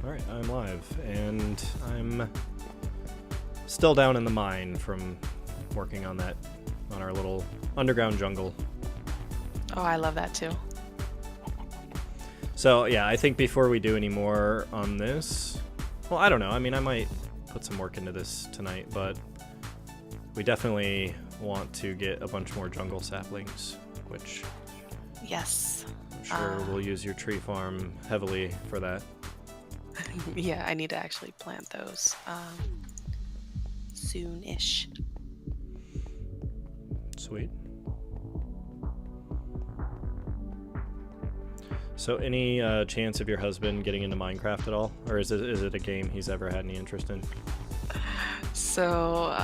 Alright, I'm live, and I'm still down in the mine from working on our little underground jungle. Oh, I love that too. So, yeah, I think before we do any more on this, well, I don't know, I mean, I might put some work into this tonight, but we definitely want to get a bunch more jungle saplings, which Yes. I'm sure we'll use your tree farm heavily for that. Yeah, I need to actually plant those soon-ish. Sweet. So any chance of your husband getting into Minecraft at all? Or is it a game he's ever had any interest in? So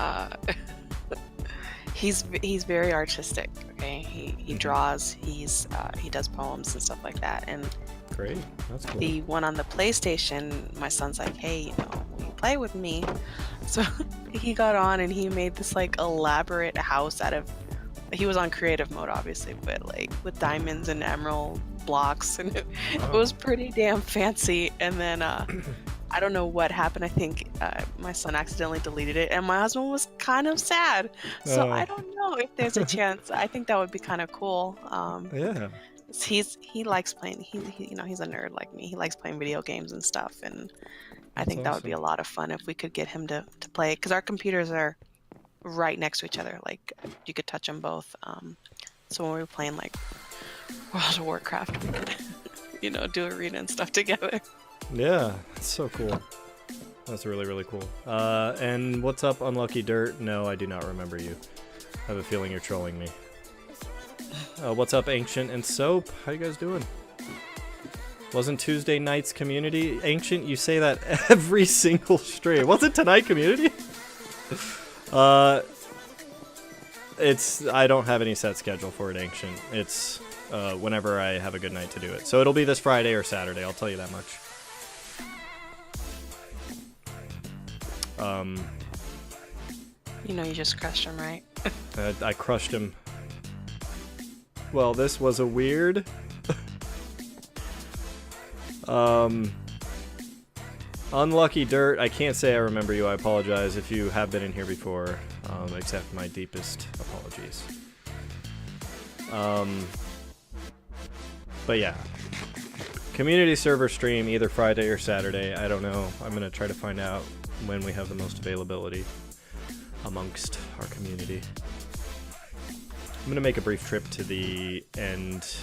he's very artistic. Okay, he draws. He does poems and stuff like that. And Great, that's cool. the one on the PlayStation, my son's like, hey, will you play with me? So he got on and he made this like elaborate house out of. He was on creative mode, obviously, but like with diamonds and emerald blocks, and it was pretty damn fancy. And then I don't know what happened. I think my son accidentally deleted it, and my husband was kind of sad. So I don't know if there's a chance. I think that would be kind of cool. Yeah. He likes playing. He's a nerd like me. He likes playing video games and stuff, and I think that would be a lot of fun if we could get him to play it, because our computers are right next to each other. Like you could touch them both. So when we were playing like World of Warcraft, we could do arena and stuff together. Yeah, that's so cool. That's really, really cool. And what's up, Unlucky Dirt? No, I do not remember you. I have a feeling you're trolling me. What's up, Ancient and Soap? How you guys doing? Wasn't Tuesday night's community? Ancient, you say that every single stream. Wasn't tonight community? I don't have any set schedule for it, Ancient. It's whenever I have a good night to do it. So it'll be this Friday or Saturday, I'll tell you that much. You just crushed him, right? I crushed him. Well, this was a weird. Unlucky Dirt, I can't say I remember you. I apologize if you have been in here before. Accept my deepest apologies. But yeah. Community server stream either Friday or Saturday. I don't know. I'm going to try to find out when we have the most availability amongst our community. I'm going to make a brief trip to the end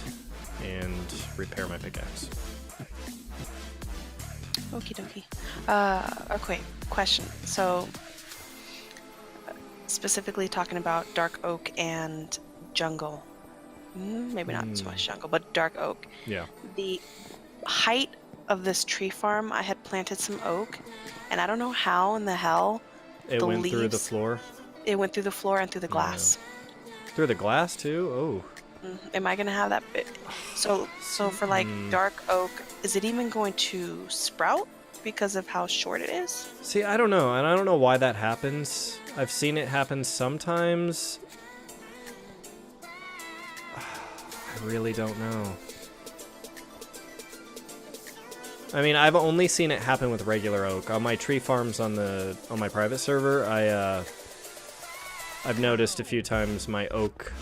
and repair my pickaxe. Okie dokie. Okay, question. So, specifically talking about dark oak and jungle. Maybe not so much jungle, but dark oak. Yeah. The height of this tree farm, I had planted some oak, and I don't know how in the hell it went leaves, through the floor. It went through the floor and through the glass. Yeah. Through the glass too? Oh. Am I gonna have that bit? So for like dark oak, is it even going to sprout because of how short it is? See, I don't know, and I don't know why that happens. I've seen it happen sometimes. I really don't know. I mean, I've only seen it happen with regular oak. On my tree farms on my private server, I've noticed a few times my oak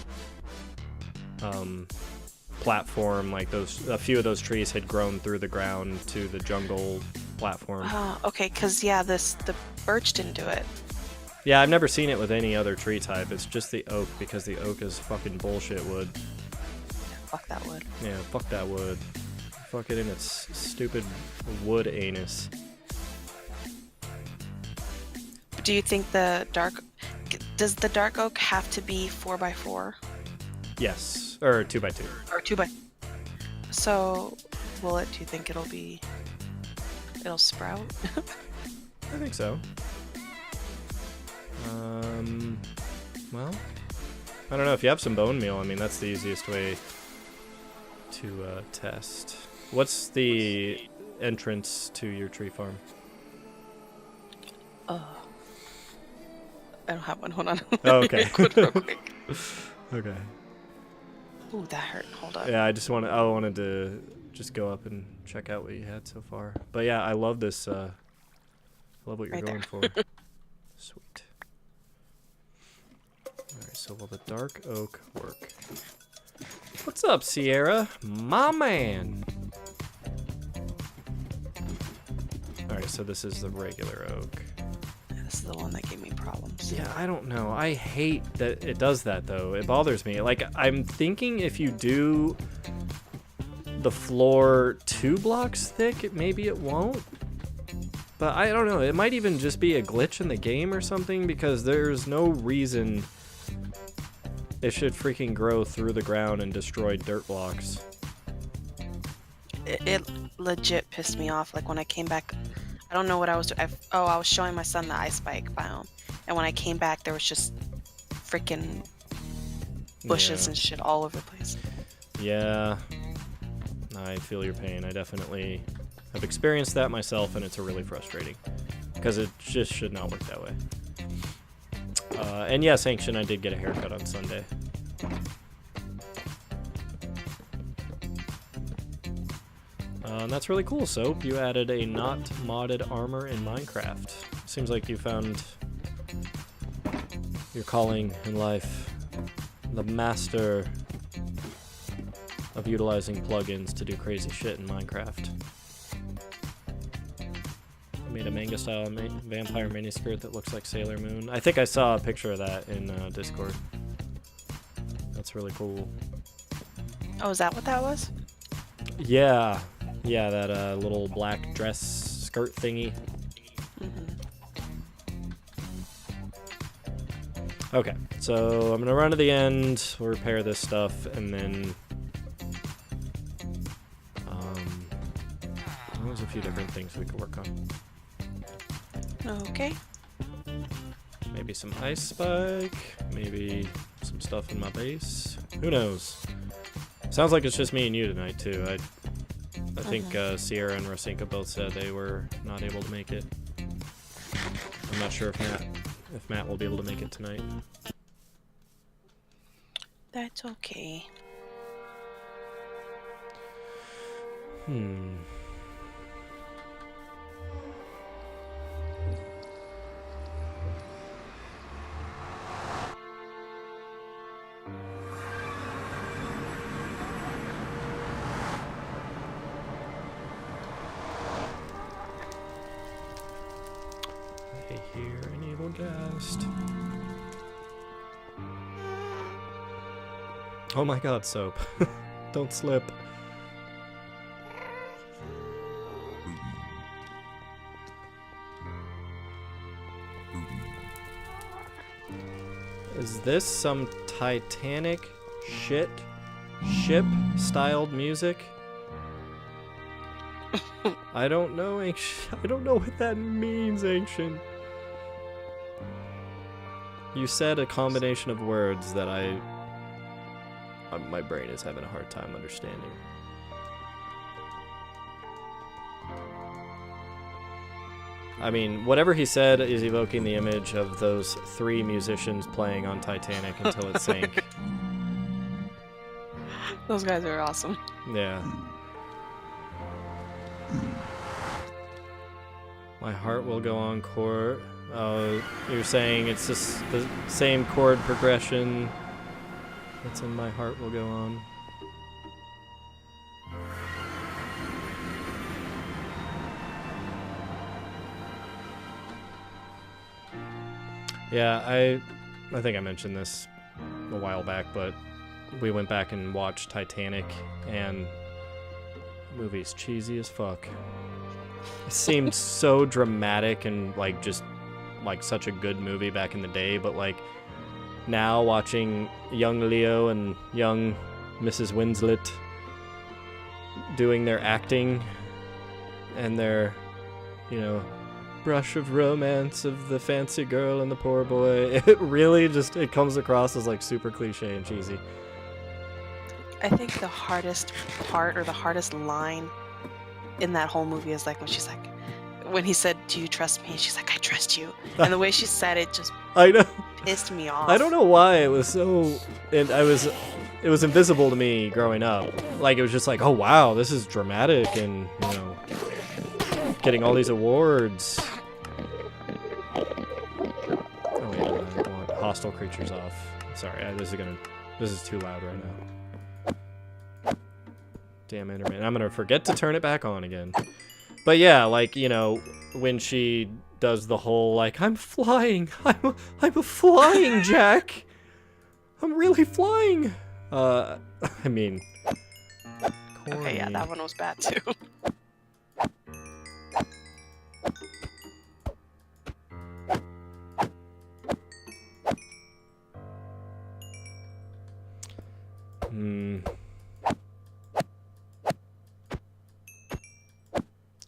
platform, like a few of those trees had grown through the ground to the jungle platform. Okay, because the birch didn't do it. Yeah, I've never seen it with any other tree type. It's just the oak, because the oak is fucking bullshit wood. Fuck that wood. Yeah, fuck that wood. Fuck it in its stupid wood anus. Do you think does the dark oak have to be 4x4? Yes, or 2x2. Or 2x. So, do you think it'll sprout? I think so. Well, I don't know, if you have some bone meal, I mean, that's the easiest way to test. What's the entrance to your tree farm? I don't have one. Hold on. Oh, okay. Real quick. Okay. Ooh, that hurt. Hold on. Yeah, I wanted to just go up and check out what you had so far. But yeah, I love this. I love what you're Right going there. for. Sweet. Alright, so will the dark oak work? What's up, Sierra? My man! Alright, so this is the regular oak. This is the one that gave me problems. Yeah, I don't know. I hate that it does that, though. It bothers me. Like, I'm thinking if you do the floor 2 blocks thick, maybe it won't. But I don't know. It might even just be a glitch in the game or something, because there's no reason it should freaking grow through the ground and destroy dirt blocks. It legit pissed me off. Like when I came back, I don't know what I was doing. I was showing my son the ice spike biome, and when I came back, there was just freaking bushes and shit all over the place. Yeah, I feel your pain. I definitely have experienced that myself, and it's really frustrating because it just should not work that way. And yes, Ancient, I did get a haircut on Sunday. And that's really cool, Soap. You added a not modded armor in Minecraft. Seems like you found your calling in life. The master of utilizing plugins to do crazy shit in Minecraft. Made a manga-style vampire miniskirt that looks like Sailor Moon. I think I saw a picture of that in Discord. That's really cool. Oh, is that what that was? Yeah. Yeah, that little black dress skirt thingy. Mm-hmm. Okay, so I'm gonna run to the end, we'll repair this stuff, and then there's a few different things we could work on. Okay. Maybe some ice spike, maybe some stuff in my base. Who knows? Sounds like it's just me and you tonight too. I think Sierra and Rosinka both said they were not able to make it. I'm not sure if Matt will be able to make it tonight. That's okay. I hear an evil ghast. Oh my god, Soap. Don't slip. Is this some Titanic ship-styled music? I don't know, Ancient. I don't know what that means, Ancient. You said a combination of words that my brain is having a hard time understanding. I mean, whatever he said is evoking the image of those 3 musicians playing on Titanic until it sank. Those guys are awesome. Yeah. My heart will go on chord. Oh, you're saying it's just the same chord progression that's in My Heart Will Go On. Yeah, I think I mentioned this a while back, but we went back and watched Titanic, and the movie's cheesy as fuck. It seemed so dramatic and just such a good movie back in the day, but now watching young Leo and young Mrs. Winslet doing their acting and their, brush of romance of the fancy girl and the poor boy, it really it comes across as super cliche and cheesy. I think the hardest part or the hardest line in that whole movie is when he said, "Do you trust me?" She's like, "I trust you." And the way she said it just I know. pissed me off. I don't know why it was so, and I was it was invisible to me growing up. Like, it was just like, oh wow, this is dramatic and, you know, getting all these awards. Oh wait, no, I want hostile creatures off. Sorry, this is too loud right now. Damn Enderman. I'm gonna forget to turn it back on again. But yeah, like, you know, when she does the whole, like, I'm flying, I'm a flying Jack. I'm really flying. I mean, corny. Okay, yeah, that one was bad too.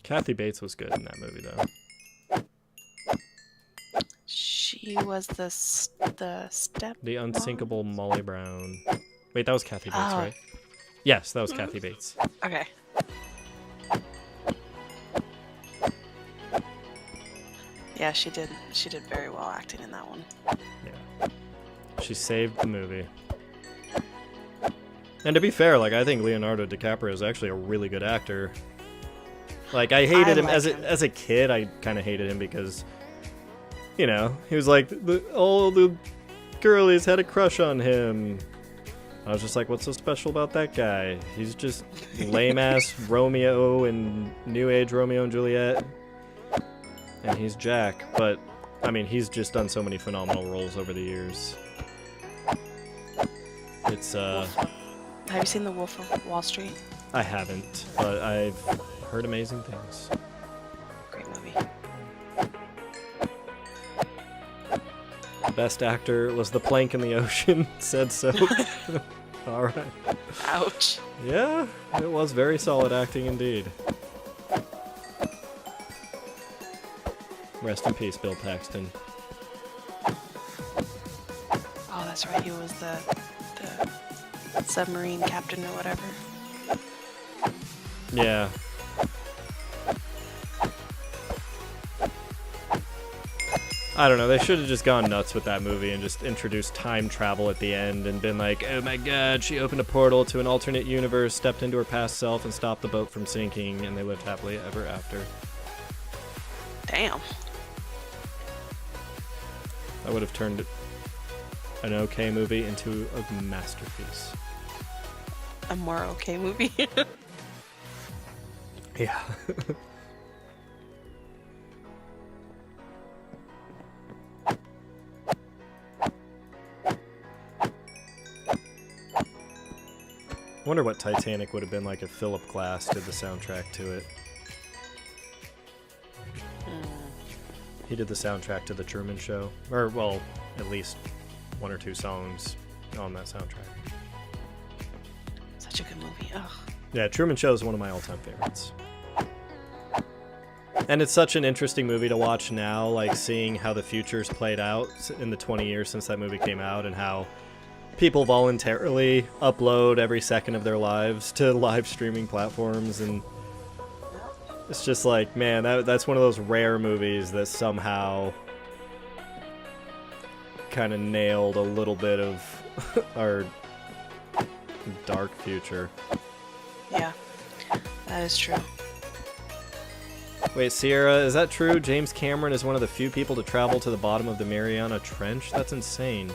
Kathy Bates was good in that movie, though. She was the step. The unsinkable Molly Brown. Wait, that was Kathy Bates, Oh. right? Yes, that was Kathy Bates. Okay. Yeah, she did very well acting in that one. Yeah. She saved the movie. And to be fair, like, I think Leonardo DiCaprio is actually a really good actor. Like, I hated him as a kid. I kind of hated him because, you know, he was like, all the girlies had a crush on him. I was just like, what's so special about that guy? He's just lame-ass Romeo and New Age Romeo and Juliet. And he's Jack. But, I mean, he's just done so many phenomenal roles over the years. It's, Have you seen The Wolf of Wall Street? I haven't, but I've heard amazing things. Great movie. Best actor was the plank in the ocean. Said so. All right. Ouch. Yeah, it was very solid acting indeed. Rest in peace, Bill Paxton. Oh, that's right. He was the submarine captain or whatever. Yeah. I don't know, they should have just gone nuts with that movie and just introduced time travel at the end and been like, oh my god, she opened a portal to an alternate universe, stepped into her past self, and stopped the boat from sinking, and they lived happily ever after. Damn. That would have turned an okay movie into a masterpiece. A more okay movie. Yeah. I wonder what Titanic would have been like if Philip Glass did the soundtrack to it. He did the soundtrack to The Truman Show. Or, well, at least one or two songs on that soundtrack. Such a good movie. Ugh. Yeah, Truman Show is one of my all-time favorites. And it's such an interesting movie to watch now, like seeing how the future's played out in the 20 years since that movie came out and how people voluntarily upload every second of their lives to live streaming platforms, and it's just like, man, that's one of those rare movies that somehow kind of nailed a little bit of our dark future. Yeah, that is true. Wait, Sierra, is that true? James Cameron is one of the few people to travel to the bottom of the Mariana Trench? That's insane.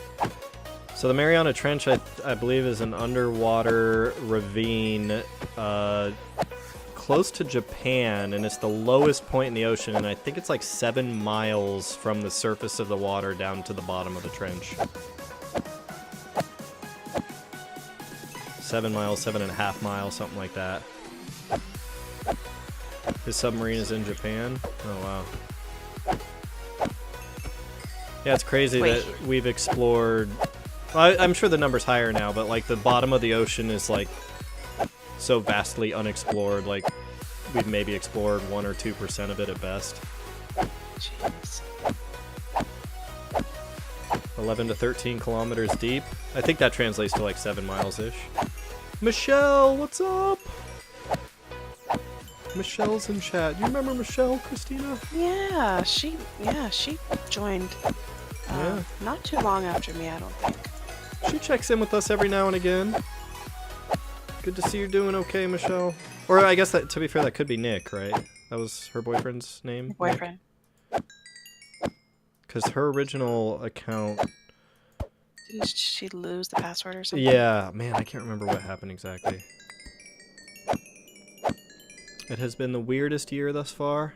So the Mariana Trench, I believe, is an underwater ravine close to Japan, and it's the lowest point in the ocean, and I think it's like 7 miles from the surface of the water down to the bottom of the trench. 7 miles, 7.5 miles, something like that. His submarine is in Japan? Oh, wow. Yeah, it's crazy that we've explored... I'm sure the number's higher now, but like the bottom of the ocean is like so vastly unexplored. Like we've maybe explored 1 or 2% of it at best. Jeez. 11 to 13 kilometers deep. I think that translates to like 7 miles-ish. Michelle, what's up? Michelle's in chat. You remember Michelle, Christina? Yeah, she joined Yeah. not too long after me, I don't think. She checks in with us every now and again. Good to see you're doing okay, Michelle. Or I guess that, to be fair, that could be Nick, right? That was her boyfriend's name? Your boyfriend. Because her original account... Didn't she lose the password or something? Yeah, man, I can't remember what happened exactly. It has been the weirdest year thus far.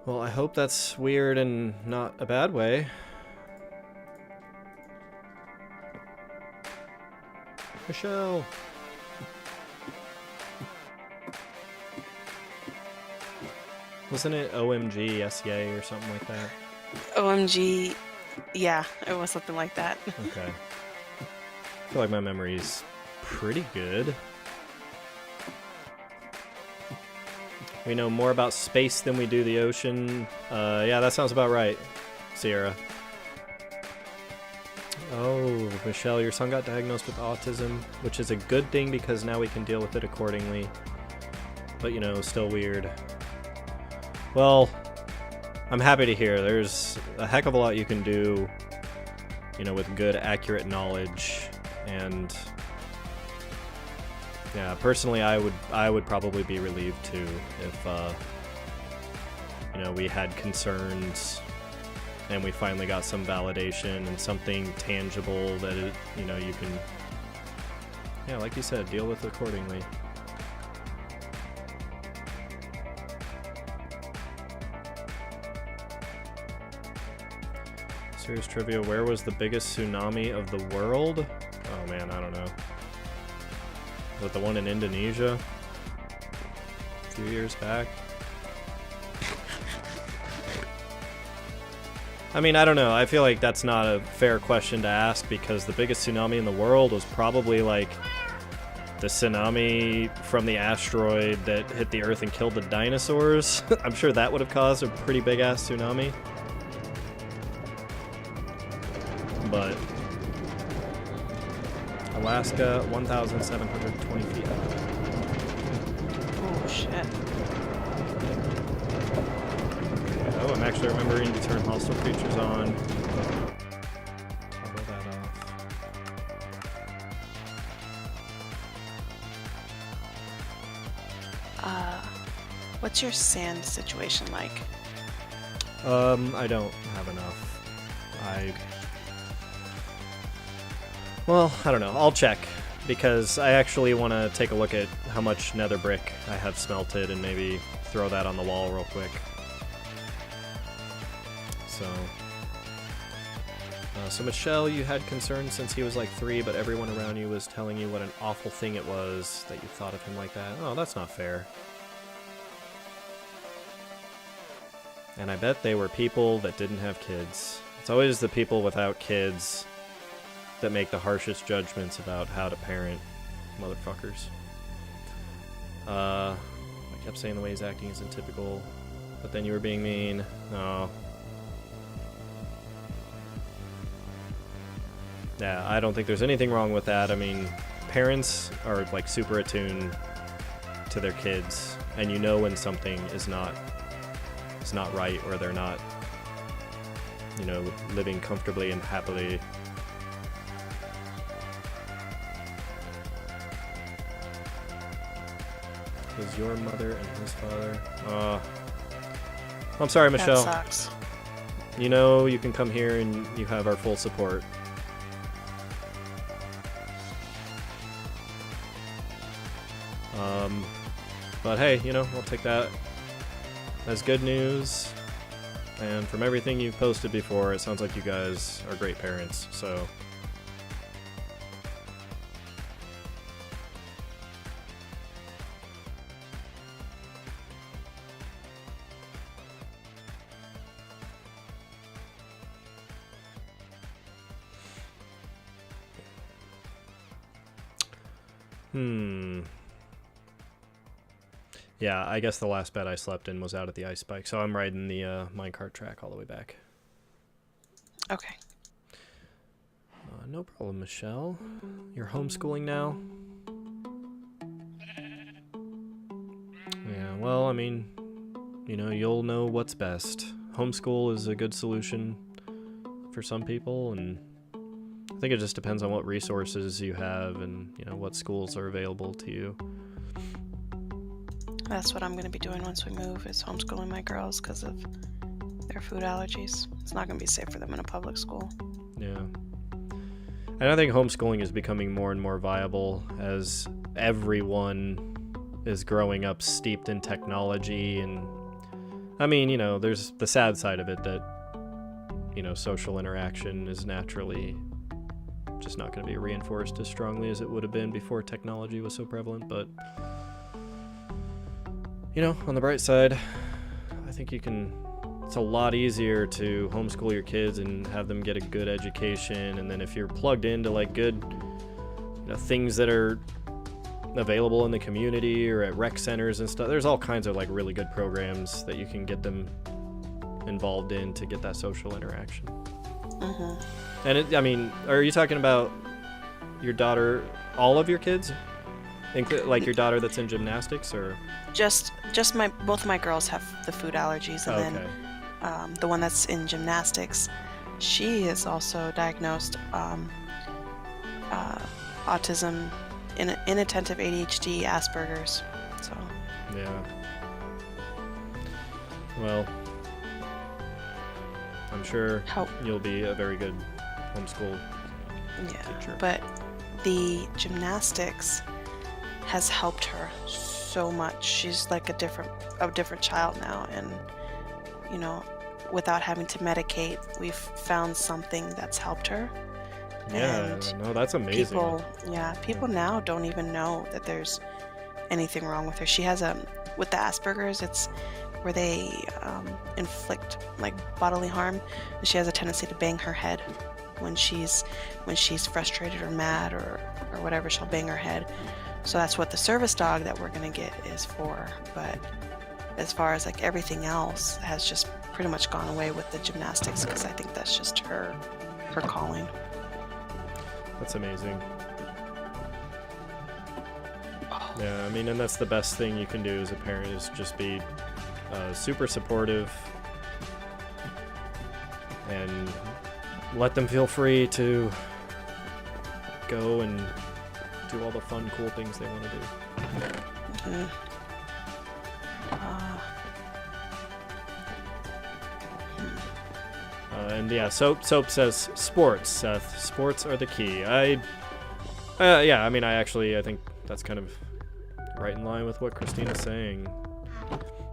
Well, I hope that's weird and not a bad way. Michelle! Wasn't it OMG SEA or something like that? OMG. Yeah, it was something like that. Okay. I feel like my memory's pretty good. We know more about space than we do the ocean. Yeah, that sounds about right, Sierra. Oh, Michelle, your son got diagnosed with autism, which is a good thing because now we can deal with it accordingly. But, you know, still weird. Well, I'm happy to hear. There's a heck of a lot you can do, you know, with good, accurate knowledge. And yeah, personally, I would probably be relieved too if you know, we had concerns and we finally got some validation and something tangible that it, you know, you can, yeah, like you said, deal with accordingly. Serious trivia, where was the biggest tsunami of the world? Oh man, I don't know. Was it the one in Indonesia? A few years back? I mean, I don't know. I feel like that's not a fair question to ask because the biggest tsunami in the world was probably like the tsunami from the asteroid that hit the Earth and killed the dinosaurs. I'm sure that would have caused a pretty big ass tsunami. But Alaska, 1,720 feet up. Oh shit. Oh, I'm actually remembering to turn hostile creatures on. Toggle that off. What's your sand situation like? I don't have enough. Well, I don't know. I'll check, because I actually want to take a look at how much nether brick I have smelted and maybe throw that on the wall real quick. So Michelle, you had concerns since he was like 3, but everyone around you was telling you what an awful thing it was that you thought of him like that. Oh, that's not fair. And I bet they were people that didn't have kids. It's always the people without kids that make the harshest judgments about how to parent motherfuckers. I kept saying the way he's acting isn't typical, but then you were being mean. Oh. Yeah, I don't think there's anything wrong with that. I mean, parents are like super attuned to their kids, and you know when something is not right, or they're not, you know, living comfortably and happily. Was your mother and his father? I'm sorry, Michelle. That sucks. You know, you can come here and you have our full support. But hey, you know, I'll take that as good news. And from everything you've posted before, it sounds like you guys are great parents, so... Yeah, I guess the last bed I slept in was out at the ice bike, so I'm riding the minecart track all the way back. Okay. No problem, Michelle. You're homeschooling now? Yeah, well, I mean, you know, you'll know what's best. Homeschool is a good solution for some people, and I think it just depends on what resources you have and, you know, what schools are available to you. That's what I'm going to be doing once we move, is homeschooling my girls because of their food allergies. It's not going to be safe for them in a public school. Yeah. And I think homeschooling is becoming more and more viable as everyone is growing up steeped in technology. And I mean, you know, there's the sad side of it that, you know, social interaction is naturally just not going to be reinforced as strongly as it would have been before technology was so prevalent. But, you know, on the bright side, I think it's a lot easier to homeschool your kids and have them get a good education. And then if you're plugged into like good, you know, things that are available in the community or at rec centers and stuff, there's all kinds of like really good programs that you can get them involved in to get that social interaction. And I mean, are you talking about your daughter, all of your kids? Like your daughter that's in gymnastics, or just both of my girls have the food allergies, and then the one that's in gymnastics, she is also diagnosed autism, inattentive ADHD, Asperger's. So yeah. Well, I'm sure you'll be a very good homeschool teacher. But the gymnastics has helped her so much. She's like a different child now, and you know, without having to medicate, we've found something that's helped her. Yeah, and no, that's amazing. People now don't even know that there's anything wrong with her. She has with the Asperger's, it's where they inflict like bodily harm, and she has a tendency to bang her head when she's frustrated or mad or whatever. She'll bang her head. So that's what the service dog that we're gonna get is for. But as far as like everything else has just pretty much gone away with the gymnastics, because I think that's just her calling. That's amazing. Yeah, I mean, and that's the best thing you can do as a parent, is just be super supportive and let them feel free to go and do all the fun, cool things they want to do. And yeah, Soap says sports, Seth. Sports are the key. I think that's kind of right in line with what Christina's saying.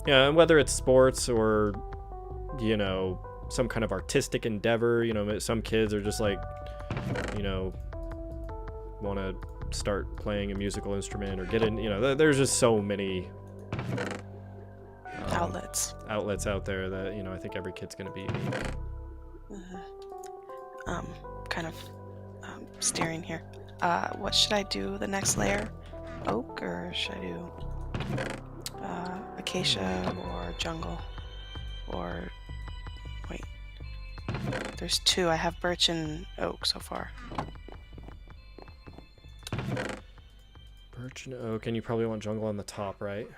Yeah, and whether it's sports or, you know, some kind of artistic endeavor, you know, some kids are just like, you know, want to start playing a musical instrument or get in, you know, there's just so many outlets out there that, you know, I think every kid's going to be unique. Kind of steering here. What should I do? The next layer? Oak, or should I do acacia or jungle? Or wait, there's two. I have birch and oak so far. Birch and oak, and you probably want jungle on the top, right?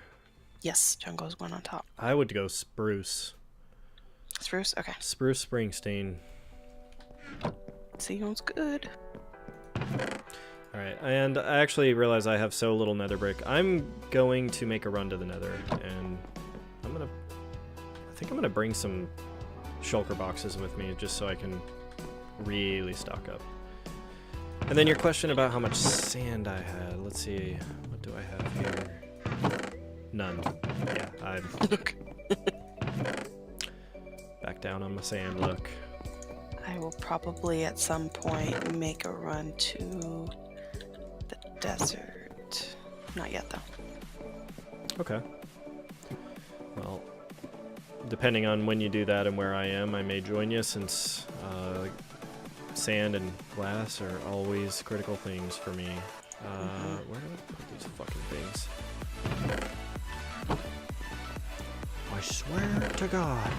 Yes, jungle is one on top. I would go spruce. Spruce? Okay. Spruce Springsteen. Sounds good. Alright, and I actually realize I have so little nether brick. I'm going to make a run to the nether, and I think I'm gonna bring some shulker boxes with me just so I can really stock up. And then your question about how much sand I had. Let's see, what do I have here? None. Yeah, I'm back down on my sand, look. I will probably at some point make a run to the desert. Not yet, though. Okay. Well, depending on when you do that and where I am, I may join you, since sand and glass are always critical things for me. Where did I put these fucking things? I swear to God.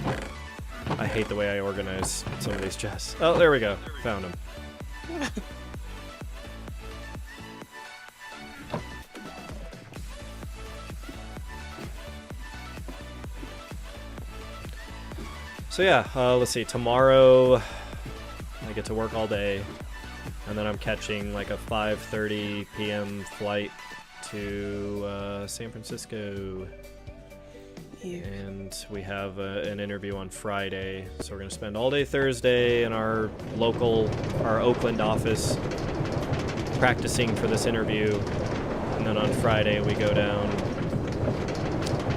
I hate the way I organize some of these chests. Oh, there we go. Found them. So yeah, let's see. Tomorrow, I get to work all day. And then I'm catching like a 5:30 p.m. flight to San Francisco. And we have an interview on Friday, so we're going to spend all day Thursday in our Oakland office practicing for this interview. And then on Friday we go down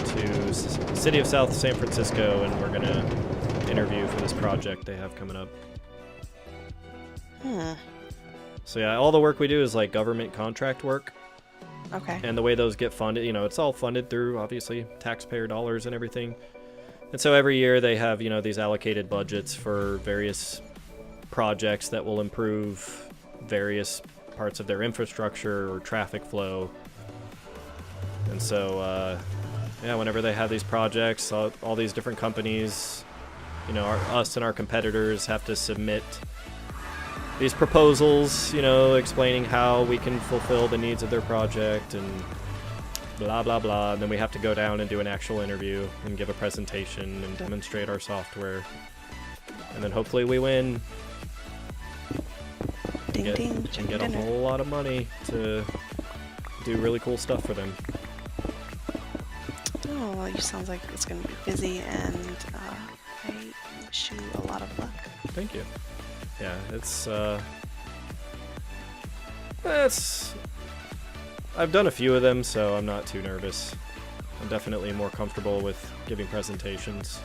to city of South San Francisco, and we're going to interview for this project they have coming up. So yeah, all the work we do is like government contract work. Okay. And the way those get funded, it's all funded through, obviously, taxpayer dollars and everything. And so every year they have, these allocated budgets for various projects that will improve various parts of their infrastructure or traffic flow. And so, whenever they have these projects, all these different companies, us and our competitors have to submit these proposals, explaining how we can fulfill the needs of their project and blah, blah, blah. And then we have to go down and do an actual interview and give a presentation and demonstrate our software. And then hopefully we win. Ding, ding. And get a whole lot of money to do really cool stuff for them. Oh, well, you sounds like it's going to be busy, and I wish you a lot of luck. Thank you. Yeah, I've done a few of them, so I'm not too nervous. I'm definitely more comfortable with giving presentations.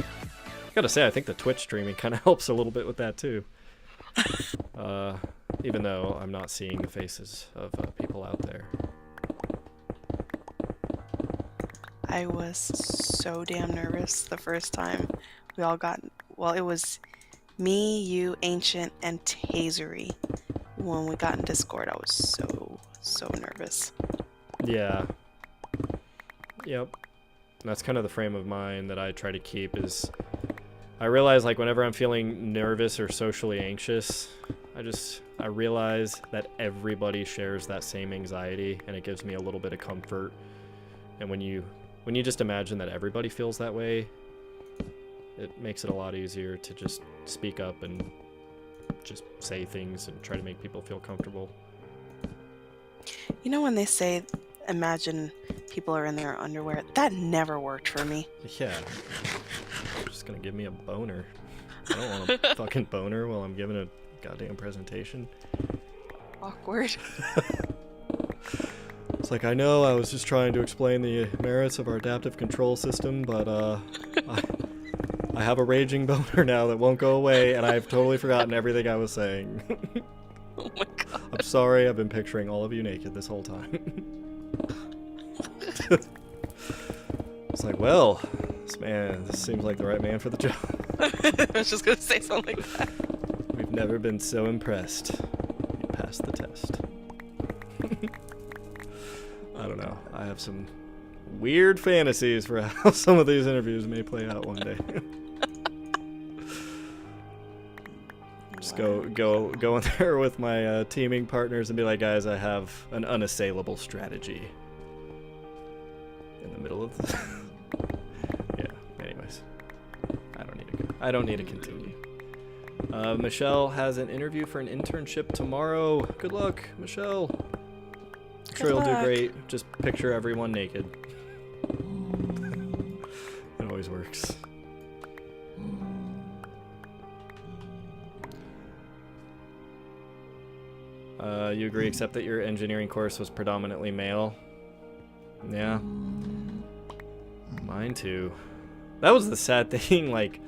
Gotta say, I think the Twitch streaming kind of helps a little bit with that too. Even though I'm not seeing the faces of people out there. I was so damn nervous the first time we all got, it was me, you, Ancient, and Tasery. When we got in Discord, I was so nervous. Yeah. Yep. That's kind of the frame of mind that I try to keep is... I realize, like, whenever I'm feeling nervous or socially anxious, I realize that everybody shares that same anxiety, and it gives me a little bit of comfort. And when you just imagine that everybody feels that way, it makes it a lot easier to just speak up and just say things and try to make people feel comfortable. When they say, imagine people are in their underwear, that never worked for me. Yeah. You're just gonna give me a boner. I don't want a fucking boner while I'm giving a goddamn presentation. Awkward. It's like, I know I was just trying to explain the merits of our adaptive control system, but I have a raging boner now that won't go away, and I've totally forgotten everything I was saying. Oh my god. I'm sorry, I've been picturing all of you naked this whole time. It's like, well, this seems like the right man for the job. I was just gonna say something like that. We've never been so impressed. You passed the test. I don't know. I have some weird fantasies for how some of these interviews may play out one day. Just go in there with my teaming partners and be like, guys, I have an unassailable strategy. In the middle of the... Yeah, anyways. I don't need to continue. Michelle has an interview for an internship tomorrow. Good luck, Michelle. I'm sure you'll do great. Just picture everyone naked. It always works. You agree, except that your engineering course was predominantly male? Yeah. Mine too. That was the sad thing, like,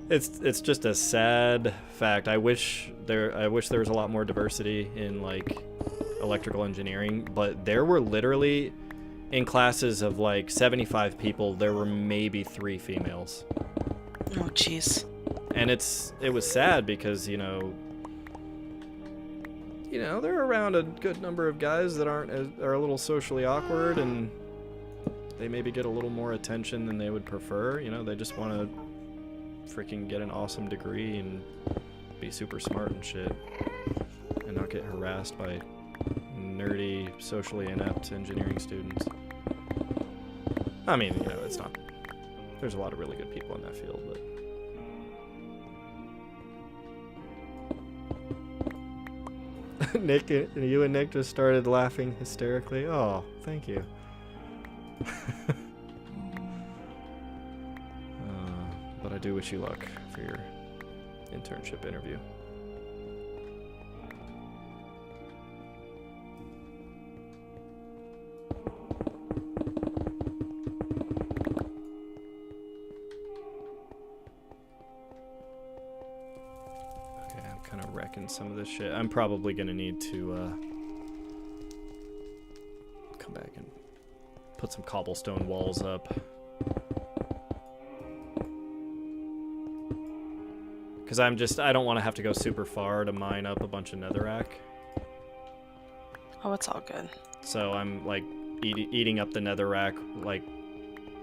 it's just a sad fact. I wish there was a lot more diversity in, like, electrical engineering, but there were literally, in classes of, like, 75 people, there were maybe 3 females. Oh, jeez. And it was sad because, they're around a good number of guys that are a little socially awkward, and they maybe get a little more attention than they would prefer. They just want to freaking get an awesome degree and be super smart and shit, and not get harassed by nerdy, socially inept engineering students. I mean, it's not... There's a lot of really good people in that field, but... You and Nick just started laughing hysterically. Oh, thank you. But I do wish you luck for your internship interview. Okay, I'm kind of wrecking some of this shit. I'm probably gonna need to come back and put some cobblestone walls up. Because I don't want to have to go super far to mine up a bunch of netherrack. Oh, it's all good. So I'm like eating up the netherrack like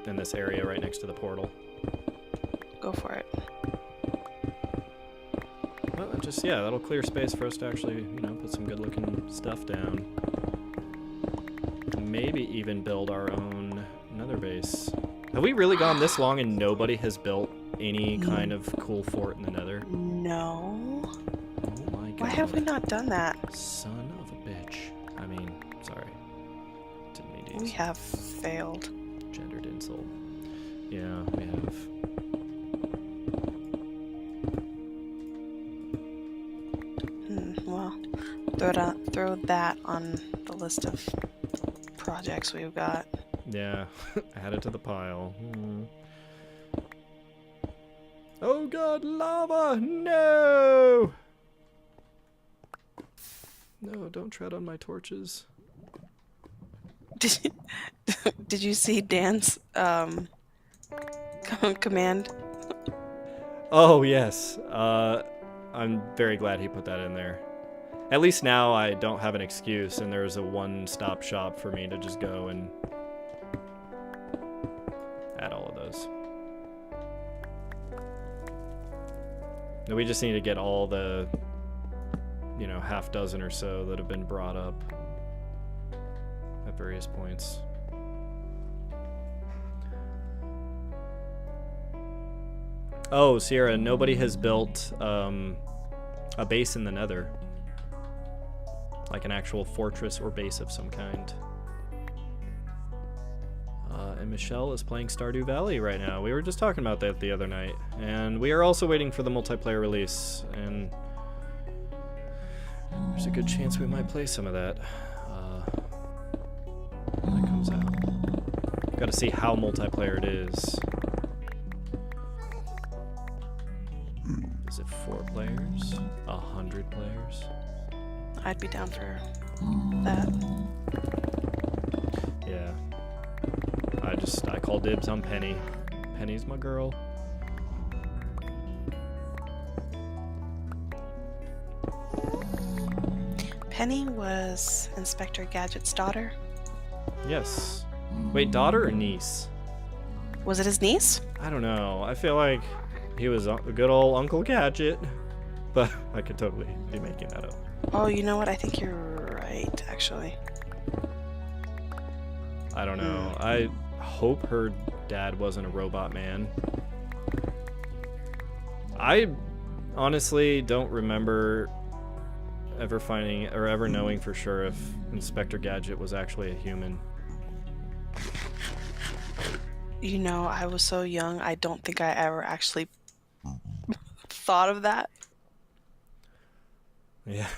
in this area right next to the portal. Go for it. Well, just, yeah, that'll clear space for us to actually, you know, put some good looking stuff down. Maybe even build our own nether base. Have we really gone this long and nobody has built any kind of cool fort in the nether? No. Oh my god. Why have we not done that? Son of a bitch. I mean, sorry. Didn't mean to use We have failed. gendered insult. Yeah, we have. Well, throw that on the list of projects we've got. Yeah, add it to the pile. Oh god, lava! No! No, don't tread on my torches. Did you see Dan's command? Oh yes, I'm very glad he put that in there. At least now I don't have an excuse and there's a one-stop shop for me to just go and add all of those. Now we just need to get all the, you know, half dozen or so that have been brought up at various points. Oh, Sierra, nobody has built a base in the nether. Like an actual fortress or base of some kind. And Michelle is playing Stardew Valley right now. We were just talking about that the other night. And we are also waiting for the multiplayer release. And there's a good chance we might play some of that when that comes out. Gotta see how multiplayer it is. Is it 4 players? 100 players? I'd be down for that. Yeah. I call dibs on Penny. Penny's my girl. Penny was Inspector Gadget's daughter. Yes. Wait, daughter or niece? Was it his niece? I don't know. I feel like he was a good old Uncle Gadget, but I could totally be making that up. Oh, you know what? I think you're right, actually. I don't know. I hope her dad wasn't a robot man. I honestly don't remember ever finding or ever knowing for sure if Inspector Gadget was actually a human. You know, I was so young, I don't think I ever actually thought of that. Yeah.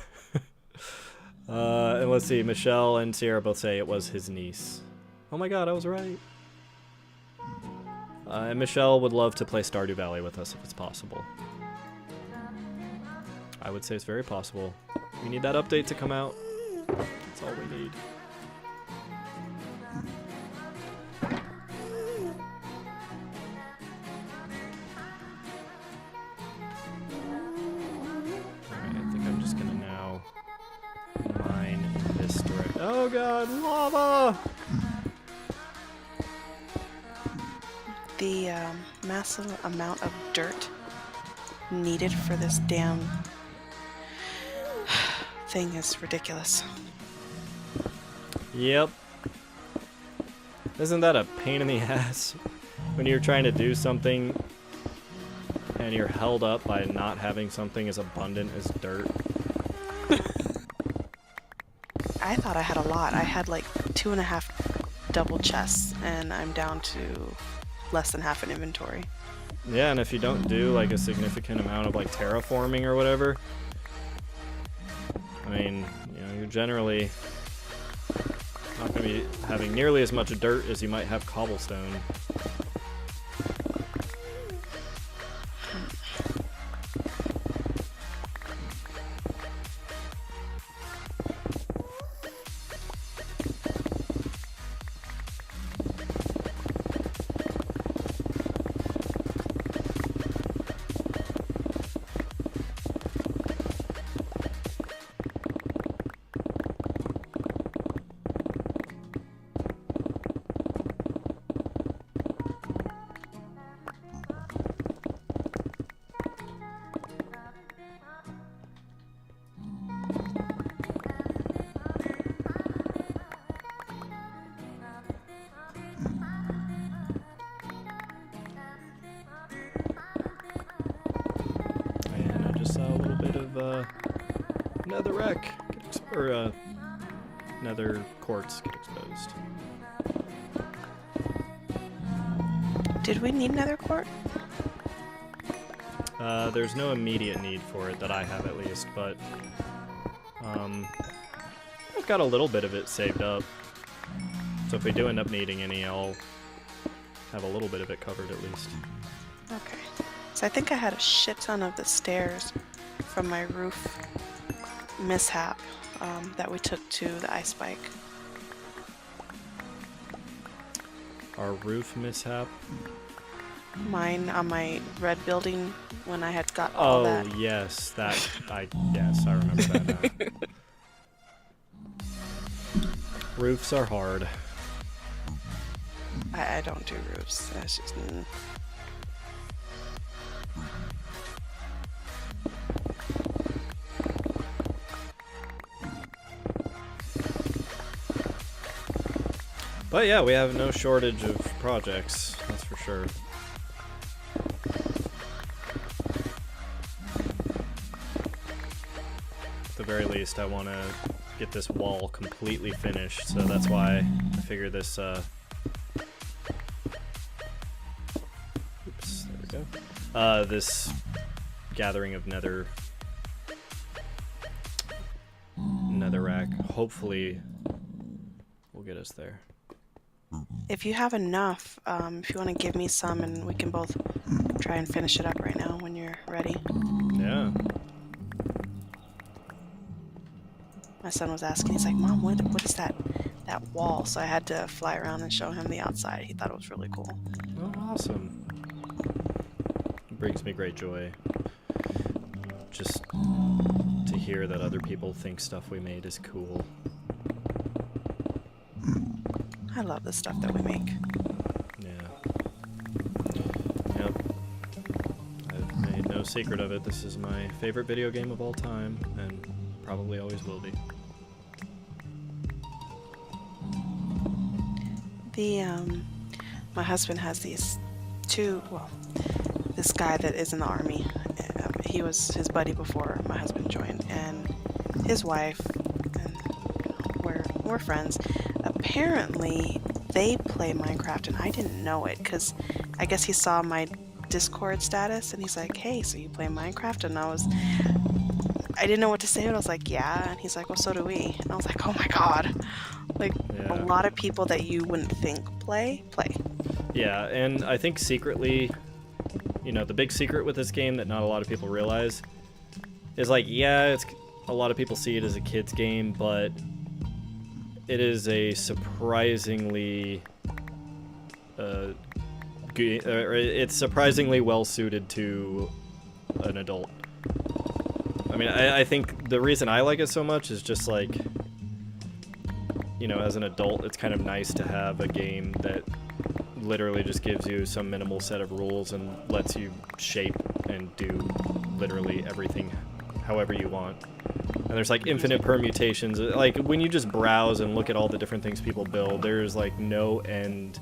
And let's see, Michelle and Sierra both say it was his niece. Oh my god, I was right. And Michelle would love to play Stardew Valley with us if it's possible. I would say it's very possible. We need that update to come out. That's all we need. Alright, I think I'm just gonna now mine this direct. Oh god, lava! The massive amount of dirt needed for this damn thing is ridiculous. Yep. Isn't that a pain in the ass when you're trying to do something and you're held up by not having something as abundant as dirt? I thought I had a lot. I had like 2.5 double chests, and I'm down to less than half an inventory. Yeah, and if you don't do like a significant amount of like terraforming or whatever, I mean, you know, you're generally not going to be having nearly as much dirt as you might have cobblestone. Netherrack or nether quartz get exposed. Did we need nether quart? There's no immediate need for it that I have at least, but I've got a little bit of it saved up. So if we do end up needing any, I'll have a little bit of it covered at least. Okay. So I think I had a shit ton of the stairs from my roof mishap that we took to the ice spike. Our roof mishap? Mine on my red building when I had got all that. Oh yes, yes, I remember that now. Roofs are hard. I don't do roofs. That's just... But yeah, we have no shortage of projects, that's for sure. At the very least, I want to get this wall completely finished, so that's why I figure this, oops, there we go. This gathering of netherrack, hopefully will get us there. If you have enough, if you want to give me some and we can both try and finish it up right now when you're ready. Yeah. My son was asking, he's like, Mom, what is that wall? So I had to fly around and show him the outside. He thought it was really cool. Oh, awesome. It brings me great joy. Just to hear that other people think stuff we made is cool. I love the stuff that we make. Yeah. Yep. I've made no secret of it. This is my favorite video game of all time, and probably always will be. My husband has these two, this guy that is in the army, he was his buddy before my husband joined, and his wife, and we're friends. Apparently, they play Minecraft, and I didn't know it, because I guess he saw my Discord status, and he's like, hey, so you play Minecraft? And I didn't know what to say, but I was like, yeah, and he's like, well, so do we. And I was like, oh my god. Like, yeah. A lot of people that you wouldn't think play. Yeah, and I think secretly, you know, the big secret with this game that not a lot of people realize is, like, yeah, a lot of people see it as a kid's game, but it is a surprisingly it's surprisingly well suited to an adult. I mean, I think the reason I like it so much is just like, you know, as an adult, it's kind of nice to have a game that literally just gives you some minimal set of rules and lets you shape and do literally everything however you want. And there's like infinite permutations. Like when you just browse and look at all the different things people build, there's like no end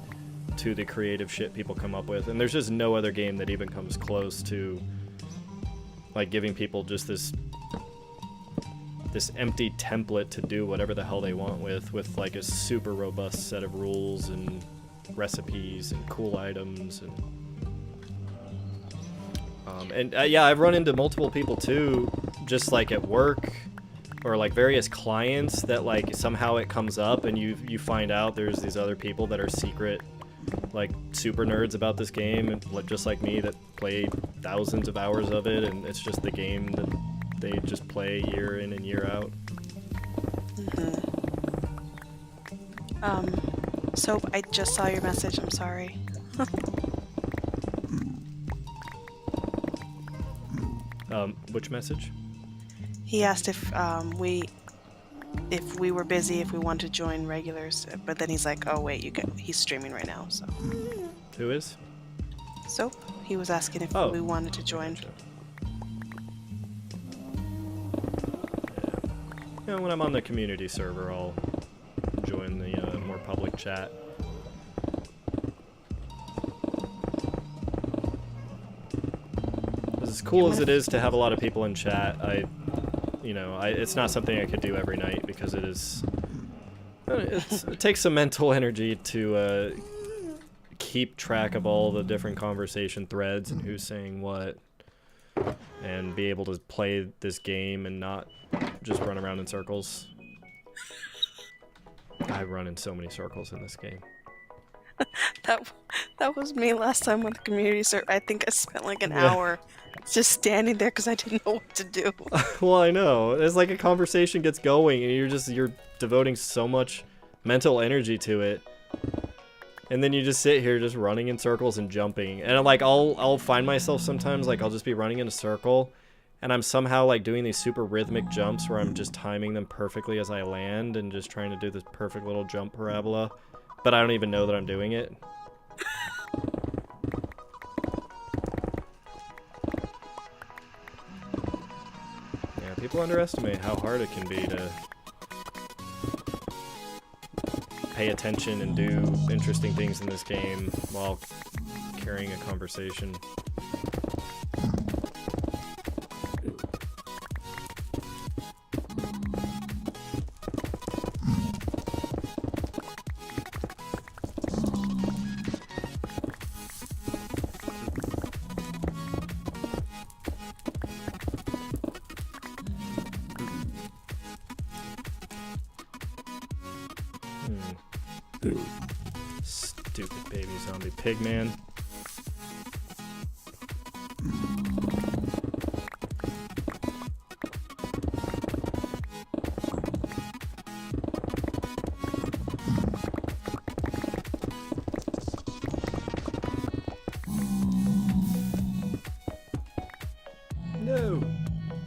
to the creative shit people come up with. And there's just no other game that even comes close to like giving people just this this empty template to do whatever the hell they want with like a super robust set of rules and recipes and cool items and yeah, I've run into multiple people too, just like at work or like various clients that like somehow it comes up and you find out there's these other people that are secret like super nerds about this game and just like me that played thousands of hours of it, and it's just the game that they just play year in and year out. Soap, I just saw your message, I'm sorry. Which message? He asked if we were busy, if we wanted to join regulars, but then he's like, oh wait, he's streaming right now, so. Who is? Soap, he was asking if we wanted to join. Gotcha. Yeah, when I'm on the community server, I'll join the more public chat. As cool as it is to have a lot of people in chat, it's not something I could do every night because it takes some mental energy to keep track of all the different conversation threads and who's saying what, and be able to play this game and not just run around in circles. I run in so many circles in this game. That was me last time on the community server. I think I spent like an hour just standing there because I didn't know what to do. Well, I know. It's like a conversation gets going and you're devoting so much mental energy to it. And then you just sit here just running in circles and jumping. And like I'll find myself sometimes like I'll just be running in a circle and I'm somehow like doing these super rhythmic jumps where I'm just timing them perfectly as I land and just trying to do this perfect little jump parabola. But I don't even know that I'm doing it. Yeah, people underestimate how hard it can be to pay attention and do interesting things in this game while carrying a conversation. Stupid baby zombie pigman.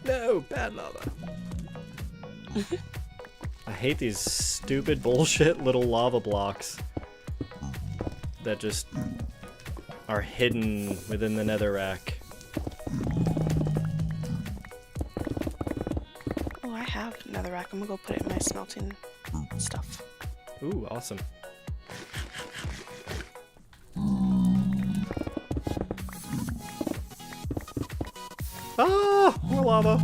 No, bad lava. I hate these stupid bullshit little lava blocks that just are hidden within the netherrack. Oh, I have netherrack. I'm gonna go put it in my smelting stuff. Ooh, awesome. Ah, more lava.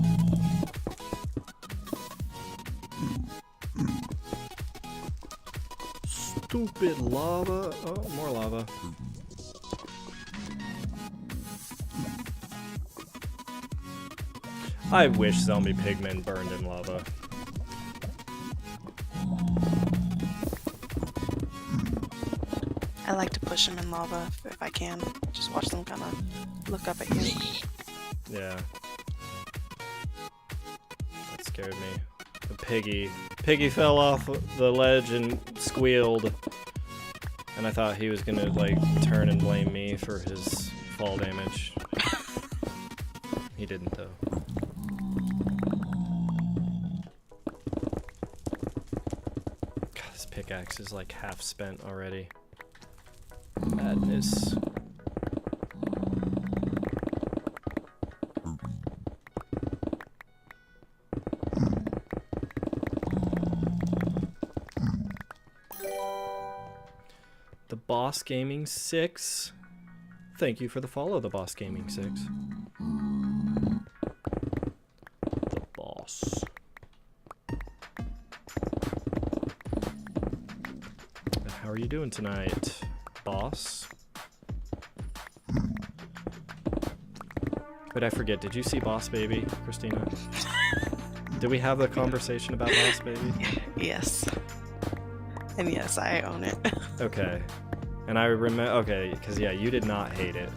Stupid lava. Oh, more lava. I wish zombie pigmen burned in lava. I like to push them in lava if I can. Just watch them kind of look up at you. Yeah. That scared me. The piggy fell off the ledge and squealed. And I thought he was gonna, like, turn and blame me for his fall damage. He didn't, though. God, this pickaxe is, like, half spent already. Madness. The Boss Gaming 6. Thank you for the follow, The Boss Gaming 6. The Boss. you doing tonight, boss? But I forget, did you see Boss Baby, Christina? Did we have the conversation about Boss Baby? Yes. And yes, I own it. Okay. And I remember, okay, because yeah, you did not hate it.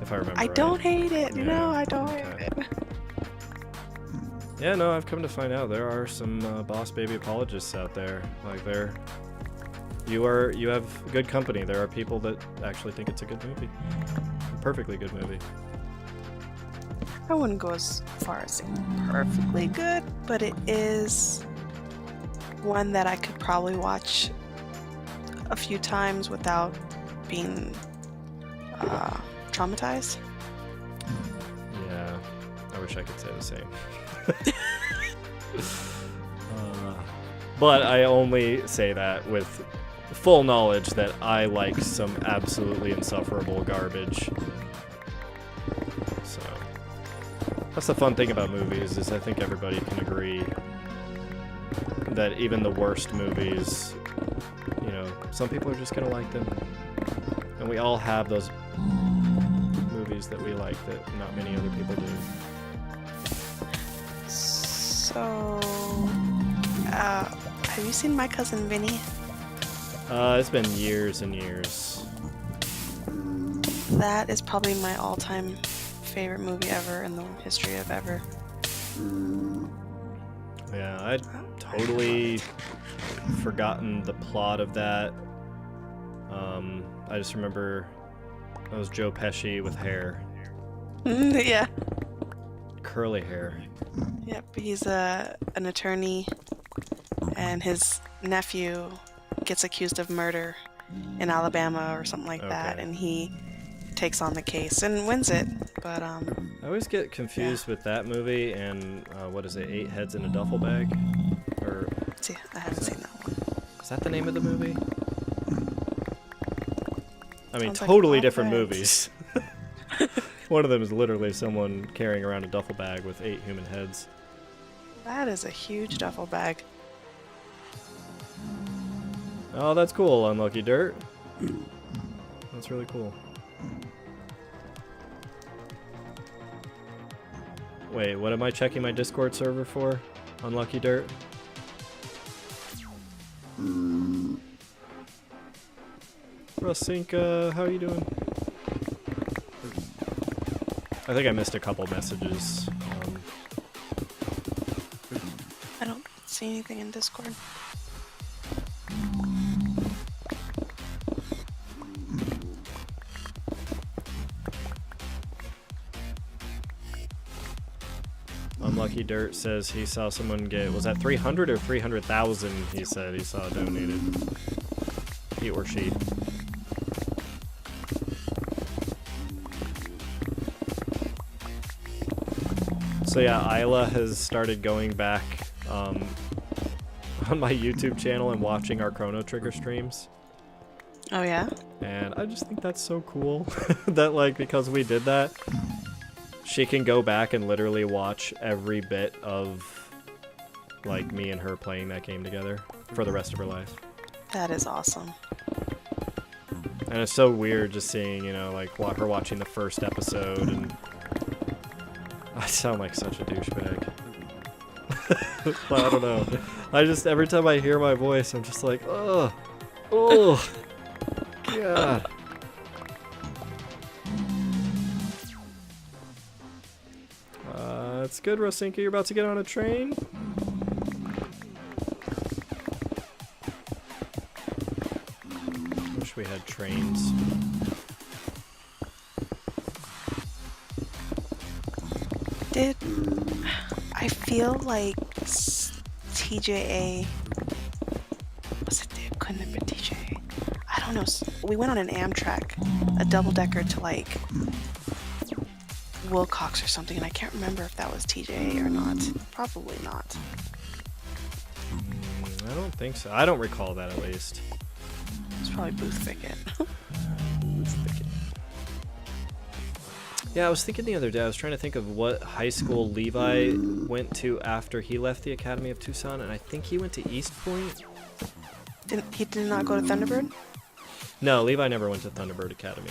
If I remember I right. don't hate it. Yeah, No, I don't okay. hate it. Yeah, no, I've come to find out there are some Boss Baby apologists out there. Like, you have good company. There are people that actually think it's a good movie. A perfectly good movie. I wouldn't go as far as saying perfectly good, but it is one that I could probably watch a few times without being traumatized. Yeah, I wish I could say the same. But I only say that with full knowledge that I like some absolutely insufferable garbage. So that's the fun thing about movies, is I think everybody can agree that even the worst movies, you know, some people are just gonna like them. And we all have those movies that we like that not many other people do. So, have you seen My Cousin Vinny? It's been years and years. That is probably my all-time favorite movie ever in the history of ever. Yeah, I'd totally forgotten the plot of that. I just remember that was Joe Pesci with hair. Yeah. Curly hair. Yep, he's an attorney, and his nephew gets accused of murder in Alabama or something like that, Okay. and he takes on the case and wins it. But I always get confused with that movie and what is it, 8 Heads in a Duffel Bag? Or see, I haven't seen that one. is that the name of the movie? I mean, Sounds like totally all different bags. movies. One of them is literally someone carrying around a duffel bag with 8 human heads. That is a huge duffel bag. Oh, that's cool, Unlucky Dirt. That's really cool. Wait, what am I checking my Discord server for? Unlucky Dirt? Rosinka, how you doing? I think I missed a couple messages. I don't see anything in Discord. Unlucky Dirt says he saw someone get, was that 300 or 300,000? He said he saw donated. He or she. So yeah, Isla has started going back on my YouTube channel and watching our Chrono Trigger streams. Oh yeah? And I just think that's so cool that, like, because we did that, she can go back and literally watch every bit of, like, me and her playing that game together for the rest of her life. That is awesome. And it's so weird just seeing, you know, like, her watching the first episode, and I sound like such a douchebag. I don't know. I just, every time I hear my voice, I'm just like, ugh, oh, God. That's good, Rosinka. You're about to get on a train? Wish we had trains. I feel like TJA, was it, it couldn't have been TJA. I don't know. We went on an Amtrak, a double-decker to like Wilcox or something, and I can't remember if that was TJA or not. Probably not. I don't think so. I don't recall that, at least. It's probably Booth Thicket. Yeah, I was thinking the other day, I was trying to think of what high school Levi went to after he left the Academy of Tucson, and I think he went to East Point. He did not go to Thunderbird? No, Levi never went to Thunderbird Academy.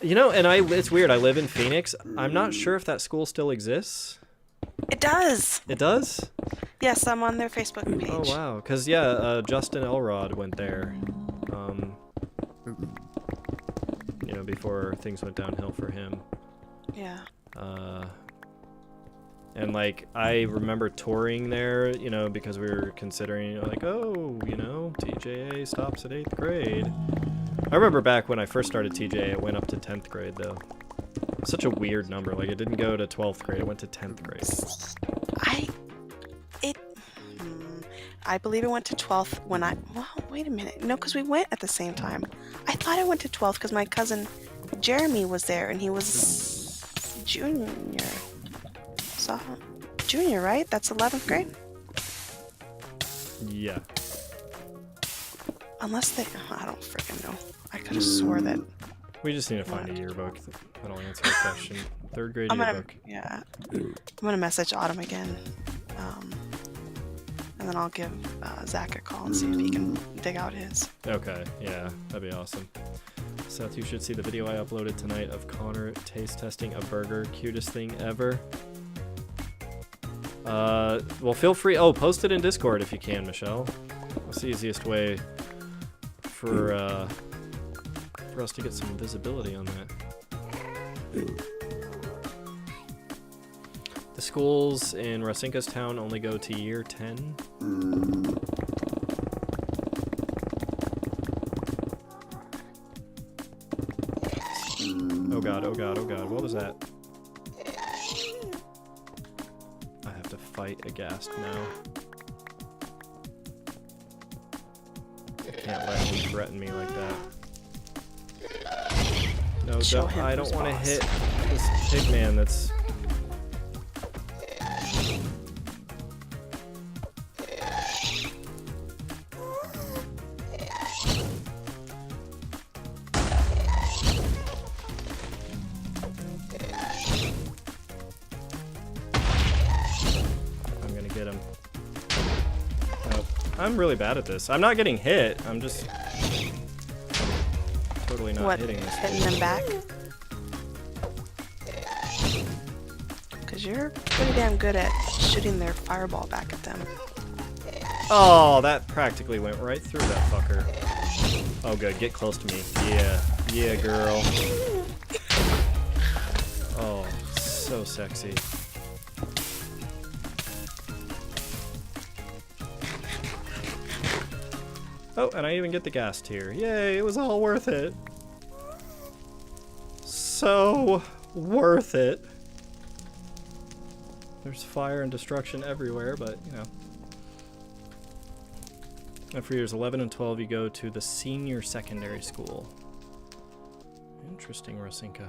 You know, and it's weird. I live in Phoenix. I'm not sure if that school still exists. It does! It does? Yes, I'm on their Facebook page. Oh, wow. Because, yeah, Justin Elrod went there. You know, before things went downhill for him. Yeah. And, like, I remember touring there, you know, because we were considering, like, oh, you know, TJA stops at 8th grade. I remember back when I first started TJA, it went up to 10th grade, though. Such a weird number. Like, it didn't go to 12th grade, it went to 10th grade. I believe it went to 12th when well, wait a minute. No, because we went at the same time. I thought I went to 12th because my cousin Jeremy was there, and he was junior. Junior, right? That's 11th grade? Yeah. Unless they... I don't freaking know. I could have swore that... We just need to find a yearbook that'll answer the question. 3rd grade yearbook. Yeah. I'm gonna message Autumn again. And then I'll give Zach a call and see if he can dig out his. Okay, yeah, that'd be awesome. Seth, you should see the video I uploaded tonight of Connor taste testing a burger. Cutest thing ever. Well, feel free. Oh, post it in Discord if you can, Michelle. That's the easiest way for us to get some visibility on that. The schools in Rasinka's town only go to year 10. Oh god, oh god, oh god, what was that? I have to fight a ghast now. I can't let him threaten me like that. No, I don't want to hit this pigman that's... I'm really bad at this. I'm not getting hit. I'm just totally not hitting this. Hitting them back? Because you're pretty damn good at shooting their fireball back at them. Oh, that practically went right through that fucker. Oh, good. Get close to me. Yeah. Yeah, girl. Oh, so sexy. Oh, and I even get the ghast here. Yay, it was all worth it. So worth it. There's fire and destruction everywhere, but, you know. And for years 11 and 12, you go to the senior secondary school. Interesting, Rosinka.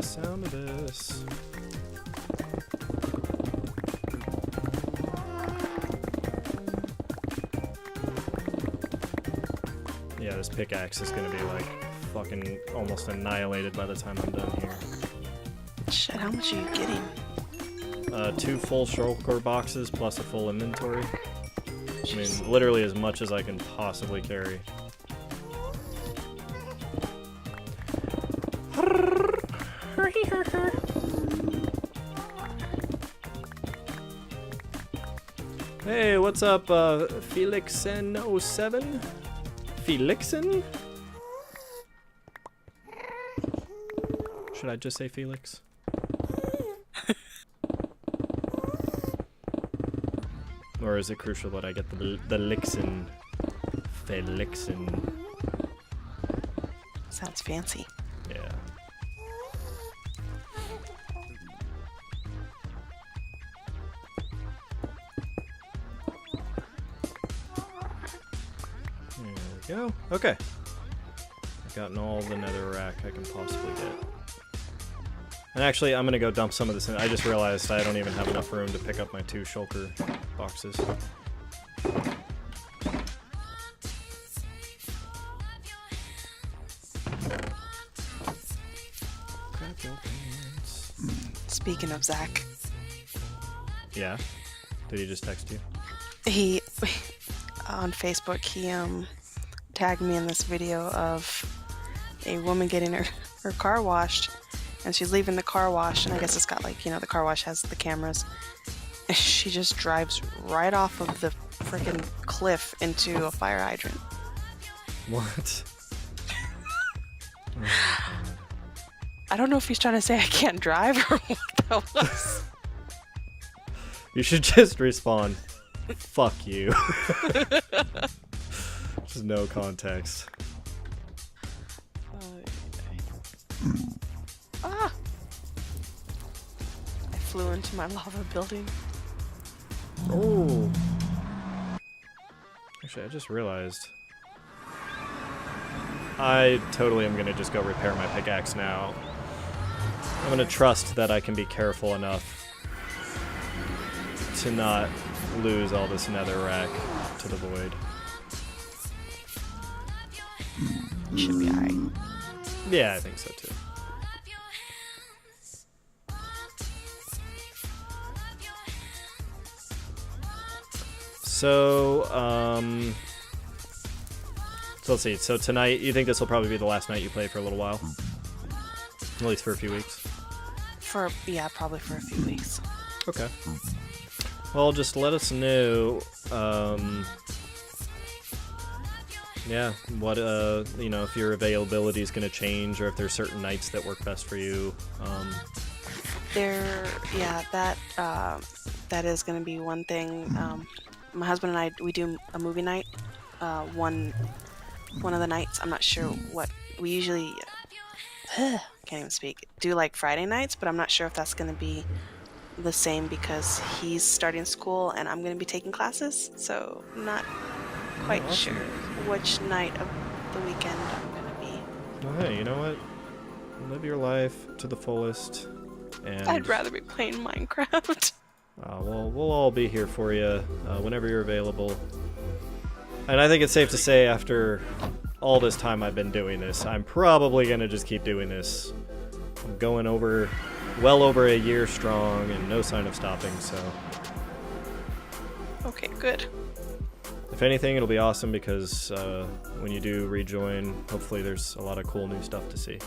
Sound of this. Yeah, this pickaxe is gonna be like fucking almost annihilated by the time I'm done here. Shit, how much are you getting? 2 full shulker boxes plus a full inventory. I mean, literally as much as I can possibly carry. Hey, what's up, Felixen07? Felixen? Should I just say Felix? Or is it crucial that I get the Lixen? Felixen. Sounds fancy. Yeah. go. Okay. I've gotten all the netherrack I can possibly get. And actually, I'm gonna go dump some of this in. I just realized I don't even have enough room to pick up my 2 shulker boxes. Speaking of Zach. Yeah? Did he just text you? He, on Facebook, he tagged me in this video of a woman getting her car washed, and she's leaving the car wash, and I guess it's got like, you know, the car wash has the cameras, and she just drives right off of the freaking cliff into a fire hydrant. What? I don't know if he's trying to say I can't drive or what that was. You should just respond, fuck you. Just no context. Ah! I flew into my lava building. Oh. Actually, I just realized. I totally am going to just go repair my pickaxe now. I'm going to trust that I can be careful enough to not lose all this netherrack to the void. Should be alright. Yeah, I think so too. So, so let's see. So tonight, you think this will probably be the last night you play for a little while? At least for a few weeks? Yeah, probably for a few weeks. Okay. Well, just let us know, yeah, what, you know, if your availability is going to change or if there's certain nights that work best for you. Yeah, that is going to be one thing. My husband and I, we do a movie night, one of the nights. I'm not sure what, we usually, can't even speak, do like Friday nights, but I'm not sure if that's going to be the same because he's starting school and I'm going to be taking classes, so not quite sure which night of the weekend I'm going to be. Well, hey, you know what? Live your life to the fullest. And I'd rather be playing Minecraft. Well, we'll all be here for you whenever you're available. And I think it's safe to say after all this time I've been doing this, I'm probably going to just keep doing this. I'm going well over a year strong and no sign of stopping, so. Okay, good. If anything, it'll be awesome because when you do rejoin, hopefully there's a lot of cool new stuff to see.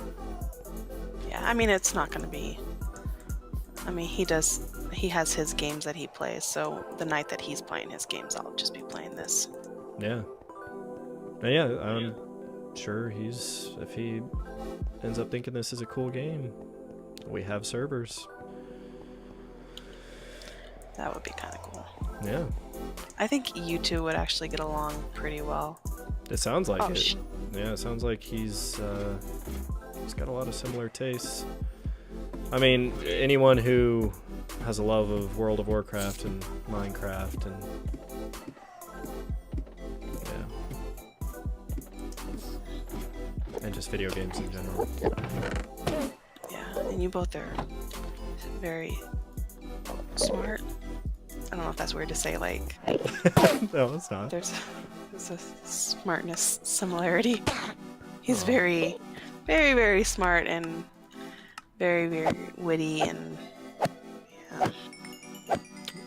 Yeah, I mean, it's not going to be... I mean, he has his games that he plays, so the night that he's playing his games, I'll just be playing this. Yeah. And yeah, I'm sure if he ends up thinking this is a cool game, we have servers. That would be kind of cool. Yeah. I think you two would actually get along pretty well. It sounds like it. Shit. Yeah, it sounds like he's got a lot of similar tastes. I mean, anyone who has a love of World of Warcraft and Minecraft and and just video games in general. Yeah, and you both are very smart. I don't know if that's weird to say, like... No, it's not. There's a smartness similarity. He's very, very, very smart and very, very witty and... yeah.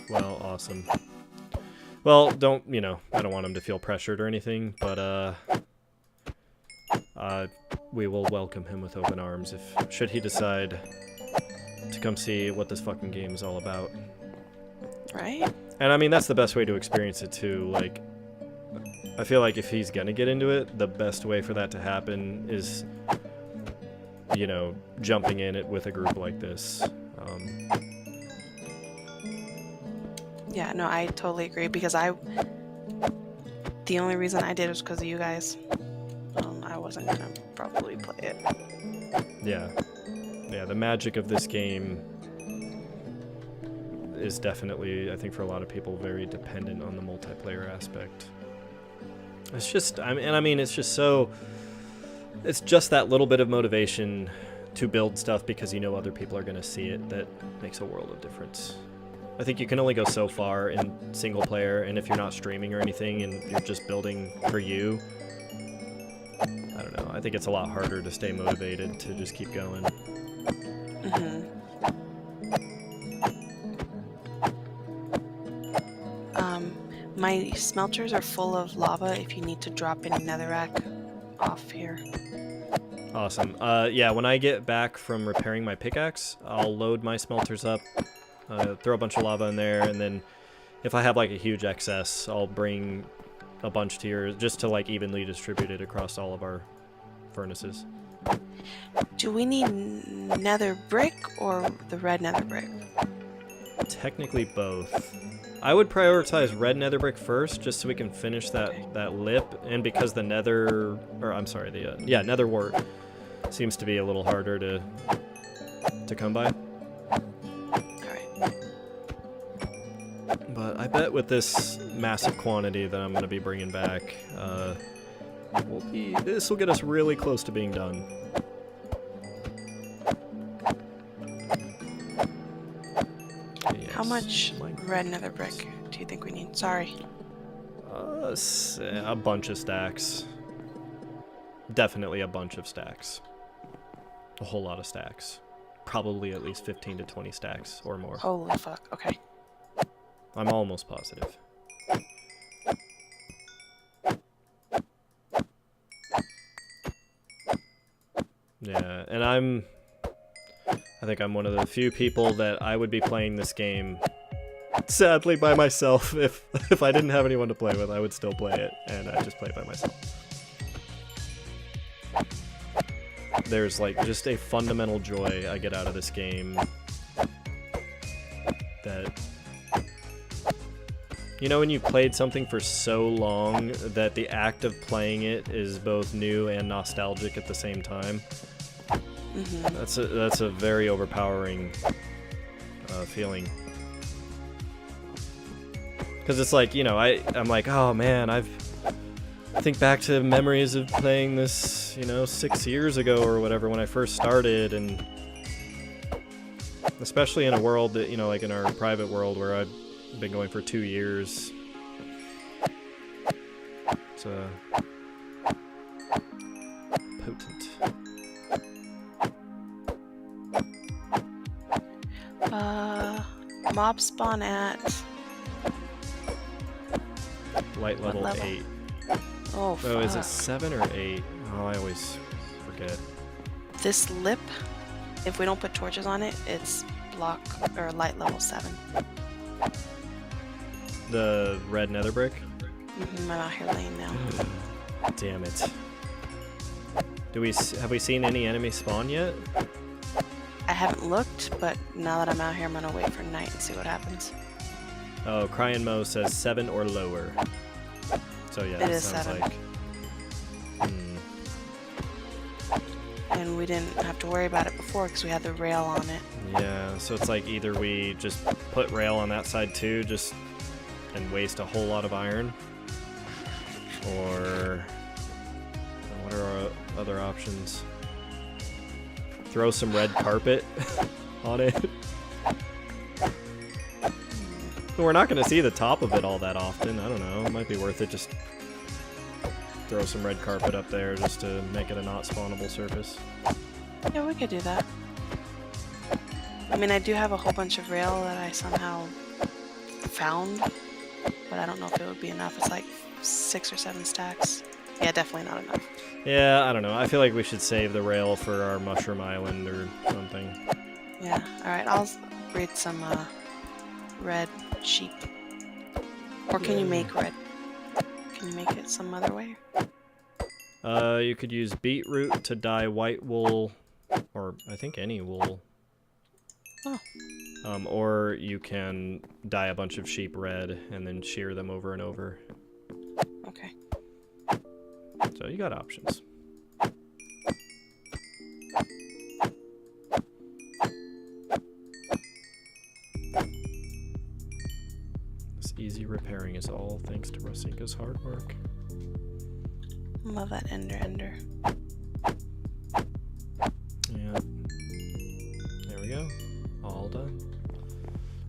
Well, awesome. Well, I don't want him to feel pressured or anything, but we will welcome him with open arms should he decide to come see what this fucking game is all about. Right? And I mean, that's the best way to experience it too. Like, I feel like if he's gonna get into it, the best way for that to happen is, jumping in it with a group like this. Yeah, no, I totally agree, because the only reason I did was because of you guys. I wasn't gonna probably play it. Yeah. Yeah, the magic of this game is definitely, I think for a lot of people, very dependent on the multiplayer aspect. It's just, I mean, it's just so, it's just that little bit of motivation to build stuff because you know other people are going to see it that makes a world of difference. I think you can only go so far in single player, and if you're not streaming or anything and you're just building for you, I don't know, I think it's a lot harder to stay motivated to just keep going. My smelters are full of lava if you need to drop any netherrack off here. Awesome. Yeah, when I get back from repairing my pickaxe, I'll load my smelters up, throw a bunch of lava in there, and then if I have like a huge excess, I'll bring a bunch to yours just to like evenly distribute it across all of our furnaces. Do we need nether brick or the red nether brick? Technically both. I would prioritize red nether brick first, just so we can finish that lip, and because the nether, or I'm sorry, the nether wart seems to be a little harder to come by. Alright. But I bet with this massive quantity that I'm going to be bringing back, this will get us really close to being done. Yes. How much red nether brick do you think we need? Sorry. A bunch of stacks. Definitely a bunch of stacks. A whole lot of stacks. Probably at least 15 to 20 stacks or more. Holy fuck, okay. I'm almost positive. Yeah, and I think I'm one of the few people that I would be playing this game sadly by myself. If I didn't have anyone to play with, I would still play it, and I just play it by myself. There's like just a fundamental joy I get out of this game that, you know, when you played something for so long that the act of playing it is both new and nostalgic at the same time. That's a very overpowering feeling. Because it's like, you know, I'm like, oh man, I think back to memories of playing this, you know, 6 years ago or whatever when I first started, and especially in a world that, you know, like in our private world where I've been going for 2 years. It's potent. Mob spawn at light level 8. Oh, fuck. Is it 7 or 8? Oh, I always forget. This lip, if we don't put torches on it, it's block or light level 7. The red nether brick? I'm out here laying now. Damn it. Have we seen any enemies spawn yet? I haven't looked, but now that I'm out here, I'm gonna wait for night and see what happens. Oh, Cryan Mo says 7 or lower. So yeah, It is sounds 7. like. And we didn't have to worry about it before because we had the rail on it. Yeah, so it's like either we just put rail on that side too, and waste a whole lot of iron, or what are our other options? Throw some red carpet on it. We're not going to see the top of it all that often. I don't know. It might be worth it. Just throw some red carpet up there just to make it a not spawnable surface. Yeah, we could do that. I mean, I do have a whole bunch of rail that I somehow found, but I don't know if it would be enough. It's like 6 or 7 stacks. Yeah, definitely not enough. Yeah, I don't know. I feel like we should save the rail for our Mushroom Island or something. Yeah, alright, I'll breed some red sheep. Or can you make red? Can you make it some other way? You could use beetroot to dye white wool, or I think any wool. Oh. Or you can dye a bunch of sheep red and then shear them over and over. Okay. So you got options. This easy repairing is all thanks to Rosinka's hard work. Love that ender. Yeah. There we go. All done.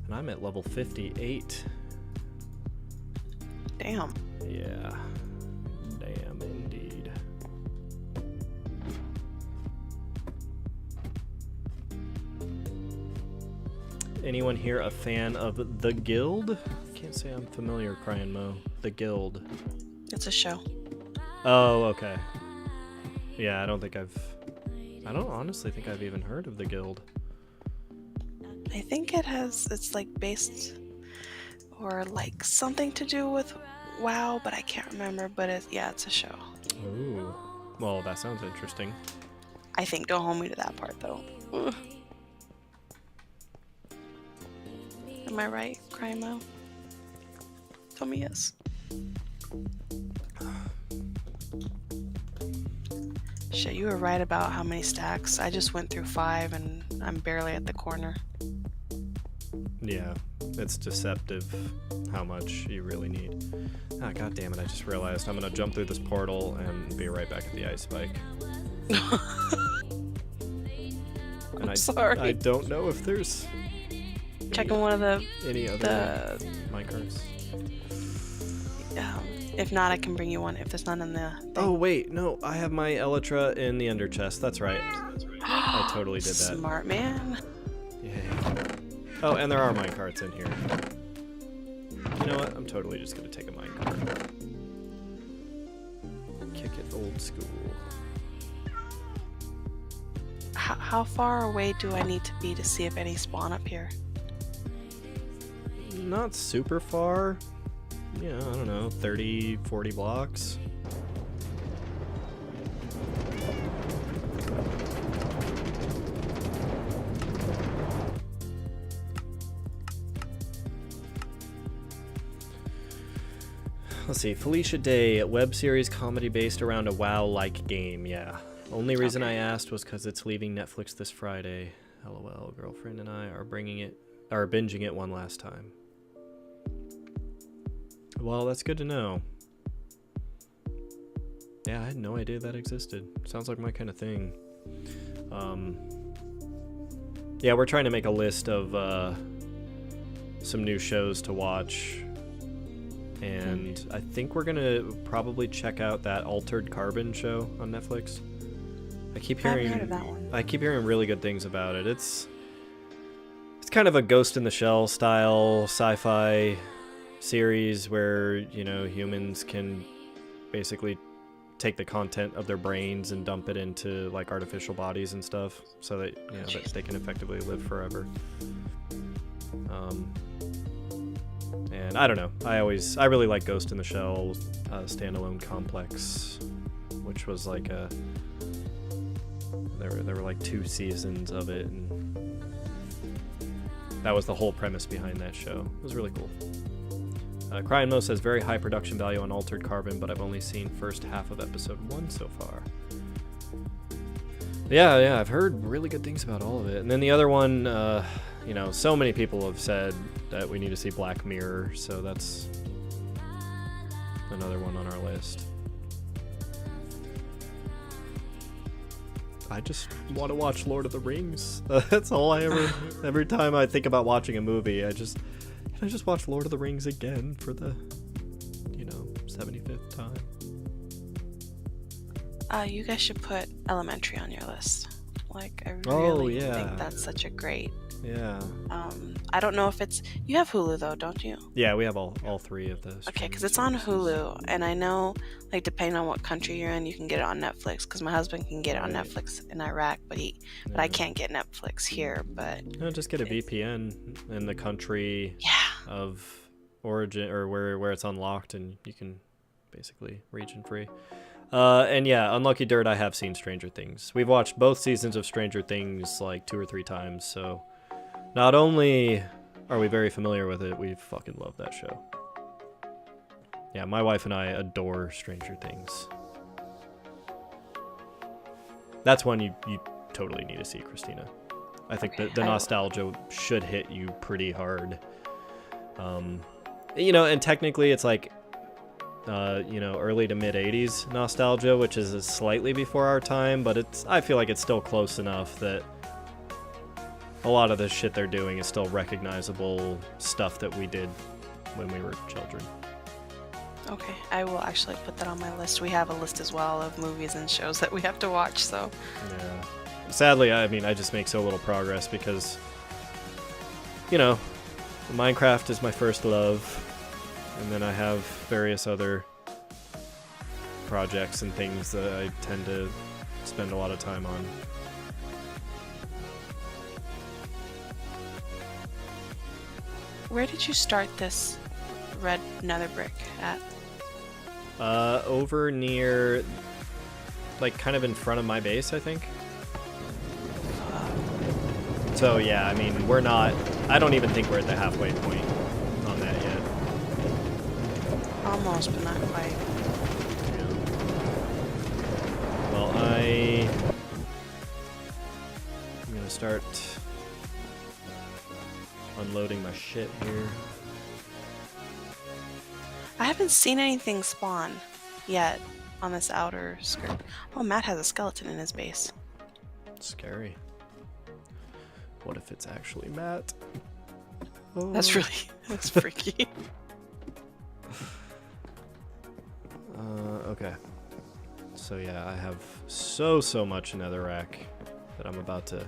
And I'm at level 58. Damn. Yeah. Damn indeed. Anyone here a fan of The Guild? Can't say I'm familiar, Crying Mo. The Guild. It's a show. Oh, okay. Yeah, I don't honestly think I've even heard of The Guild. I think it's like based or like something to do with WoW, but I can't remember. But it's a show. Ooh. Well, that sounds interesting. I think. Don't hold me to that part though. Ugh. Am I right, Crymo? Tell me yes. Shit, you were right about how many stacks. I just went through 5 and I'm barely at the corner. Yeah, it's deceptive how much you really need. Ah, god damn it, I just realized I'm gonna jump through this portal and be right back at the ice spike. And I'm sorry. I don't know if there's Checking one of any other minecarts. If not, I can bring you one if there's none in the thing. Oh wait, no, I have my Elytra in the under chest. That's right. I totally did that. Smart man. Yeah. Oh, and there are minecarts in here. You know what? I'm totally just gonna take a minecart. Kick it old school. How far away do I need to be to see if any spawn up here? Not super far. Yeah, I don't know, 30, 40 blocks. Let's see, Felicia Day, web series comedy based around a WoW-like game, yeah. Only reason I asked was because it's leaving Netflix this Friday. LOL, girlfriend and I are binging it one last time. Well, that's good to know. Yeah, I had no idea that existed. Sounds like my kind of thing. Yeah, we're trying to make a list of some new shows to watch. And I think we're gonna probably check out that Altered Carbon show on Netflix. I keep hearing heard of that one. I keep hearing really good things about it. It's kind of a Ghost in the Shell style sci-fi series where, you know, humans can basically take the content of their brains and dump it into like artificial bodies and stuff so that, you know, that they can effectively live forever. And I don't know, I really like Ghost in the Shell standalone complex, which was like there were like 2 seasons of it, and that was the whole premise behind that show. It was really cool. Crying Mo says very high production value on Altered Carbon, but I've only seen first half of episode 1 so far. Yeah, I've heard really good things about all of it. And then the other one, you know, so many people have said that we need to see Black Mirror, so that's another one on our list. I just want to watch Lord of the Rings. That's all I every time I think about watching a movie, I just watch Lord of the Rings again for the, you know, 75th time. You guys should put Elementary on your list. Like, I really think that's such a great. Yeah. I don't know if it's. You have Hulu though, don't you? Yeah, we have all 3 of those. Okay, because it's on Hulu, and I know, like, depending on what country you're in, you can get it on Netflix. Because my husband can get it on Netflix in Iraq, but I can't get Netflix here. But just get a VPN in the country of origin or where it's unlocked, and you can basically region free. And yeah, Unlucky Dirt, I have seen Stranger Things. We've watched both seasons of Stranger Things like 2 or 3 times, so not only are we very familiar with it, we fucking love that show. Yeah, my wife and I adore Stranger Things. That's one you totally need to see, Christina. I think the nostalgia should hit you pretty hard. You know, and technically it's like, you know, early to mid 80s nostalgia, which is slightly before our time, but I feel like it's still close enough that a lot of the shit they're doing is still recognizable stuff that we did when we were children. Okay, I will actually put that on my list. We have a list as well of movies and shows that we have to watch, so. Yeah. Sadly, I mean, I just make so little progress because, you know, Minecraft is my first love, and then I have various other projects and things that I tend to spend a lot of time on. Where did you start this red nether brick at? Over near, like, kind of in front of my base, I think. So, yeah, I mean, we're not... I don't even think we're at the halfway point on that yet. Almost, but not quite. Yeah. Well, I'm gonna start unloading my shit here. I haven't seen anything spawn yet on this outer skirt. Oh, Matt has a skeleton in his base. Scary. What if it's actually Matt? Oh. That's freaky. Okay. So yeah, I have so much netherrack that I'm about to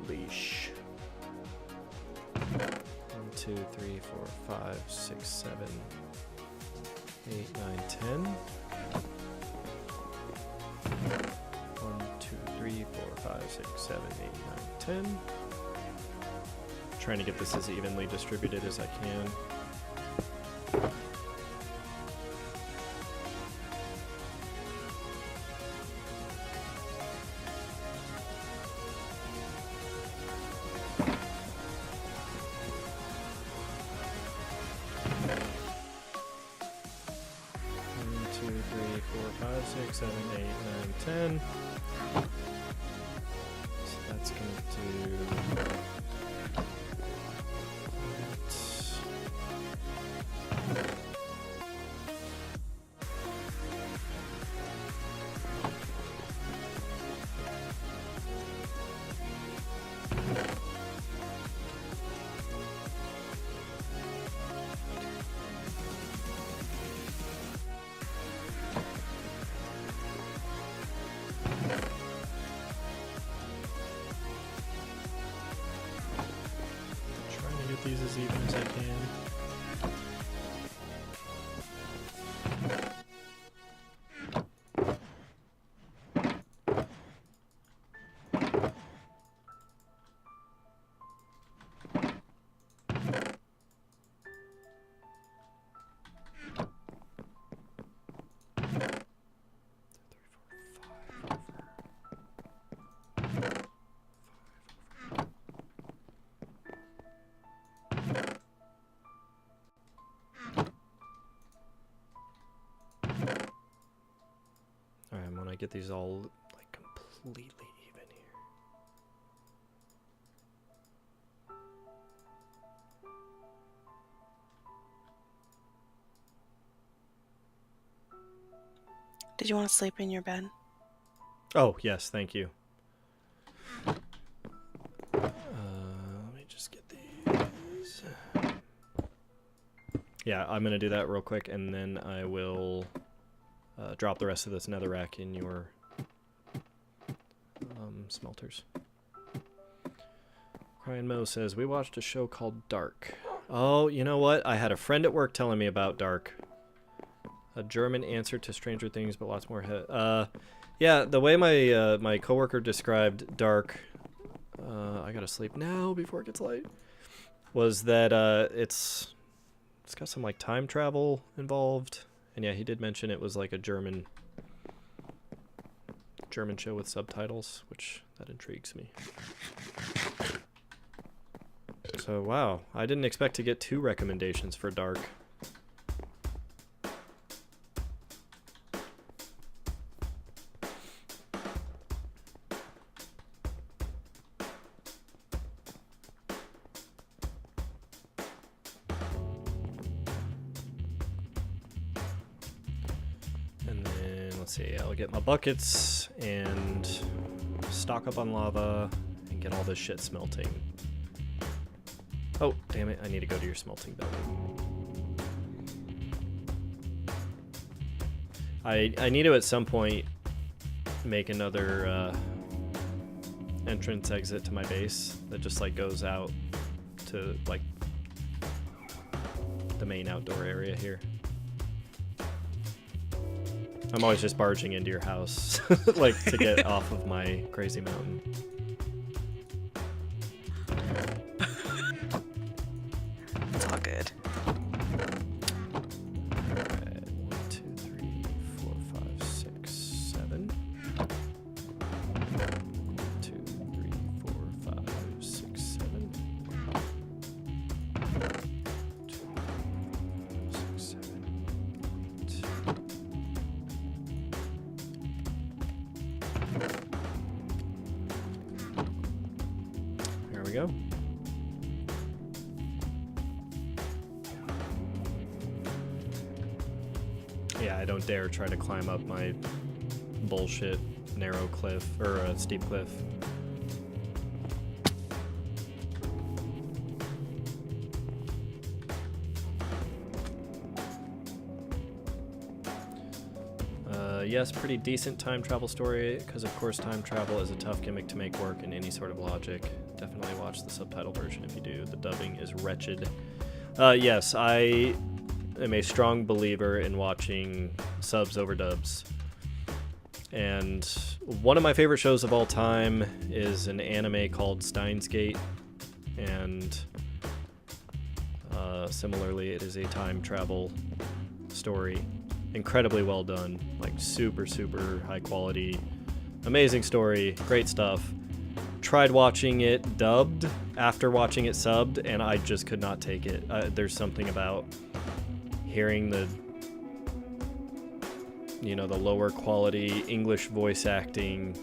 unleash. 1, 2, 3, 4, 5, 6, 7, 8, 9, 10. 1, 2, 3, 4, 5, 6, 7, 8, 9, 10. Trying to get this as evenly distributed as I can. So that's going to do that. These as even as I can. Alright, I'm gonna get these all like completely even here. Did you want to sleep in your bed? Oh, yes, thank you. Let me just get these. Yeah, I'm gonna do that real quick, and then I will drop the rest of this netherrack in your smelters. Crying Mo says, we watched a show called Dark. Oh, you know what? I had a friend at work telling me about Dark. A German answer to Stranger Things, but lots more. Yeah, the way my my coworker described Dark, I gotta sleep now before it gets light, was that it's got some like time travel involved, and yeah, he did mention it was like a German show with subtitles, which that intrigues me. So wow, I didn't expect to get 2 recommendations for Dark. let's see. I'll get my buckets and stock up on lava and get all this shit smelting. Oh, damn it. I need to go to your smelting building. I need to at some point make another entrance exit to my base that just like goes out to like the main outdoor area here. I'm always just barging into your house like to get off of my crazy mountain. It's all good. Alright, 1, 2, 3, 4, 5, 6, 7. 2, 3, 4, 5, 6, 7. 2, 6, 7, 8. There we go. Yeah, I don't dare try to climb up my bullshit narrow cliff, or steep cliff. Yes, pretty decent time travel story, because of course time travel is a tough gimmick to make work in any sort of logic. Definitely watch the subtitle version if you do. The dubbing is wretched. Yes, I am a strong believer in watching subs over dubs. And one of my favorite shows of all time is an anime called Steins Gate. And similarly, it is a time travel story. Incredibly well done, like super, super high quality, amazing story, great stuff. Tried watching it dubbed after watching it subbed, and I just could not take it. There's something about hearing the, you know, the lower quality English voice acting.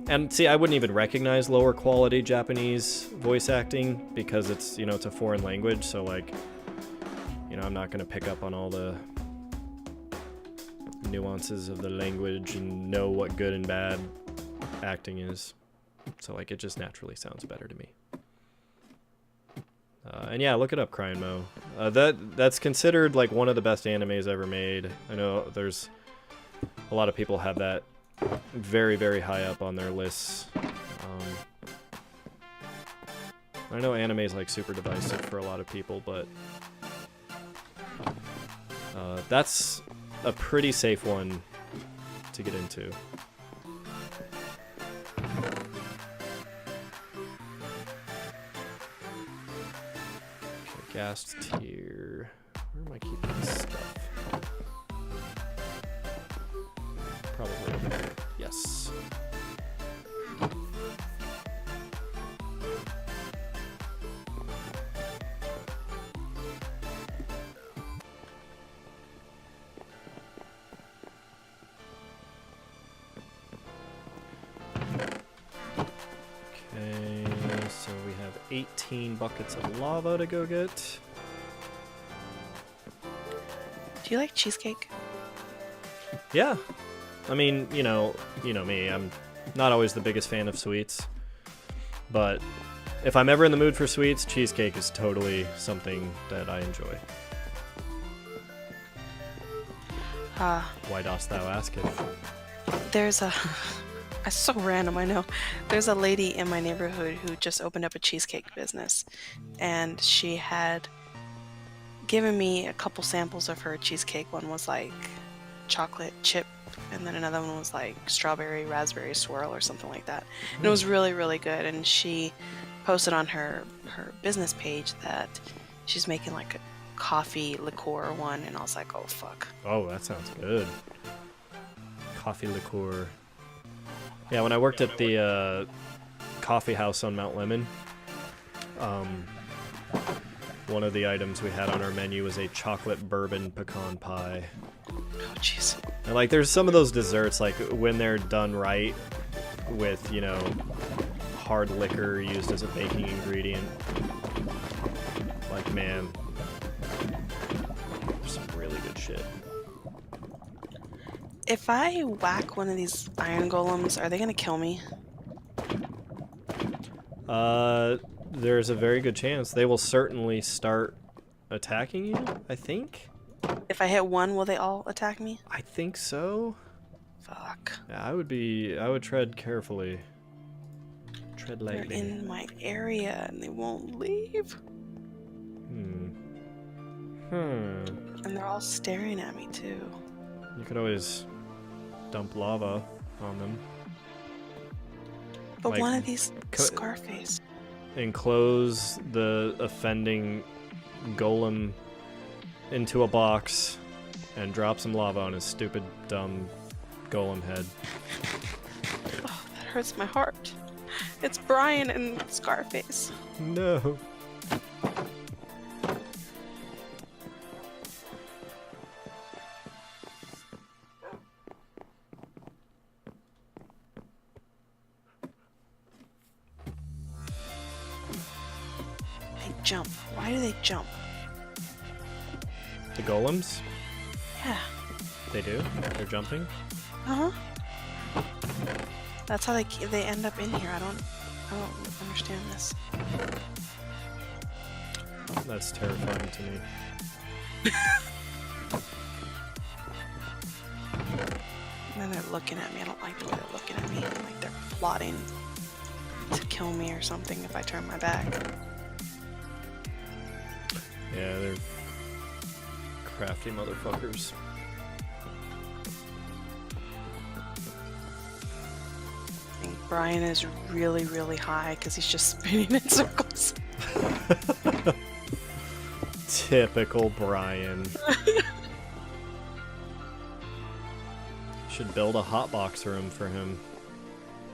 And see, I wouldn't even recognize lower quality Japanese voice acting because it's, you know, it's a foreign language. So like, you know, I'm not going to pick up on all the nuances of the language and know what good and bad acting is. So like, it just naturally sounds better to me. And yeah, look it up, Crying Mo. That's considered like one of the best animes ever made. I know there's a lot of people have that very, very high up on their lists. I know anime is like super divisive for a lot of people, but that's a pretty safe one to get into. Okay, gas tier. Where am I keeping this stuff? Probably over there. Yes. Okay, so we have 18 buckets of lava to go get. Do you like cheesecake? Yeah. I mean, you know me, I'm not always the biggest fan of sweets. But if I'm ever in the mood for sweets, cheesecake is totally something that I enjoy. Why dost thou ask it? There's a... It's so random, I know. There's a lady in my neighborhood who just opened up a cheesecake business. And she had given me a couple samples of her cheesecake. One was like chocolate chip, and then another one was like strawberry raspberry swirl or something like that. And it was really, really good. And she posted on her business page that she's making like a coffee liqueur one, and I was like, oh fuck. Oh, that sounds good. Coffee liqueur. Yeah, when I worked at the coffee house on Mount Lemon, one of the items we had on our menu was a chocolate bourbon pecan pie. Oh jeez. And like, there's some of those desserts, like when they're done right with, you know, hard liquor used as a baking ingredient. Like, man, there's some really good shit. If I whack one of these iron golems, are they gonna kill me? There's a very good chance they will certainly start attacking you, I think. If I hit one, will they all attack me? I think so. Fuck. Yeah, I would tread carefully. Tread They're lightly. in my area and they won't leave. And they're all staring at me too. You could always dump lava on them. But Like, one of these Scarface. Enclose the offending golem into a box and drop some lava on his stupid, dumb golem head. Oh, that hurts my heart. It's Brian and Scarface. No. They jump. Why do they jump? The golems? Yeah. They do? They're jumping? Uh-huh. That's how they end up in here. I don't understand this. That's terrifying to me. And then they're looking at me. I don't like the way they're looking at me. Like they're plotting to kill me or something if I turn my back. Yeah, they're crafty motherfuckers. I think Brian is really, really high because he's just spinning in circles. Typical Brian. Should build a hotbox room for him.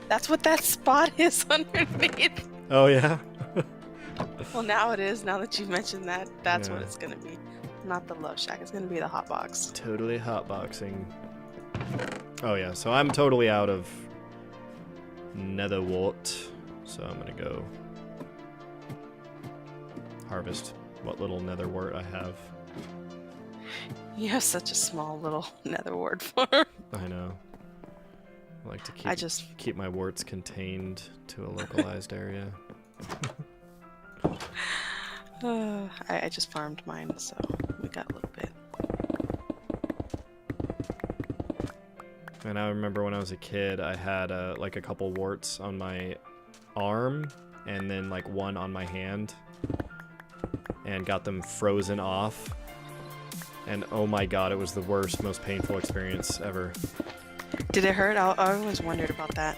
That's what that spot is underneath. Oh yeah? Well, now it is. Now that you've mentioned that, that's what Yeah. it's gonna be. Not the love shack. It's gonna be the hot box. Totally hotboxing. Oh yeah, so I'm totally out of nether wart. So I'm gonna go harvest what little nether wart I have. You have such a small little nether wart farm. I know. I like to keep my warts contained to a localized area. I just farmed mine, so we got a little bit. And I remember when I was a kid, I had like a couple warts on my arm and then like one on my hand and got them frozen off. And oh my god, it was the worst, most painful experience ever. Did it hurt? I always wondered about that.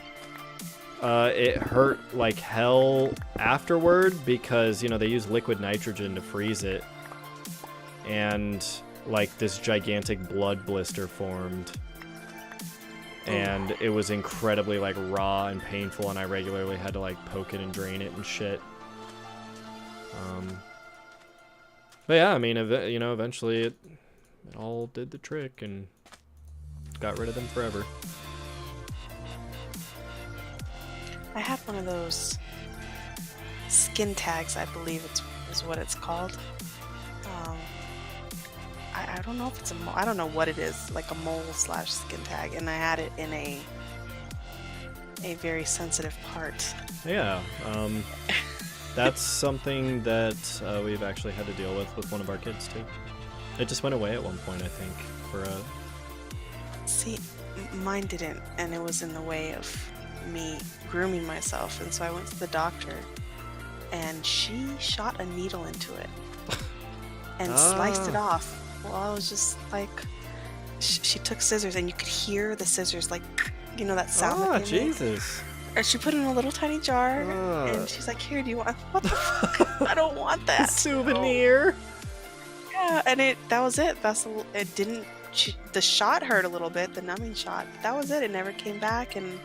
It hurt like hell afterward because, you know, they use liquid nitrogen to freeze it. And like this gigantic blood blister formed. And it was incredibly like raw and painful, and I regularly had to like poke it and drain it and shit. But yeah, I mean, you know, eventually it all did the trick and got rid of them forever. I had one of those skin tags, I believe is what it's called. I don't know if it's I don't know what it is, like a mole / skin tag, and I had it in a very sensitive part. Yeah, that's something that we've actually had to deal with one of our kids too. It just went away at one point, I think, for See, mine didn't, and it was in the way of me grooming myself, and so I went to the doctor, and she shot a needle into it and sliced it off. Well, I was just like, she took scissors, and you could hear the scissors, like, you know, that sound. Ah, that they make? Jesus. And she put it in a little tiny jar, and she's like, "Here, do you want?" What the fuck? I don't want that Souvenir. Yeah, and that was it. It didn't. The shot hurt a little bit, the numbing shot. That was it. It never came back, and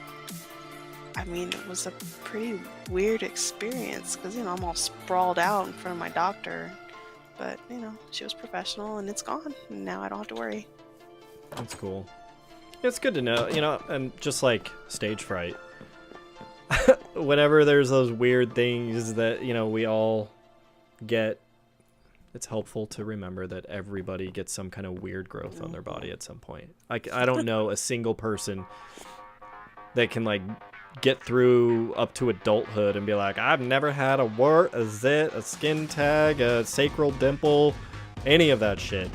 I mean, it was a pretty weird experience because, you know, I'm all sprawled out in front of my doctor. But, you know, she was professional, and it's gone. And now I don't have to worry. That's cool. It's good to know, you know, and just like stage fright. Whenever there's those weird things that, you know, we all get, it's helpful to remember that everybody gets some kind of weird growth on their body at some point. I don't know a single person that can like get through up to adulthood and be like, I've never had a wart, a zit, a skin tag, a sacral dimple, any of that shit.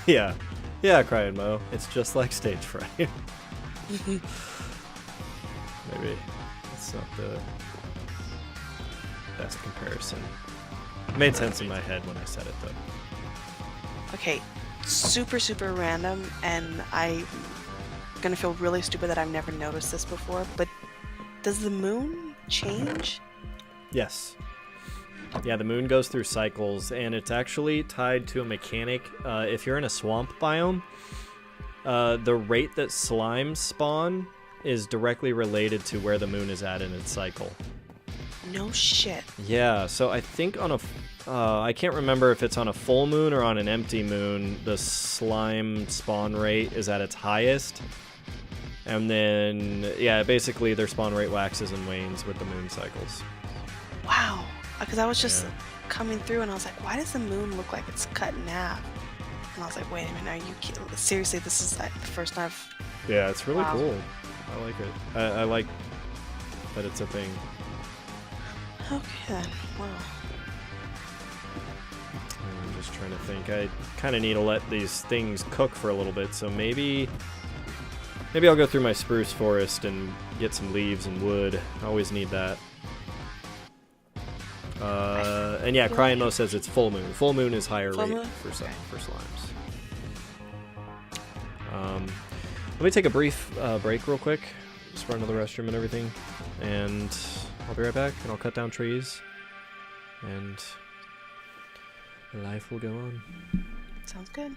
Yeah, Crying Mo. It's just like stage fright. Maybe it's not the best comparison. It made sense in my head when I said it, though. Okay, super random, and I'm gonna feel really stupid that I've never noticed this before, but does the moon change? Yes. Yeah, the moon goes through cycles, and it's actually tied to a mechanic. If you're in a swamp biome, the rate that slimes spawn is directly related to where the moon is at in its cycle. No shit. Yeah, so I think on a... I can't remember if it's on a full moon or on an empty moon, the slime spawn rate is at its highest. And then, yeah, basically their spawn rate waxes and wanes with the moon cycles. Wow. Because I was just coming through and I was like, why does the moon look like it's cut in half? And I was like, wait a minute, are you kidding? Seriously, this is like the first time I've... Yeah, it's really Wow. cool. I like it. I like that it's a thing. Okay then, wow. I'm just trying to think. I kind of need to let these things cook for a little bit, so maybe I'll go through my spruce forest and get some leaves and wood. I always need that. And yeah, Crying Mo says it's full moon. Full moon is higher Full rate moon? for slimes. Let me take a brief break real quick. Just run to the restroom and everything. And I'll be right back, and I'll cut down trees. And life will go on. Sounds good.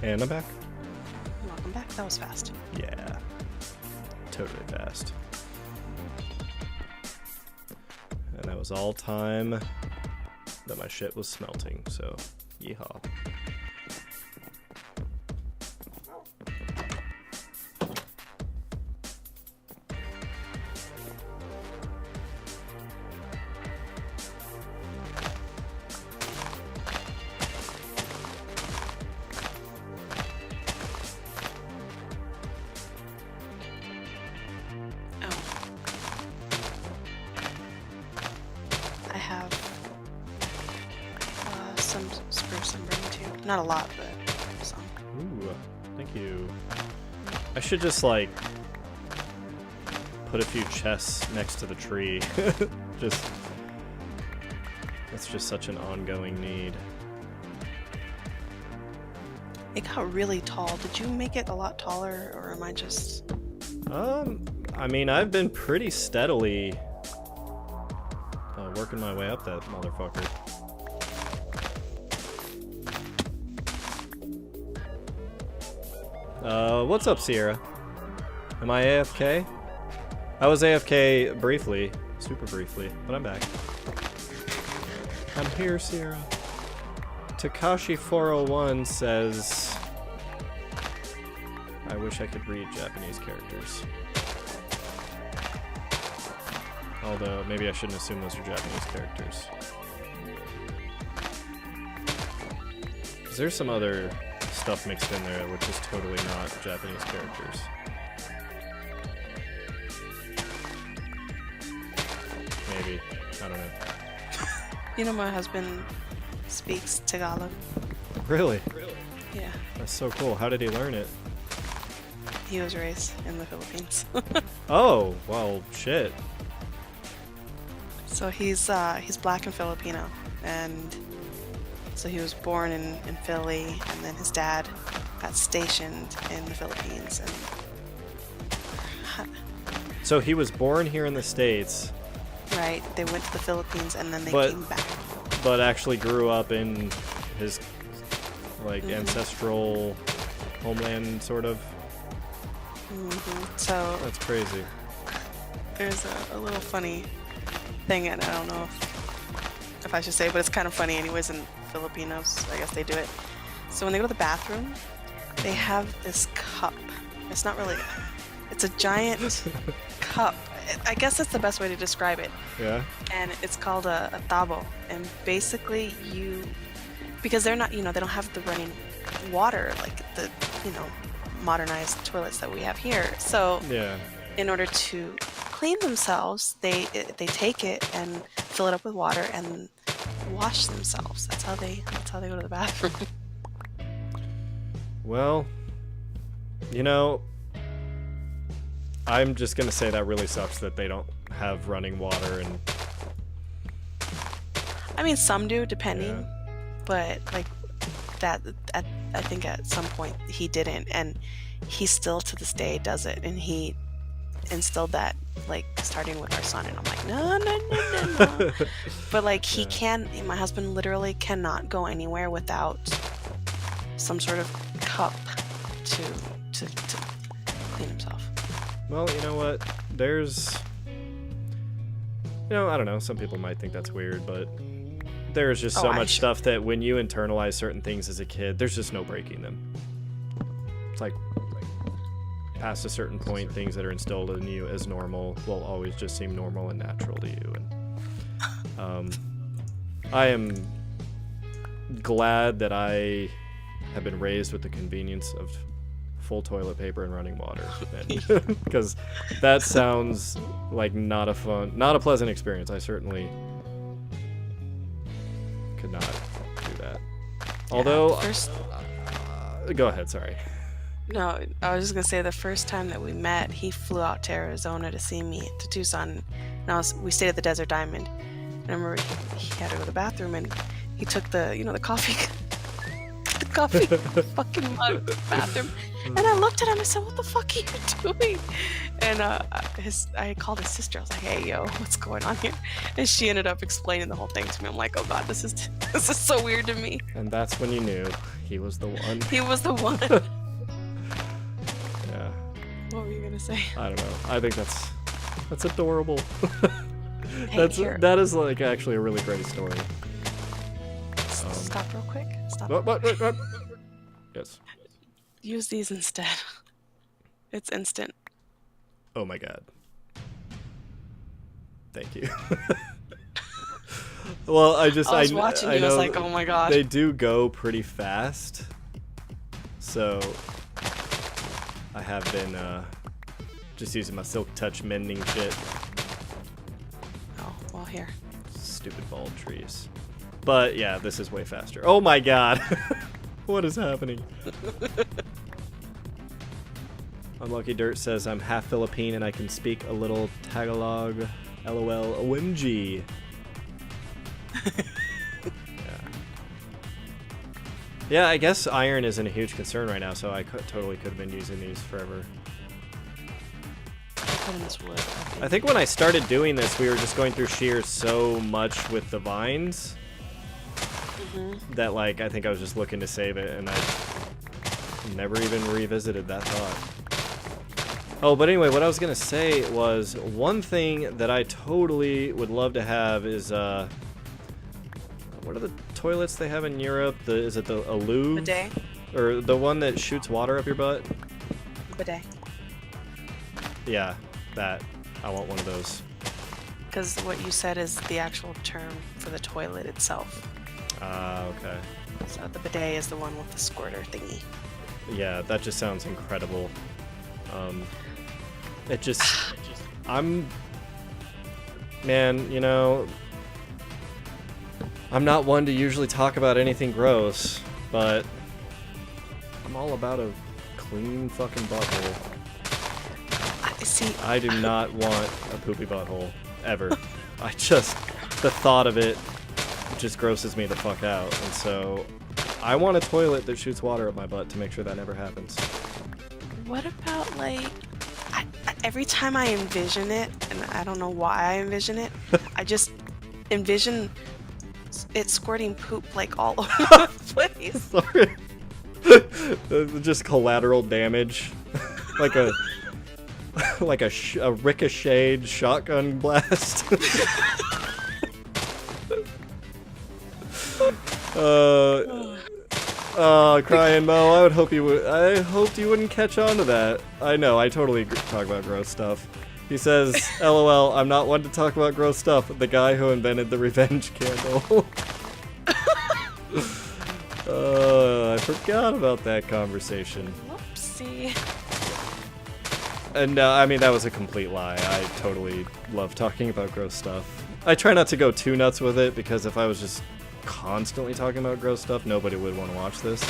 And I'm back. Welcome back. That was fast. Yeah. Totally fast. And that was all time that my shit was smelting, so yeehaw. I have some spruce I'm bringing too. Not a lot, but some. Ooh, thank Thank you. I should just, like, put a few chests next to the tree. That's just such an ongoing need. It got really tall. Did you make it a lot taller, or am I just... I mean, I've been pretty steadily working my way up that motherfucker. What's up, Sierra? Am I AFK? I was AFK briefly, super briefly, but I'm back. I'm here, Sierra. Takashi401 says, I wish I could read Japanese characters. Although, maybe I shouldn't assume those are Japanese characters. There's some other stuff mixed in there which is totally not Japanese characters. Maybe. I don't know. You know, my husband speaks Tagalog. Really? Yeah. That's so cool. How did he learn it? He was raised in the Philippines. Oh, well, shit. So he's black and Filipino, and so he was born in Philly, and then his dad got stationed in the Philippines. And So he was born here in the States, right, they went to the Philippines, and then they came back. but actually grew up in his, like, ancestral homeland, sort of. So That's crazy. there's a little funny thing, and I don't know if I should say, but it's kind of funny anyways. In Filipinos, I guess they do it. So when they go to the bathroom, they have this cup. It's not really, it's a giant cup. I guess that's the best way to describe it. Yeah? And it's called a tabo. And basically because they're not, they don't have the running water like the, modernized toilets that we have here. So Yeah. in order to clean themselves, they take it and fill it up with water and wash themselves. That's how they go to the bathroom. Well, I'm just gonna say that really sucks that they don't have running water and... I mean, some do, depending, Yeah. but like that, I think at some point he didn't, and he still to this day does it, and he instilled that, like, starting with our son, and I'm like, no. But like my husband literally cannot go anywhere without some sort of cup to clean himself. Well, you know what? There's... I don't know, some people might think that's weird, but there's just so much stuff that when you internalize certain things as a kid, there's just no breaking them. It's like past a certain point, things that are instilled in you as normal will always just seem normal and natural to you. And I am glad that I have been raised with the convenience of full toilet paper and running water, because that sounds like not a pleasant experience. I certainly could not do that. Although, go ahead, sorry. No, I was just gonna say the first time that we met, he flew out to Arizona to see me, to Tucson, and we stayed at the Desert Diamond. And I remember he had to go to the bathroom, and he took the coffee fucking mug to the bathroom, and I looked at him and said, "What the fuck are you doing?" And I called his sister. I was like, "Hey, yo, what's going on here?" And she ended up explaining the whole thing to me. I'm like, "Oh God, this is so weird to me." And that's when you knew he was the one. He was the one. Yeah. What were you gonna say? I don't know. I think that's adorable. Hey, that is like actually a really great story. Stop real quick. Stop. What? Yes. Use these instead. It's instant. Oh my God. Thank you. Well, I was watching you. I I was like, oh my God. They do go pretty fast, so I have been just using my Silk Touch mending shit. Oh, well, here. Stupid bald trees. But yeah, this is way faster. Oh my God. What is happening? Unlucky Dirt says, I'm half Philippine and I can speak a little Tagalog. LOL, OMG. Yeah, I guess iron isn't a huge concern right now, so I totally could have been using these forever. Put in this wood. I think when I started doing this, we were just going through shears so much with the vines that, like, I think I was just looking to save it, and I never even revisited that thought. Oh, but anyway, what I was going to say was one thing that I totally would love to have is, what are the toilets they have in Europe? Is it the Alou? Bidet. Or the one that shoots water up your butt? Bidet. Yeah, that. I want one of those. Because what you said is the actual term for the toilet itself. Okay. So the bidet is the one with the squirter thingy. Yeah, that just sounds incredible. Man, you know, I'm not one to usually talk about anything gross, but I'm all about a clean fucking butthole. See, I do not want a poopy butthole, ever. The thought of it just grosses me the fuck out, and so I want a toilet that shoots water up my butt to make sure that never happens. what about, like, every time I envision it, and I don't know why I envision it, I just envision it squirting poop, like, all over the place. Sorry. Just collateral damage. Like a ricocheted shotgun blast. Crying Mo, I hoped you wouldn't catch on to that. I know, I totally talk about gross stuff. He says, LOL, I'm not one to talk about gross stuff. The guy who invented the revenge candle. I forgot about that conversation. Whoopsie. And I mean, that was a complete lie. I totally love talking about gross stuff. I try not to go too nuts with it, because if I was just constantly talking about gross stuff, nobody would want to watch this.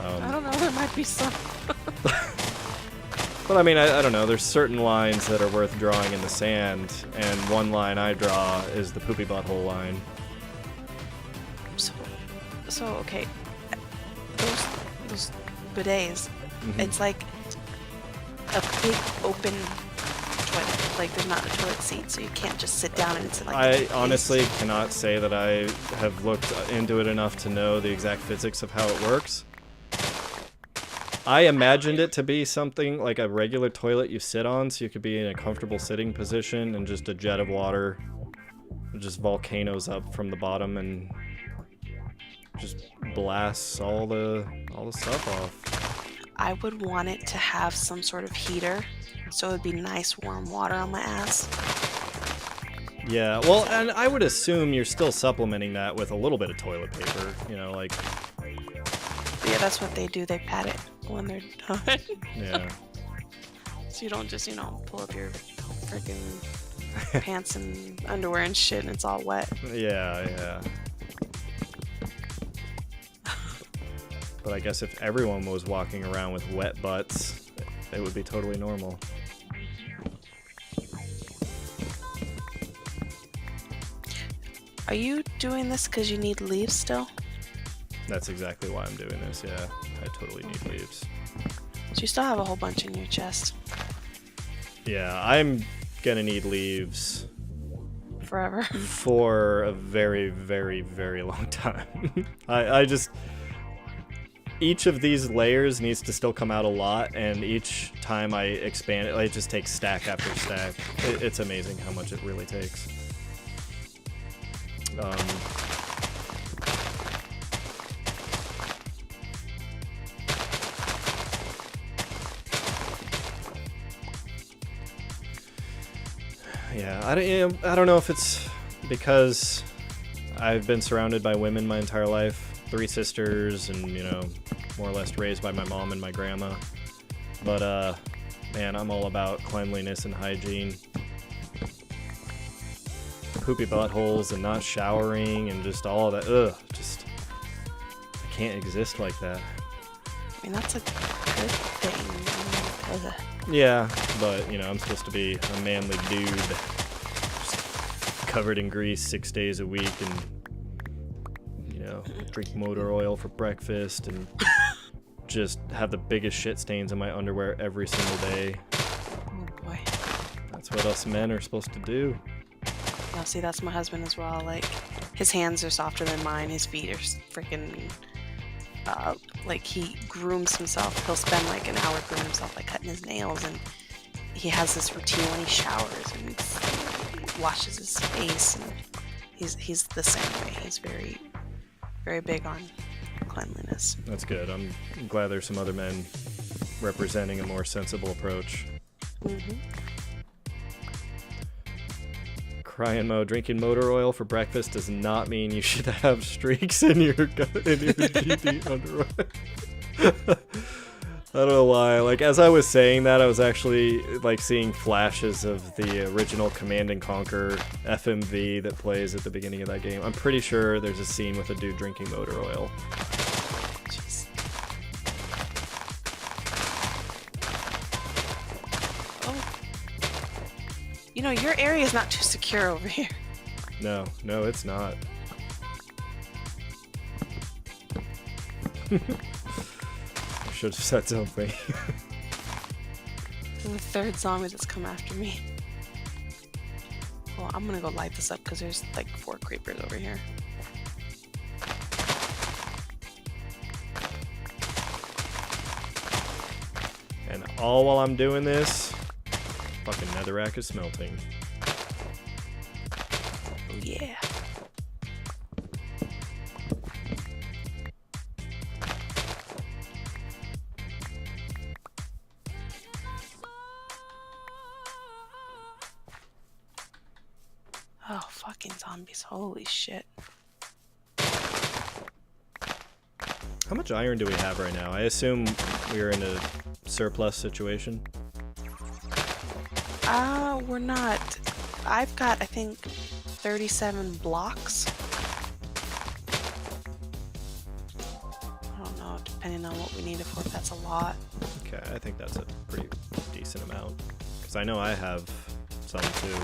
I don't know, there might be some. But I mean, I don't know, there's certain lines that are worth drawing in the sand, and one line I draw is the poopy butthole line. So okay, those bidets, it's like a big open toilet. Like, there's not a toilet seat, so you can't just sit down and it's like. I honestly cannot say that I have looked into it enough to know the exact physics of how it works. I imagined it to be something like a regular toilet you sit on, so you could be in a comfortable sitting position, and just a jet of water just volcanoes up from the bottom and just blasts all the stuff off. I would want it to have some sort of heater, so it would be nice warm water on my ass. Yeah, well, and I would assume you're still supplementing that with a little bit of toilet paper, you know, like. Yeah, that's what they do. They pat it when they're done. Yeah. So you don't just, pull up your freaking pants and underwear and shit and it's all wet. Yeah. But I guess if everyone was walking around with wet butts, it would be totally normal. Are you doing this because you need leaves still? That's exactly why I'm doing this, yeah. I totally need leaves. So you still have a whole bunch in your chest. Yeah, I'm gonna need leaves Forever. for a very, very, very long time. I just... Each of these layers needs to still come out a lot, and each time I expand it, it just takes stack after stack. It's amazing how much it really takes. Yeah, I don't know if it's because I've been surrounded by women my entire life. 3 sisters, and more or less raised by my mom and my grandma. But man, I'm all about cleanliness and hygiene. Poopy buttholes and not showering and just all of that. I can't exist like that. I mean, that's a good thing. Ugh. Yeah, but, you know, I'm supposed to be a manly dude. Just covered in grease 6 days a week and, you know, drink motor oil for breakfast and just have the biggest shit stains in my underwear every single day. Oh boy. That's what us men are supposed to do. Well, see, that's my husband as well. Like, his hands are softer than mine. His feet are freaking, like, he grooms himself. He'll spend, like, an hour grooming himself, like, cutting his nails. And he has this routine when he showers and he washes his face. And he's the same way. He's very, very big on cleanliness. That's good. I'm glad there's some other men representing a more sensible approach. Mm-hmm. Crying Mo, drinking motor oil for breakfast does not mean you should have streaks in your DD underwear. I don't know why. Like, as I was saying that, I was actually like seeing flashes of the original Command and Conquer FMV that plays at the beginning of that game. I'm pretty sure there's a scene with a dude drinking motor oil. Jeez. Oh. You know, your area is not too secure over here. No, it's not. I should have said something. There's the third zombie that's come after me. Well, I'm gonna go light this up because there's like 4 creepers over here. And all while I'm doing this, fucking netherrack is smelting. Oh yeah. Oh, fucking zombies. Holy shit. How much iron do we have right now? I assume we're in a surplus situation. We're not. I've got, I think, 37 blocks. I don't know, depending on what we need it for, if that's a lot. Okay, I think that's a pretty decent amount. Because I know I have some too.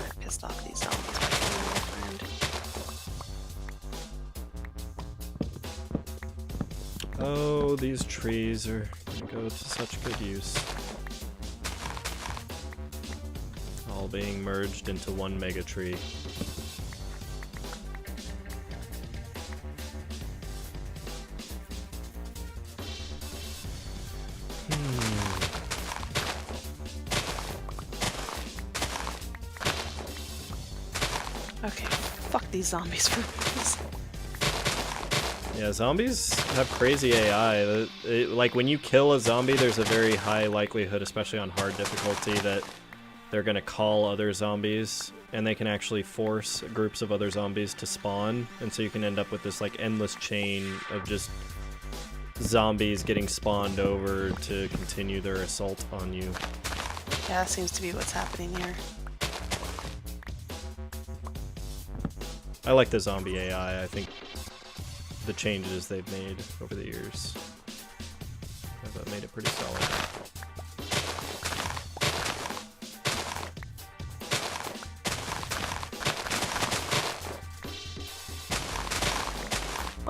I'm pissed off these zombies by killing my friend. Oh, these trees are gonna go to such good use. All being merged into one mega tree. Okay, fuck these zombies for this. Yeah, zombies have crazy AI. Like, when you kill a zombie, there's a very high likelihood, especially on hard difficulty, that they're gonna call other zombies, and they can actually force groups of other zombies to spawn, and so you can end up with this, like, endless chain of just zombies getting spawned over to continue their assault on you. Yeah, that seems to be what's happening here. I like the zombie AI. I think the changes they've made over the years have made it pretty solid.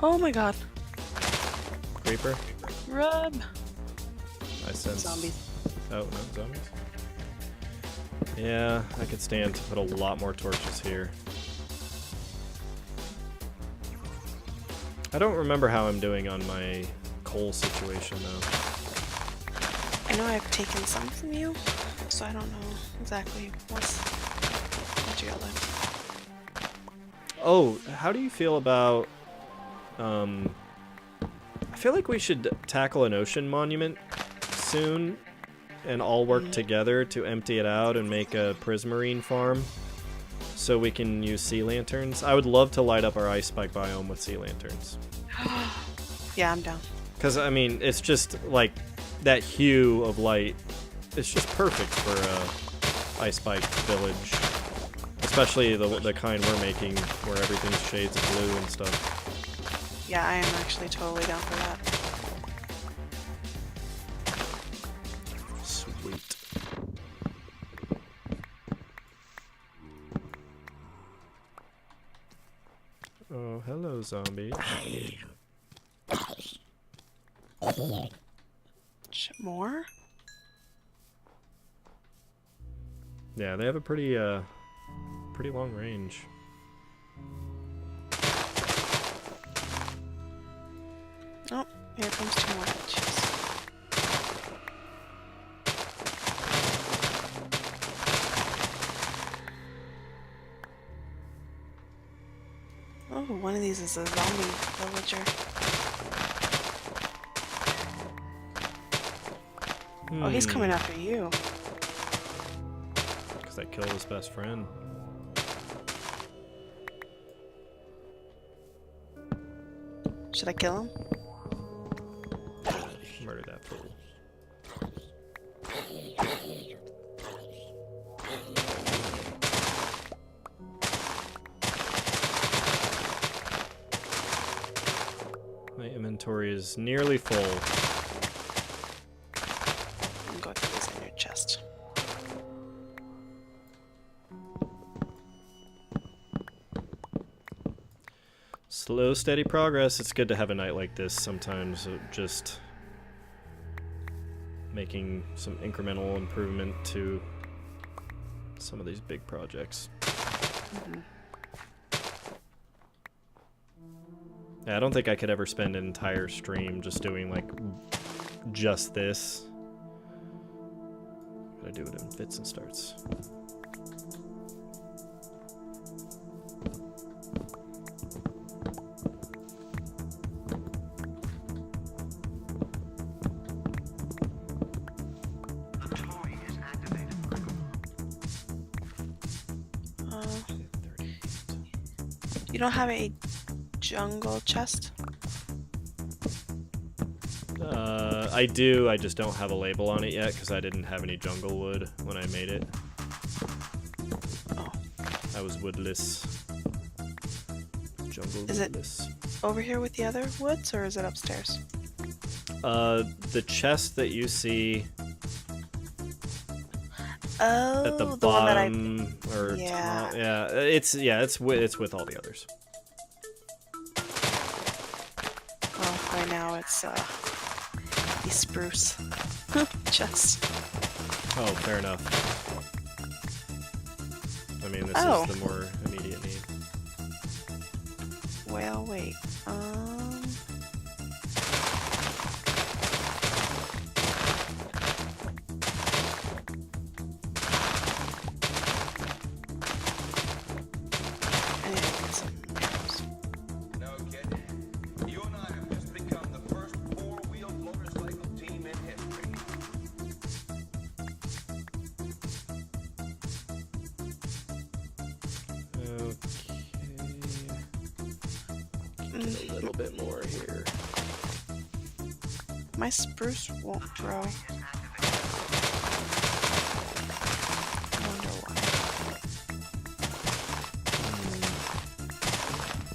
Oh my god. Creeper? Rub. I sense... Zombies. Oh, no, zombies? Yeah, I could stand to put a lot more torches here. I don't remember how I'm doing on my coal situation, though. I know I've taken some from you, so I don't know exactly what you got left. Oh, how do you feel about... I feel like we should tackle an ocean monument soon and all work together to empty it out and make a prismarine farm so we can use sea lanterns. I would love to light up our ice spike biome with sea lanterns. Yeah, I'm down. Because, I mean, it's just, like, that hue of light. It's just perfect for a ice spike village. Especially the kind we're making, where everything's shades of blue and stuff. Yeah, I am actually totally down for that. Sweet. Oh, hello, zombie. More? Yeah, they have a pretty long range. Oh, here comes 2 more. Jeez. Oh, one of these is a zombie villager. Oh, he's coming after you. Because I killed his best friend. Should I kill him? Murder that fool. My inventory is nearly full. I'm going through this in your chest. Slow, steady progress. It's good to have a night like this sometimes. Just making some incremental improvement to some of these big projects. Mm-hmm. Yeah, I don't think I could ever spend an entire stream just doing like just this. Gotta do it in fits and starts. You don't have a jungle chest? I do, I just don't have a label on it yet because I didn't have any jungle wood when I made it. Oh. I was woodless. Jungle Is it woodless. over here with the other woods, or is it upstairs? The chest that you see Oh, at the one that I... bottom or Yeah. top, it's with all the others. Oh, right now it's the spruce chest. Oh, fair enough. I mean, this Oh. is the more immediate need. Well, wait. I need to get some arrows. No kidding. You and I have just become the first four-wheel motorcycle team in history. Okay. Get a little bit more here. My spruce won't grow. I wonder why.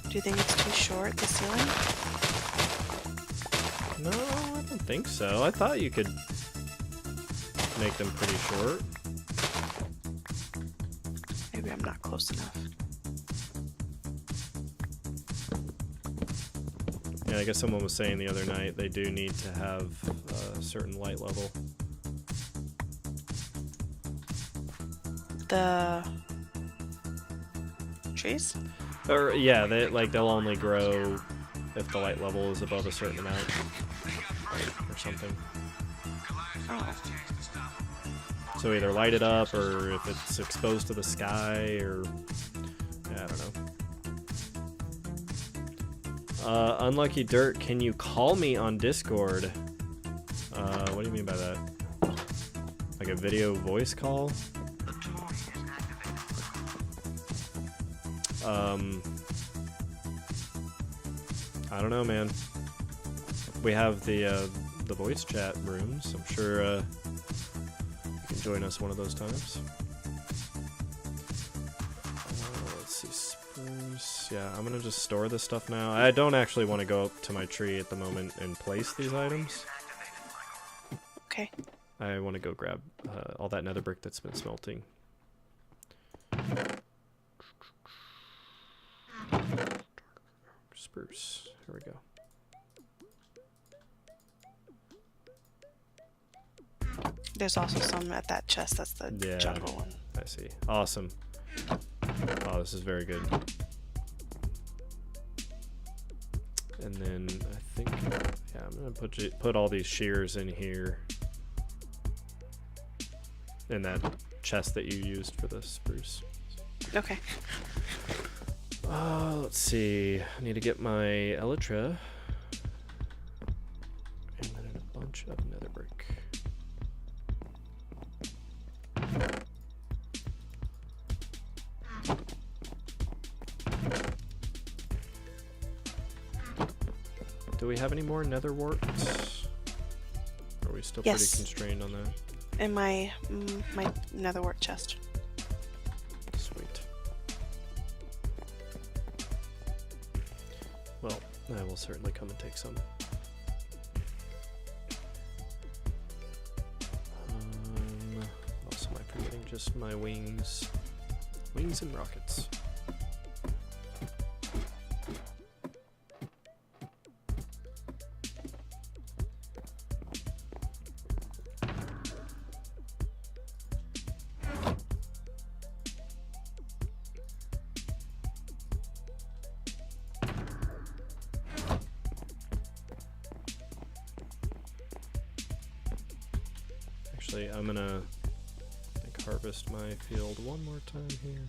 Do you think it's too short, the ceiling? No, I don't think so. I thought you could make them pretty short. Maybe I'm not close enough. Yeah, I guess someone was saying the other night they do need to have a certain light level. The trees? Or yeah, they'll only grow if the light level is above a certain amount or something. Oh. So either light it up or if it's exposed to the sky or yeah, I don't know. Unlucky Dirt, can you call me on Discord? What do you mean by that? Like a video voice call? I don't know, man. We have the voice chat rooms. I'm sure you can join us one of those times. Let's see. spruce. Yeah, I'm gonna just store this stuff now. I don't actually want to go up to my tree at the moment and place these items. Okay. I want to go grab all that nether brick that's been smelting. Spruce. Here we go. There's also some at that chest. That's the Yeah. jungle one. I see. Awesome. Oh, this is very good. And then I think, yeah, I'm gonna put all these shears in here. In that chest that you used for the spruce. Okay. Let's see. I need to get my elytra. And then a bunch of nether brick. Do we have any more nether warts? Are we still Yes. pretty constrained on that? In my my netherwort chest. Sweet. Well, I will certainly come and take some. What else am I forgetting? Just my wings. Wings and rockets. Actually, I'm gonna harvest my field one more time here.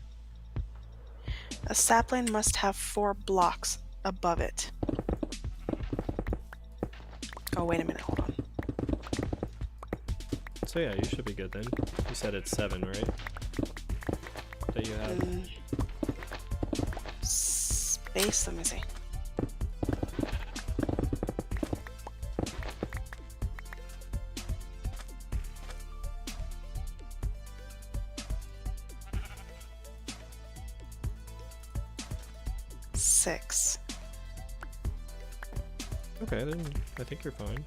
A sapling must have 4 blocks above it. Oh, wait a minute. Hold on. So yeah, you should be good then. You said it's 7, right? That you have. Space. Let me see. Six. Okay, then I think you're fine.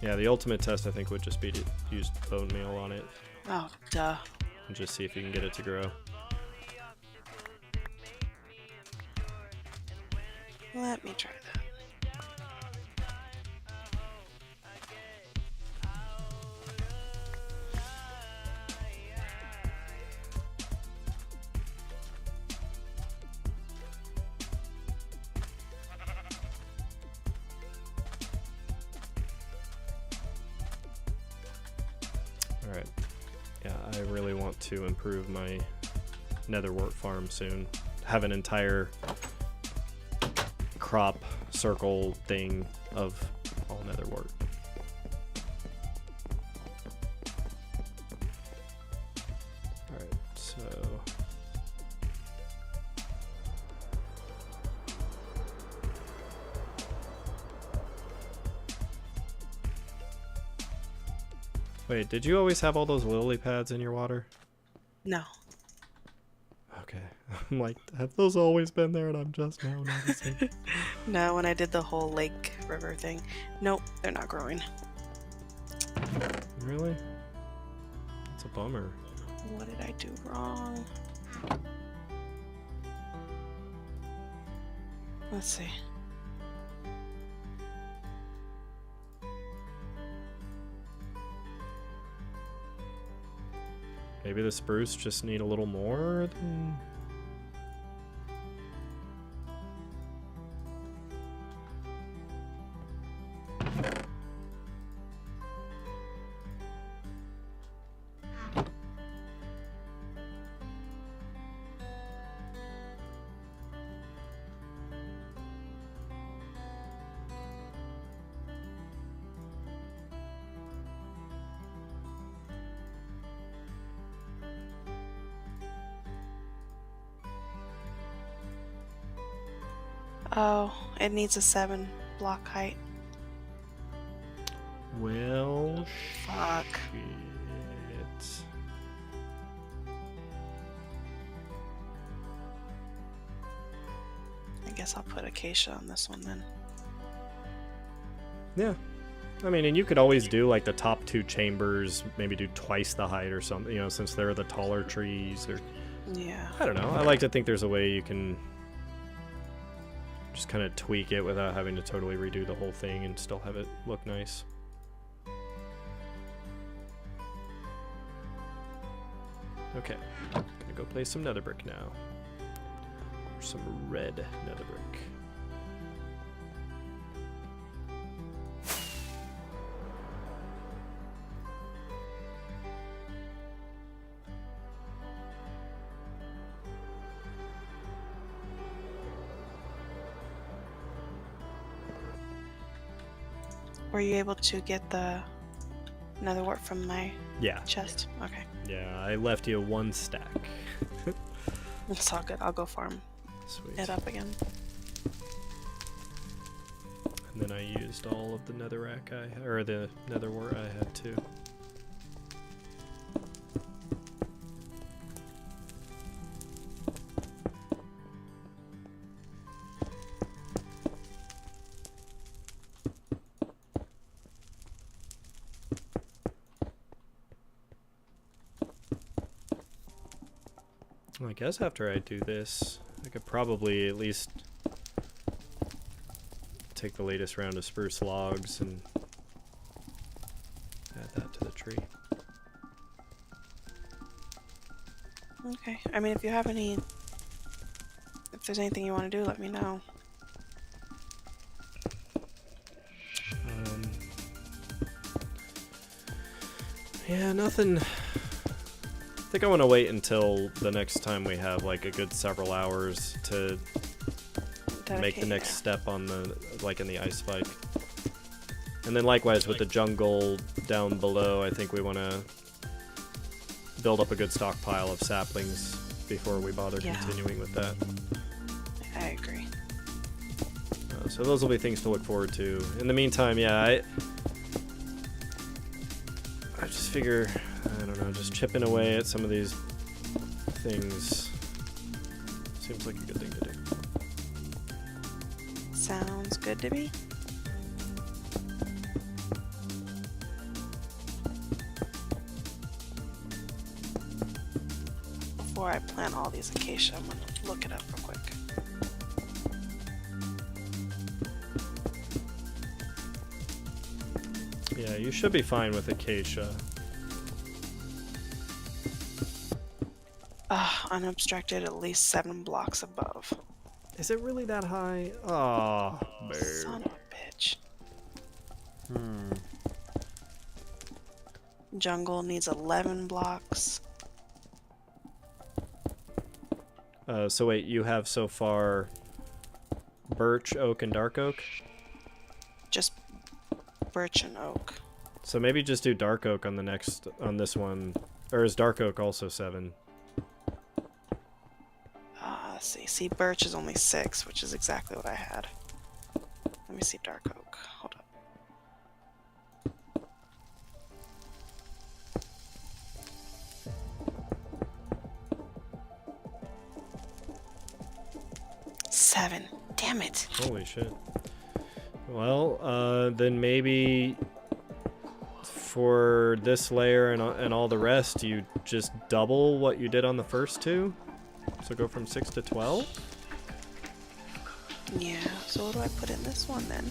Yeah, the ultimate test I think would just be to use bone meal on it Oh, duh. and just see if you can get it to grow. Let me try that. Alright. Yeah, I really want to improve my netherwort farm soon. Have an entire crop circle thing of all netherwort. Alright, so... Wait, did you always have all those lily pads in your water? No. Okay. I'm like, have those always been there and I'm just now noticing? No, when I did the whole lake river thing. Nope, they're not growing. Really? It's a bummer. What did I do wrong? Let's see. Maybe the spruce just need a little more than... Oh, it needs a 7 block height. Well, Fuck. shit. guess I'll put acacia on this one then. Yeah. I mean, and you could always do like the top 2 chambers, maybe do twice the height or something, you know, since they're the taller trees. Or Yeah. I don't know. I like to think there's a way you can just kind of tweak it without having to totally redo the whole thing and still have it look nice. Okay, gonna go play some nether brick now. Some red nether brick. Were you able to get the nether wart from my Yeah, chest? Okay. yeah, I left you 1 stack. It's all good. I'll go farm Sweet. it up again. And then I used all of the netherrack or the nether wart I had too. Well, I guess after I do this, I could probably at least take the latest round of spruce logs and add that to the tree. Okay. I mean, if you have any, if there's anything you want to do, let me know. Yeah, nothing. I think I want to wait until the next time we have like a good several hours to make the next step on the, like in the ice spike. And then likewise with the jungle down below, I think we want to build up a good stockpile of saplings before we bother continuing with that. I agree. So those will be things to look forward to. In the meantime, yeah, I just figure, I don't know, just chipping away at some of these things seems like a good thing to do. Sounds good to me. Before I plant all these acacia, I'm gonna look it up real quick. Yeah, you should be fine with acacia. Unobstructed at least 7 blocks above. Is it really that high? Oh, Son of a bitch. Jungle needs 11 blocks. So wait, you have so far birch, oak, and dark oak? Just birch and oak. So maybe just do dark oak on the next, on this one. Or is dark oak also 7? Let's see. See, birch is only 6, which is exactly what I had. Let me see dark oak. Hold up. Seven. Damn it. Holy shit. Well, then maybe for this layer and all the rest, you just double what you did on the first 2? So go from 6 to 12? Yeah, so what do I put in this one then?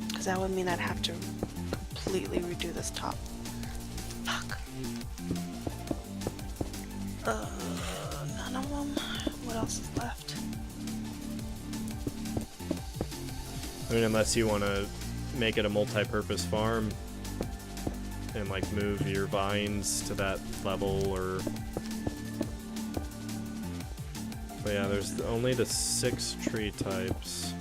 Because that would mean I'd have to completely redo this top. Fuck. None of them. What else is left? I mean, unless you want to make it a multi-purpose farm and like move your vines to that level, or but yeah, there's only the 6 tree types.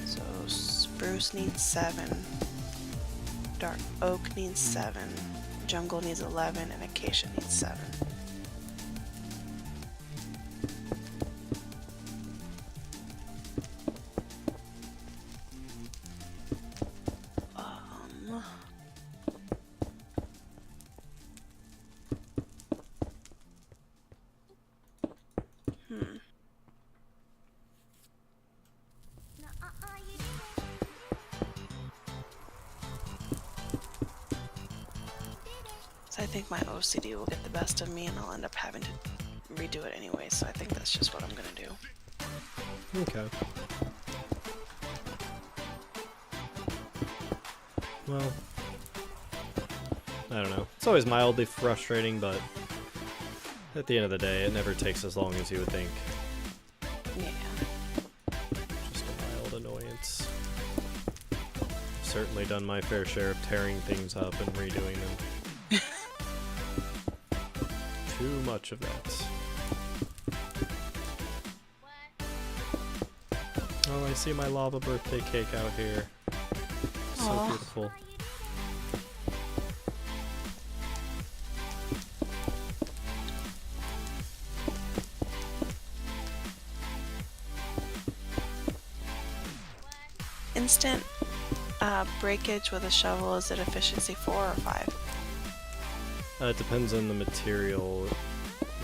So spruce needs 7, dark oak needs 7, jungle needs 11, and acacia needs 7. think my OCD will get the best of me and I'll end up having to redo it anyway, so I think that's just what I'm gonna do. Okay. Well, I don't know. It's always mildly frustrating, but at the end of the day, it never takes as long as you would think. Yeah. Just a mild annoyance. I've certainly done my fair share of tearing things up and redoing them. Too much of that. Oh, I see my lava birthday cake out here. So Aw. beautiful. Instant breakage with a shovel, is it efficiency 4 or 5? It depends on the material,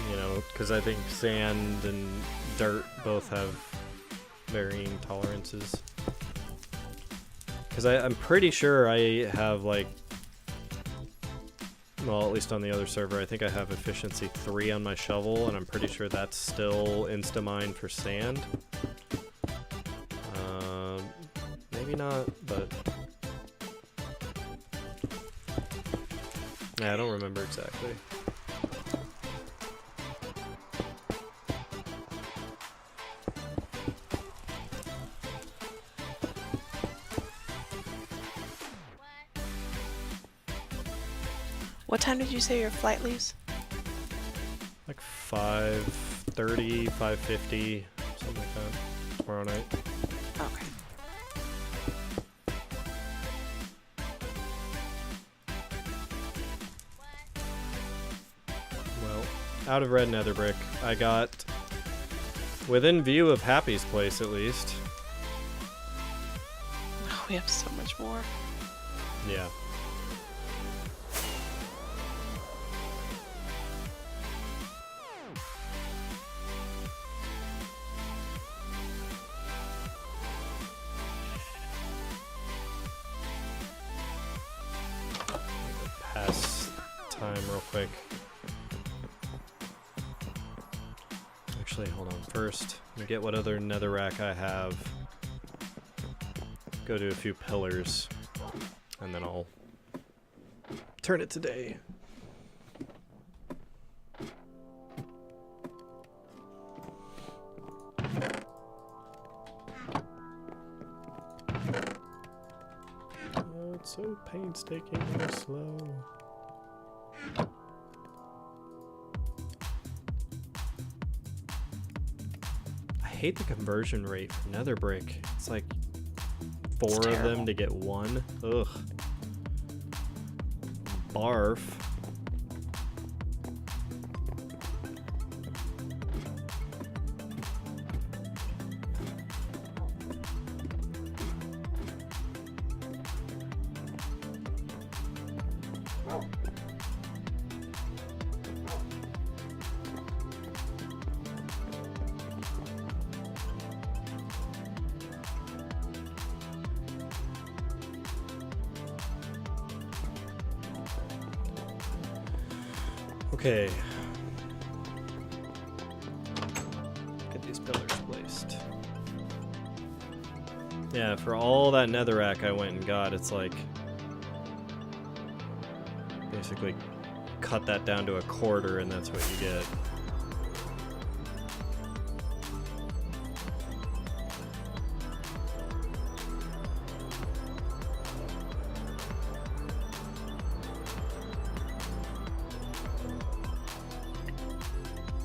you know, because I think sand and dirt both have varying tolerances. Because I'm pretty sure I have, like, well, at least on the other server, I think I have efficiency 3 on my shovel, and I'm pretty sure that's still insta-mine for sand. Maybe not, but yeah, I don't remember exactly. What time did you say your flight leaves? Like 5:30, 5:50, something like that, tomorrow night. Okay. Well, out of red nether brick, I got within view of Happy's place at least. Oh, we have so much more. Yeah. Pass time real quick. Actually, hold on. First, let me get what other netherrack I have. Go to a few pillars, and then I'll turn it to day. Oh, it's so painstakingly slow. I hate the conversion rate for nether brick. It's like 4 of them terrible. to get 1. Ugh. Barf. Okay. Get these pillars placed. Yeah, for all that netherrack I went and got, it's like basically cut that down to a quarter and that's what you get.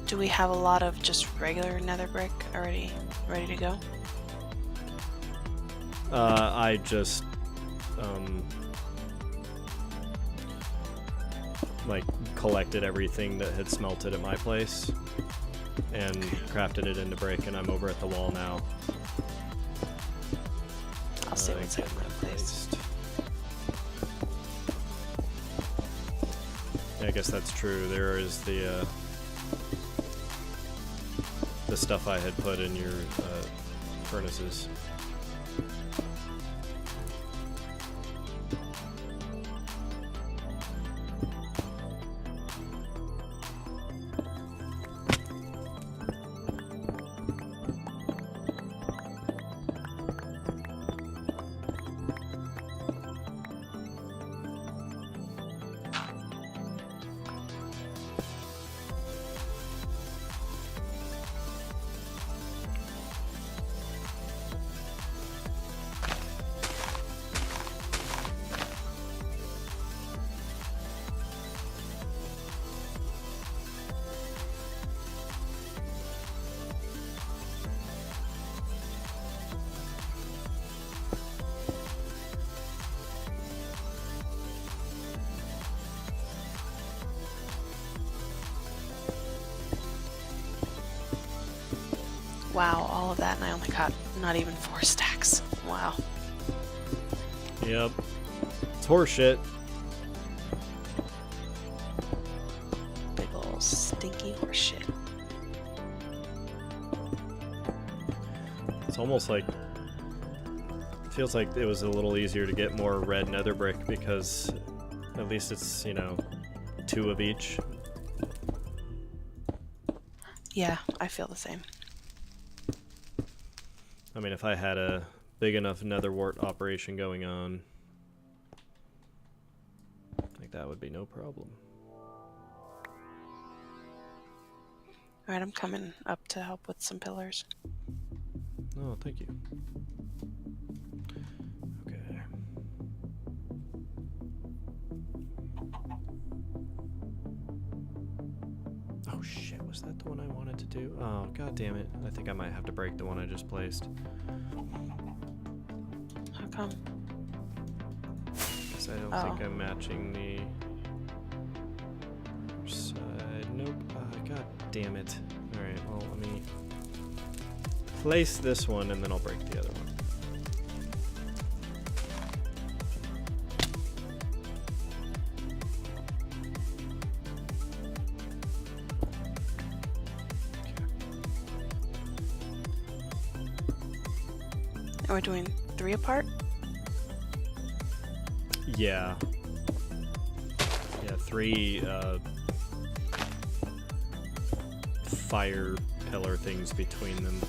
Do we have a lot of just regular nether brick already ready to go? I just like collected everything that had smelted at my place and crafted it into brick, and I'm over at the wall now. I'll see what's in getting my that place. placed. Yeah, I guess that's true. There is the stuff I had put in your furnaces. Wow, all of that, and I only got not even 4 stacks. Wow. Yep. It's horseshit. Big ol' stinky horseshit. It's almost like... feels like it was a little easier to get more red nether brick because at least it's, you know, 2 of each. Yeah, I feel the same. I mean, if I had a big enough nether wart operation going on, like that would be no problem. Alright, I'm coming up to help with some pillars. Oh, thank you. Okay. Oh shit, was that the one I wanted to do? Oh, god damn it. I think I might have to break the one I just placed. How come? Because I don't think Oh. I'm matching the other side. Nope. God damn it. Alright, well, let me place this one and then I'll break the other one. And we're doing 3 apart? Yeah. Yeah, 3 fire pillar things between them.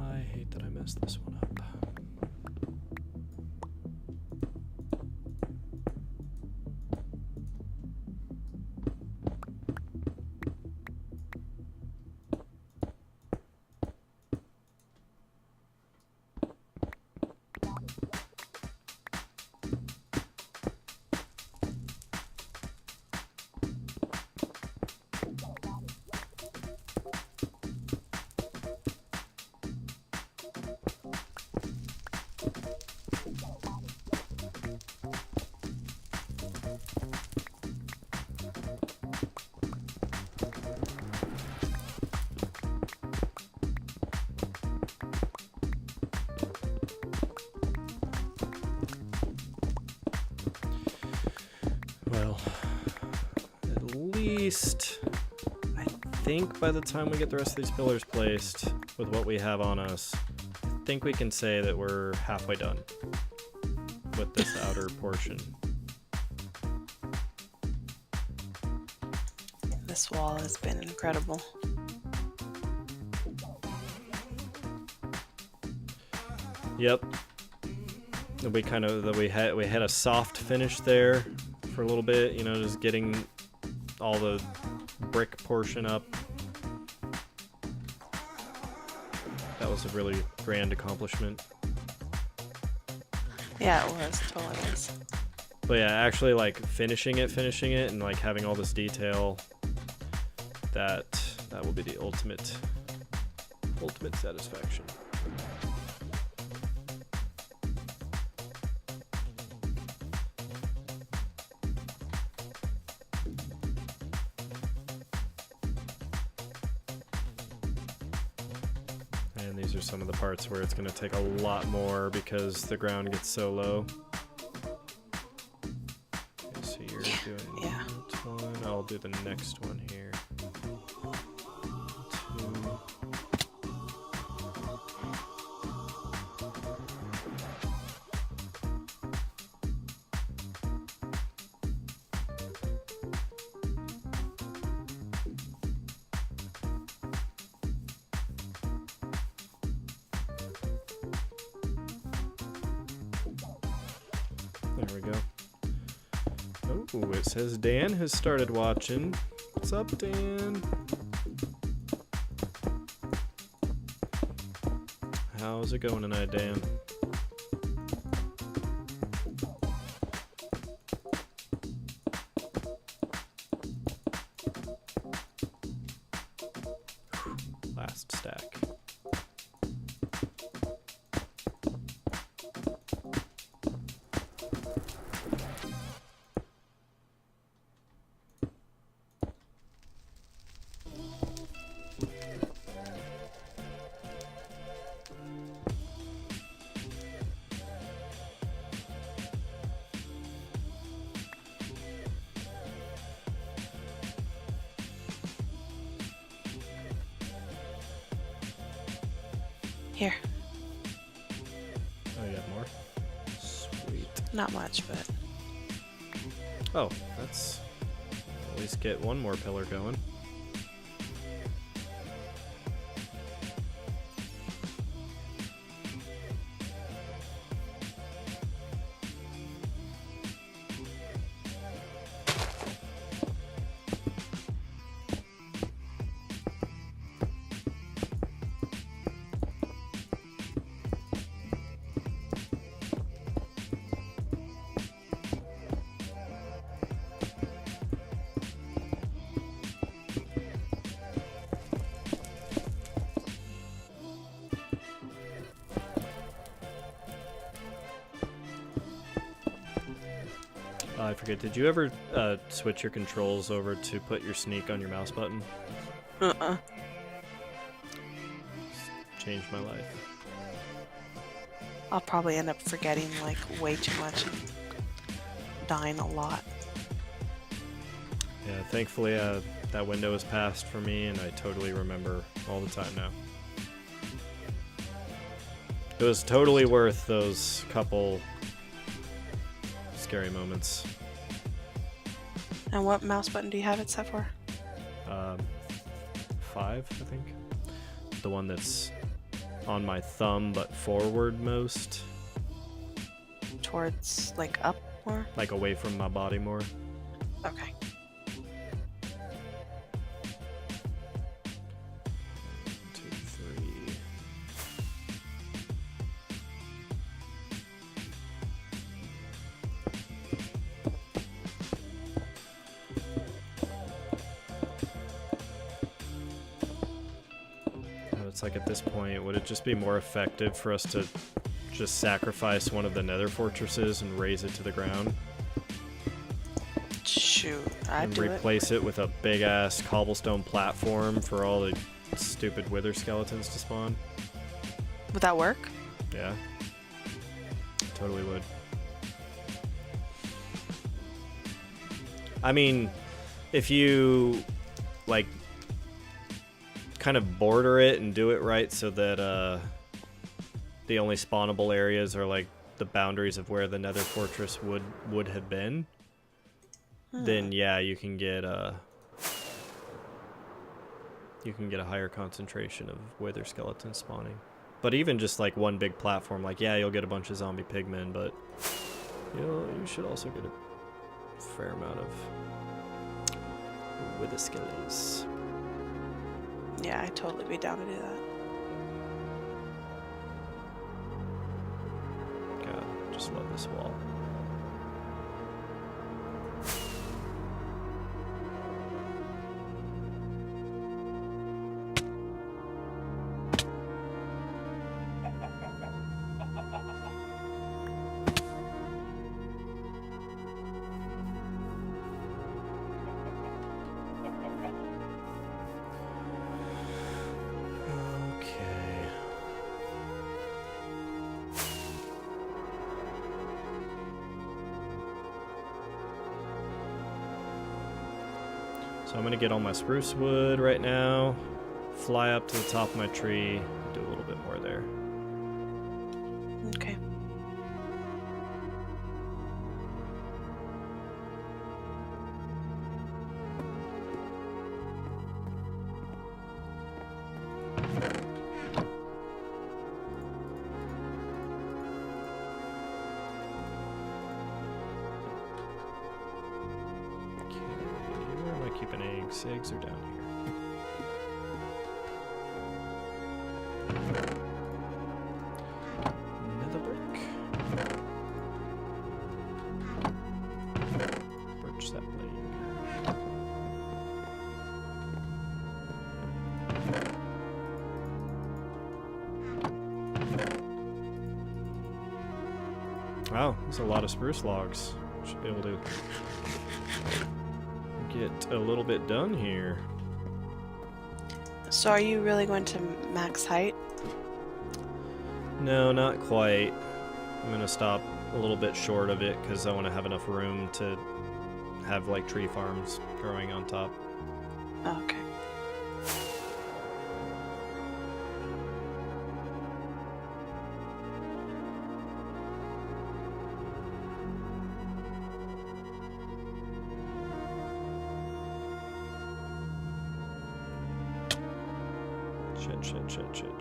I hate that I messed this one up. Well, at least I think by the time we get the rest of these pillars placed with what we have on us, I think we can say that we're halfway done with this outer portion. This wall has been incredible. Yep. We kind of we had a soft finish there for a little bit, you know, just getting all the brick portion up. That was a really grand accomplishment. Yeah, it was. Totally was. But yeah, actually like finishing it and like having all this detail, that will be the ultimate satisfaction. And these are some of the parts where it's going to take a lot more because the ground gets so low. Okay, so you're doing Yeah. that one. I'll do the next one here. 2. There we go. Oh, it says Dan has started watching. What's up, Dan? How's it going tonight, Dan? Last stack. Here. Oh, you have more? Sweet. Not much, but Oh, that's... At least get one more pillar going. I forget, did you ever switch your controls over to put your sneak on your mouse button? Changed my life. I'll probably end up forgetting like way too much and dying a lot. Yeah, thankfully that window is passed for me and I totally remember all the time now. It was totally worth those couple scary moments. And what mouse button do you have it set for? 5, I think. The one that's on my thumb but forward most. Towards like up more? Like away from my body more. Okay. 2, 3. It's like at this point, would it just be more effective for us to just sacrifice one of the nether fortresses and raise it to the ground? Shoot, I'd And do it. replace it with a big ass cobblestone platform for all the stupid wither skeletons to spawn? Would that work? Yeah. Totally would. I mean, if you like kind of border it and do it right so that the only spawnable areas are like the boundaries of where the nether fortress would have been, then yeah, you can get a higher concentration of wither skeletons spawning. But even just like one big platform, like yeah, you'll get a bunch of zombie pigmen, but you should also get a fair amount of wither skeletons. Yeah, I'd totally be down to do that. God, just love this wall. So I'm gonna get all my spruce wood right now, fly up to the top of my tree, do a little bit more there. Okay. keeping eggs. Eggs are down here. Another brick. Birch sapling. Wow, there's a lot of spruce logs. Should be able to get a little bit done here. So are you really going to max height? No, not quite. I'm gonna stop a little bit short of it because I want to have enough room to have like tree farms growing on top. Oh, okay. Shit.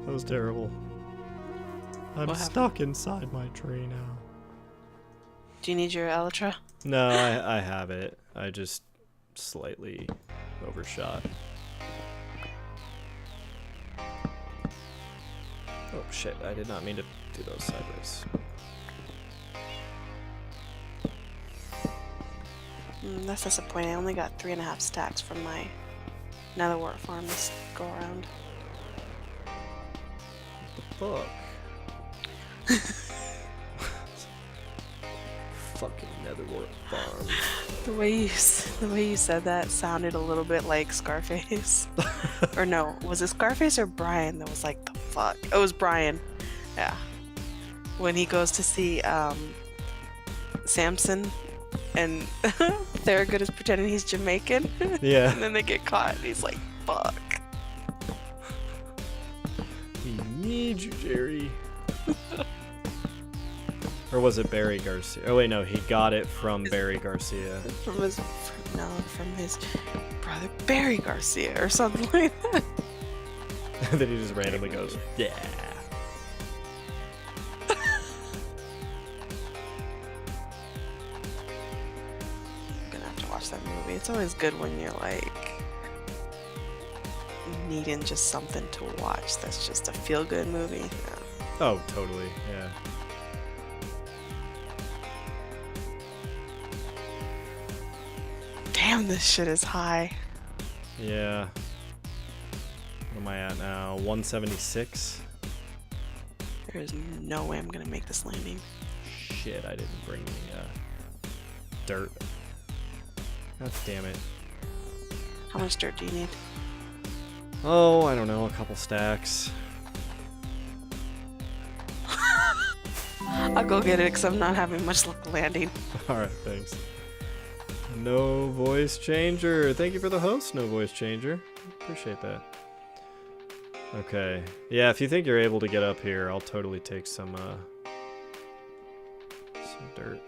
That was terrible. I'm What stuck inside my tree now. Do you need your elytra? No, I have it. I just slightly overshot. Oh shit, I did not mean to do those sideways. That's disappointing. I only got 3.5 stacks from my netherwort farm this go around. Fuck. Fucking netherwort farm. The way you said that sounded a little bit like Scarface. Or no, was it Scarface or Brian that was like, the fuck? Oh, it was Brian. Yeah. When he goes to see Samson and Thurgood is pretending he's Jamaican. Yeah. And then they get caught and he's like, fuck. We need you, Jerry. Or was it Barry Garcia? Oh wait, no, he got it from Barry Garcia. From his brother Barry Garcia or something like that. Then he just randomly goes, yeah. I'm gonna have to watch that movie. It's always good when you're like needing just something to watch that's just a feel-good movie. Yeah. Oh, totally, yeah. Damn, this shit is high. Yeah. What am I at now? 176? There's no way I'm gonna make this landing. Shit, I didn't bring the dirt. God damn it. How much dirt do you need? Oh, I don't know, a couple stacks. I'll go get it because I'm not having much luck landing. Alright, thanks. No voice changer. Thank you for the host, no voice changer. Appreciate that. Okay. Yeah, if you think you're able to get up here, I'll totally take some dirt.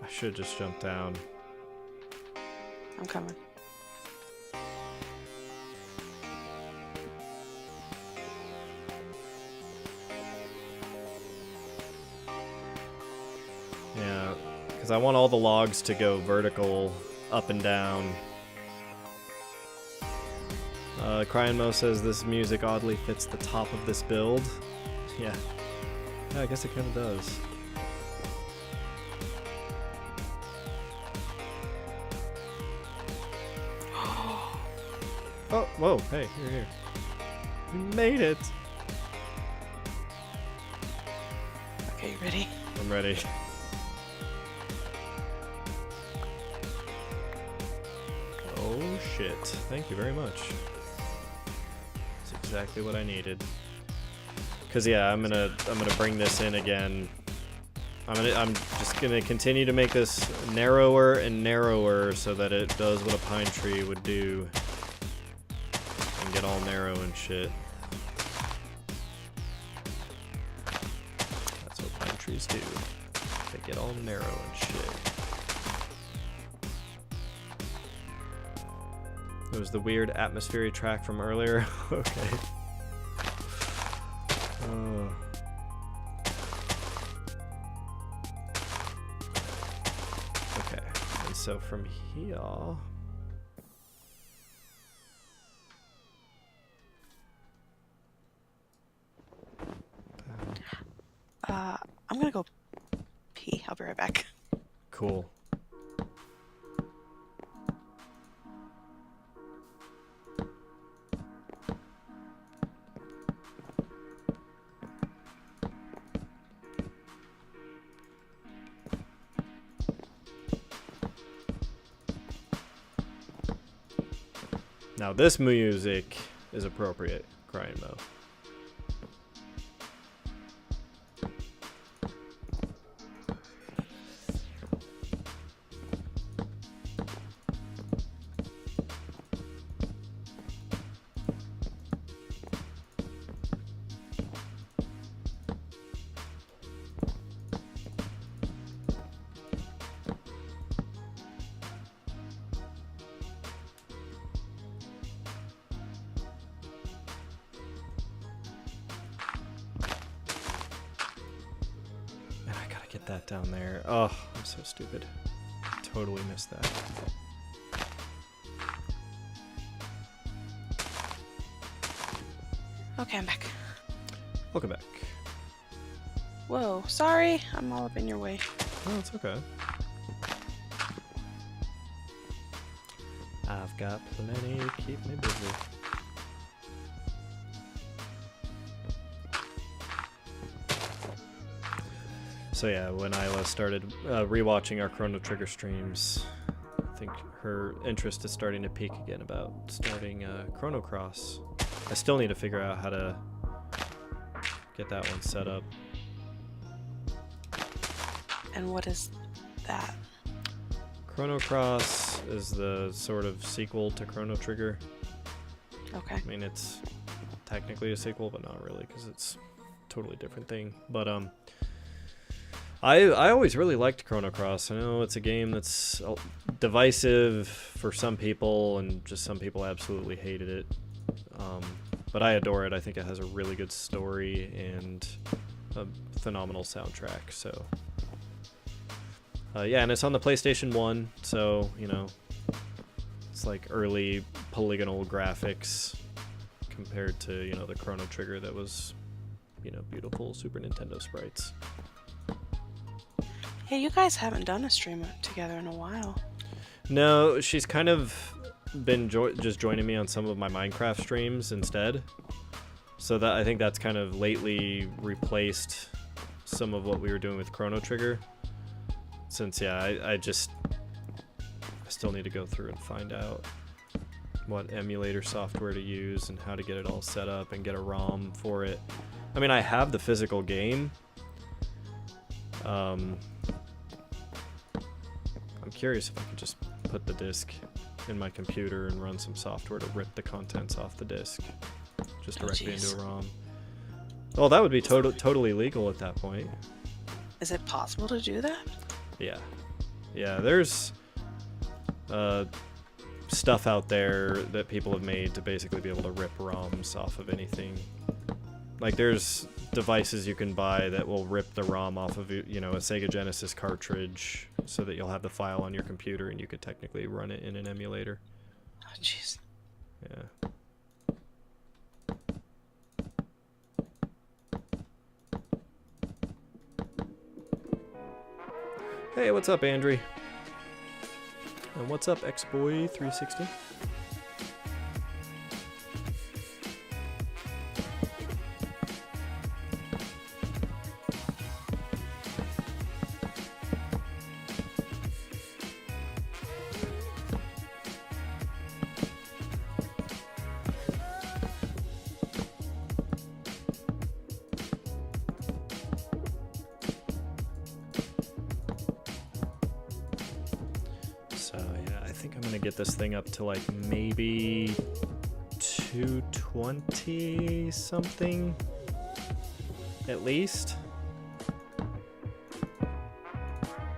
I should just jump down. I'm coming. Yeah, because I want all the logs to go vertical, up and down. Crying Mo says this music oddly fits the top of this build. Yeah, I guess it kind of does. Oh, whoa, hey, you're here. We made it! Okay, you ready? I'm ready. Oh shit, thank you very much. That's exactly what I needed. Cause yeah, I'm gonna bring this in again. I'm just gonna continue to make this narrower and narrower so that it does what a pine tree would do. And get all narrow and shit. That's what pine trees do. They get all narrow and shit. It was the weird atmospheric track from earlier. Okay. Okay. And so from here... I'm gonna go pee. I'll be right back. Cool. Now this music is appropriate, crying Mo. Get that down there. Oh, I'm so stupid. Totally missed that. Okay, I'm back. Welcome back. Whoa, sorry. I'm all up in your way. Oh, it's okay. I've got plenty to keep me busy. So yeah, when Isla started rewatching our Chrono Trigger streams, I think her interest is starting to peak again about starting Chrono Cross. I still need to figure out how to get that one set up. And what is that? Chrono Cross is the sort of sequel to Chrono Trigger. Okay. I mean, it's technically a sequel, but not really, because it's a totally different thing. But I always really liked Chrono Cross. I know it's a game that's divisive for some people, and just some people absolutely hated it. But I adore it. I think it has a really good story and a phenomenal soundtrack. So, yeah, and it's on the PlayStation 1, so, you know, it's like early polygonal graphics compared to, you know, the Chrono Trigger that was, you know, beautiful Super Nintendo sprites. Hey, you guys haven't done a stream together in a while. No, she's kind of been just joining me on some of my Minecraft streams instead. So that I think that's kind of lately replaced some of what we were doing with Chrono Trigger. Since, yeah, I still need to go through and find out what emulator software to use and how to get it all set up and get a ROM for it. I mean, I have the physical game. I'm curious if I could just put the disc in my computer and run some software to rip the contents off the disc just directly into a ROM. Well, that would be totally legal at that point. Is it possible to do that? Yeah. Yeah, there's stuff out there that people have made to basically be able to rip ROMs off of anything. Like, there's devices you can buy that will rip the ROM off of, you know, a Sega Genesis cartridge so that you'll have the file on your computer and you could technically run it in an emulator. Oh, jeez. Yeah. Hey, what's up, Andrew? And what's up, X-Boy360? Get this thing up to like maybe 220 something at least.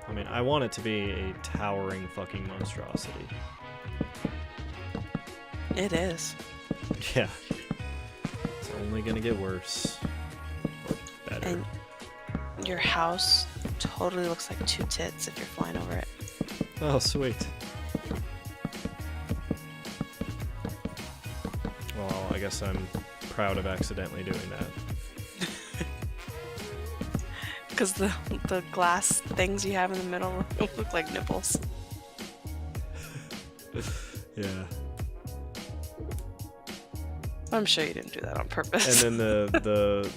I mean, I want it to be a towering fucking monstrosity. It is. Yeah. It's only gonna get worse. Or better. And your house totally looks like two tits if you're flying over it. Oh, sweet. Well, I guess I'm proud of accidentally doing that. Because the glass things you have in the middle look like nipples. Yeah. I'm sure you didn't do that on purpose. And then the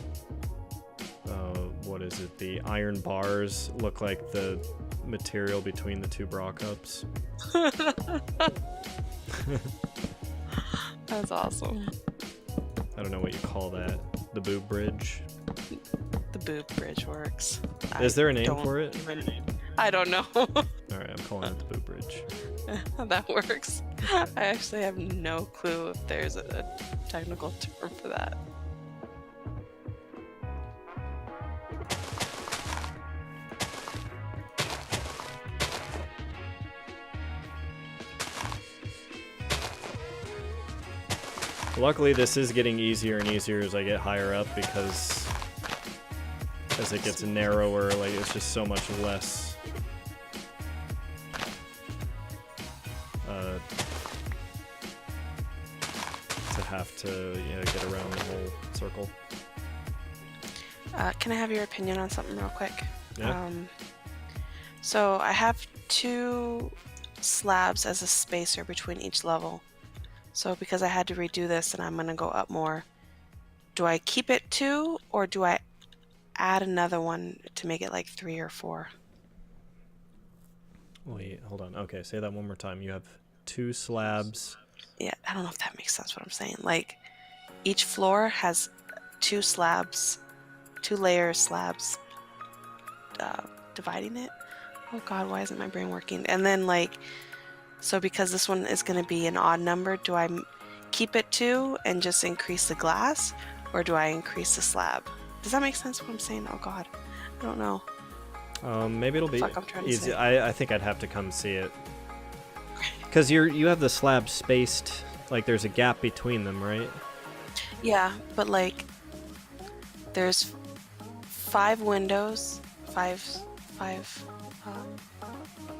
what is it? The iron bars look like the material between the two bra cups. That's awesome. I don't know what you call that. The boob bridge. The boob bridge works. Is there a name for it? I don't know. Alright, I'm calling it the boob bridge. That works. I actually have no clue if there's a technical term for that. Luckily, this is getting easier and easier as I get higher up because as it gets narrower, like it's just so much less to have to get around the whole circle. Can I have your opinion on something real quick? Yeah. So I have 2 slabs as a spacer between each level. So because I had to redo this and I'm going to go up more, do I keep it 2 or do I add another one to make it like 3 or 4? Wait, hold on. Okay, say that one more time. You have 2 slabs. Yeah, I don't know if that makes sense what I'm saying. Like each floor has 2 slabs, 2 layer slabs, dividing it. Oh God, why isn't my brain working? And then like, so because this one is going to be an odd number, do I keep it 2 and just increase the glass, or do I increase the slab? Does that make sense what I'm saying? Oh God, I don't know. Maybe it'll be Fuck, I'm trying to easy. say. I think I'd have to come see it. Because you have the slabs spaced, like there's a gap between them, right? Yeah, but like, there's 5 windows, 5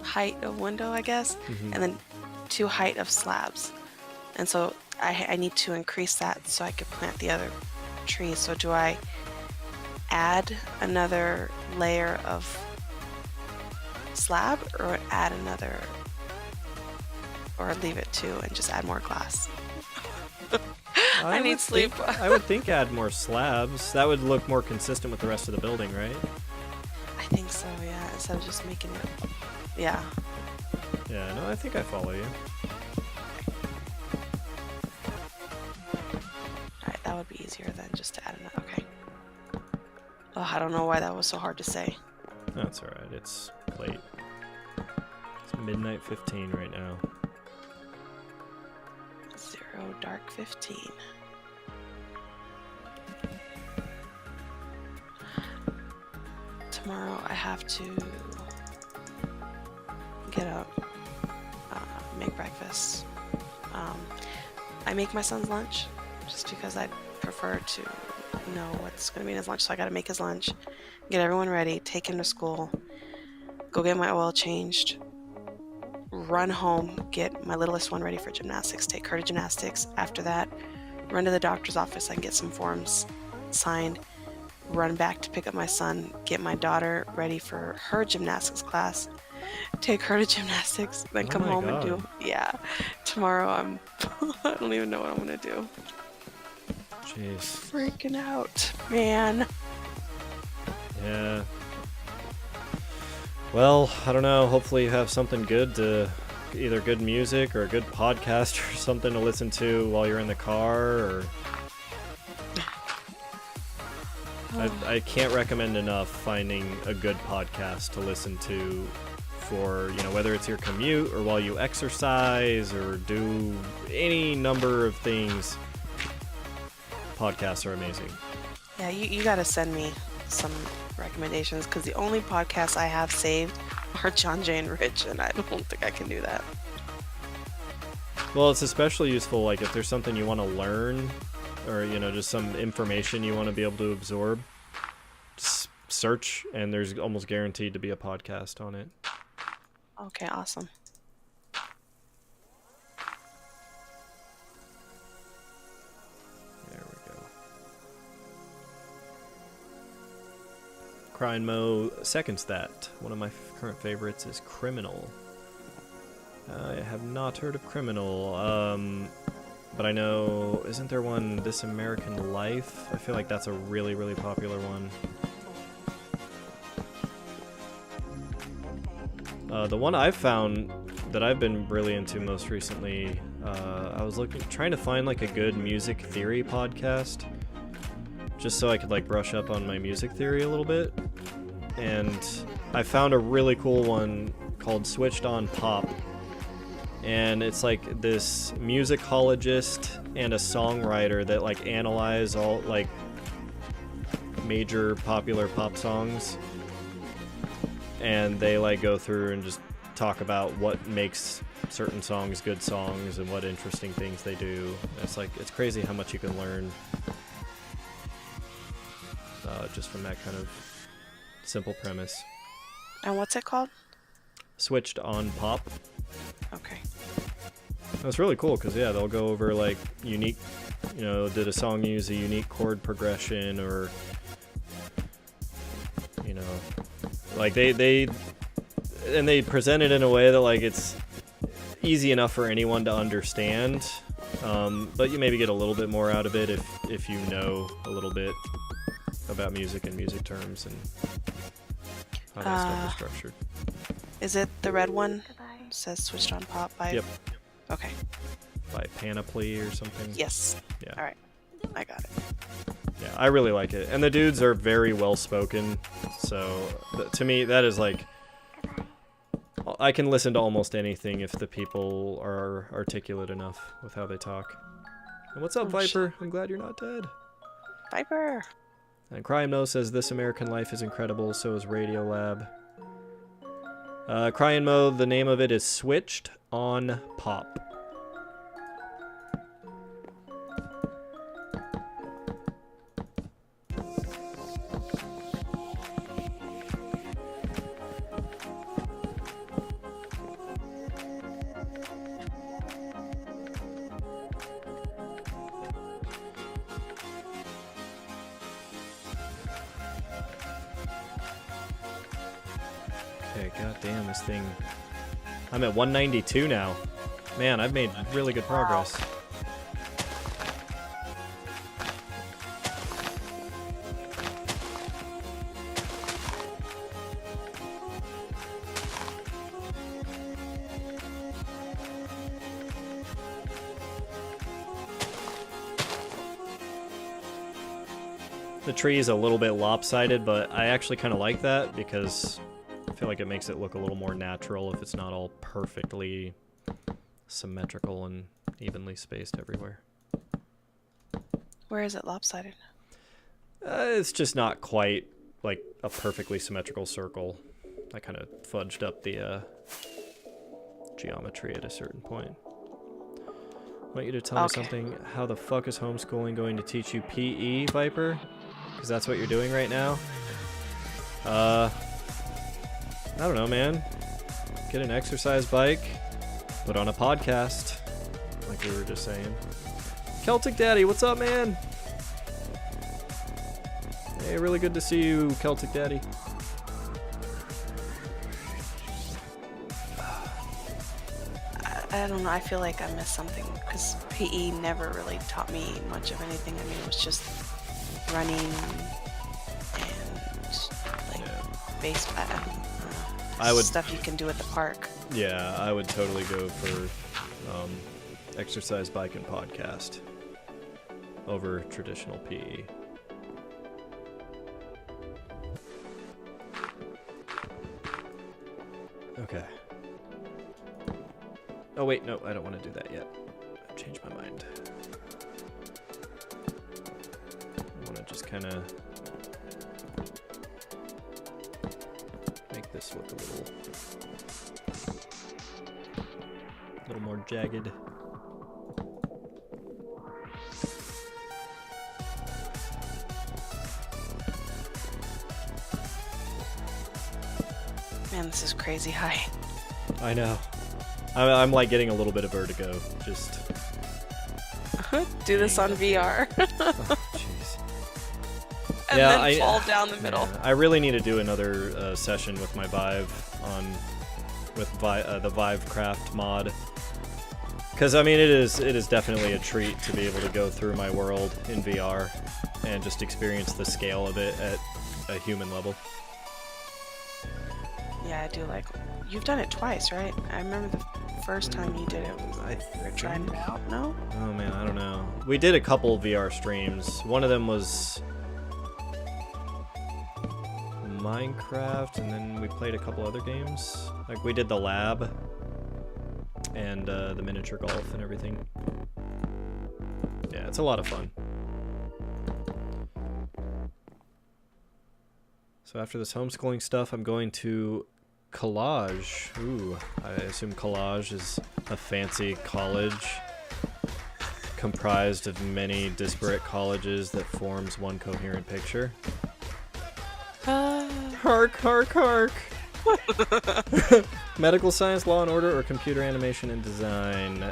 height of window, I guess, Mhm. and then 2 height of slabs. And so I need to increase that so I could plant the other trees. So do I add another layer of slab, or add another, or leave it 2 and just add more glass? I need would sleep. I would think add more slabs. That would look more consistent with the rest of the building, right? I think so, yeah, instead of just making it, yeah. Yeah, no, I think I follow you. Alright, that would be easier than just to add another, okay. Oh, I don't know why that was so hard to say. That's alright, it's late. It's midnight 15 right now. 0 dark 15. Tomorrow I have to get up, make breakfast. I make my son's lunch just because I prefer to know what's going to be in his lunch. So I got to make his lunch, get everyone ready, take him to school, go get my oil changed, run home, get my littlest one ready for gymnastics, take her to gymnastics. After that, run to the doctor's office and get some forms signed, run back to pick up my son, get my daughter ready for her gymnastics class, take her to gymnastics, then come my home God. and do, yeah. Tomorrow I don't even know what I'm gonna do. Jeez. Freaking out, man. Yeah. Well, I don't know. Hopefully you have something good to, either good music or a good podcast or something to listen to while you're in the car, or... I can't recommend enough finding a good podcast to listen to for, whether it's your commute or while you exercise or do any number of things. Podcasts are amazing. Yeah, you gotta send me some recommendations, because the only podcasts I have saved are John Jay and Rich, and I don't think I can do that. Well, it's especially useful, like, if there's something you want to learn, or, just some information you want to be able to absorb. Just search, and there's almost guaranteed to be a podcast on it. Okay, awesome. There we go. Crying Mo seconds that. One of my current favorites is Criminal. I have not heard of Criminal, but I know, isn't there one, This American Life? I feel like that's a really, really popular one. The one I've found that I've been really into most recently, I was trying to find like a good music theory podcast, just so I could like brush up on my music theory a little bit. And I found a really cool one called Switched On Pop. And it's like this musicologist and a songwriter that like analyze all like major popular pop songs. And they like go through and just talk about what makes certain songs good songs and what interesting things they do. It's like, it's crazy how much you can learn just from that kind of simple premise. And what's it called? Switched On Pop. Okay. That's really cool because, yeah, they'll go over like unique, you know, did a song use a unique chord progression, or, you know, like they present it in a way that like it's easy enough for anyone to understand, but you maybe get a little bit more out of it if you know a little bit about music and music terms and how that stuff is structured. Is it the red one? It says Switched On Pop by... Yep. Okay. By Panoply or something. Yes. Yeah. All right. I got it. Yeah, I really like it. And the dudes are very well spoken. So to me, that is like, I can listen to almost anything if the people are articulate enough with how they talk. And what's up, Oh, Viper? I'm glad you're not dead. Viper! And Crime No says This American Life is incredible, so is Radiolab. Cryin' Mo, the name of it is Switched On Pop. Okay, goddamn, this thing. I'm at 192 now. Man, I've made really good progress. The tree is a little bit lopsided, but I actually kind of like that because I feel like it makes it look a little more natural if it's not all perfectly symmetrical and evenly spaced everywhere. Where is it lopsided? It's just not quite like a perfectly symmetrical circle. I kind of fudged up the geometry at a certain point. I want you to tell me something. How the fuck is homeschooling going to teach you PE, Viper? Because that's what you're doing right now. I don't know, man. Get an exercise bike, put on a podcast, like we were just saying. Celtic Daddy, what's up, man? Hey, really good to see you, Celtic Daddy. I don't know. I feel like I missed something because PE never really taught me much of anything. I mean, it was just running and like base. I don't know. Stuff you can do at the park. Yeah, I would totally go for exercise bike and podcast over traditional PE. Okay. Oh wait, no, I don't want to do that yet. I've changed my mind. I want to just kind of make this look a little more jagged. Man, this is crazy high. I know. I'm like getting a little bit of vertigo. Just. Do this on VR. Oh, jeez. And Yeah, then fall down the middle. Yeah, I really need to do another session with my Vive with the Vivecraft mod. Because I mean, it is definitely a treat to be able to go through my world in VR and just experience the scale of it at a human level. Yeah, I do like. You've done it twice, right? I remember the first time you did it was like you were trying it out. No? Oh man, I don't know. We did a couple VR streams. One of them was Minecraft, and then we played a couple other games. Like we did the lab and the miniature golf and everything. Yeah, it's a lot of fun. So after this homeschooling stuff, I'm going to Collage. Ooh, I assume Collage is a fancy college comprised of many disparate colleges that forms one coherent picture. Hark, hark, hark! Medical science, law and order, or computer animation and design?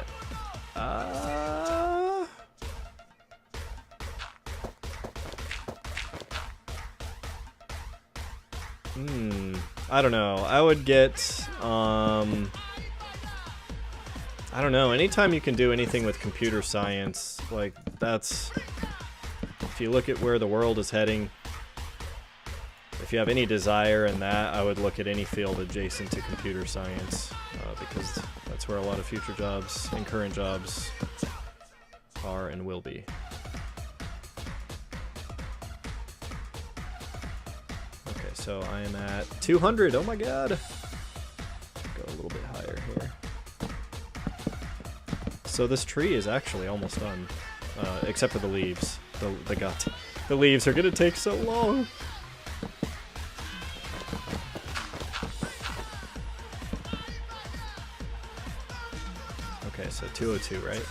I don't know. I would get, I don't know. Anytime you can do anything with computer science, like, that's... If you look at where the world is heading, if you have any desire in that, I would look at any field adjacent to computer science, because that's where a lot of future jobs and current jobs are and will be. Okay, so I am at 200. Oh my god! Go a little bit higher here. So this tree is actually almost done, except for the leaves. The gut. The leaves are gonna take so long. Okay, so 202, right?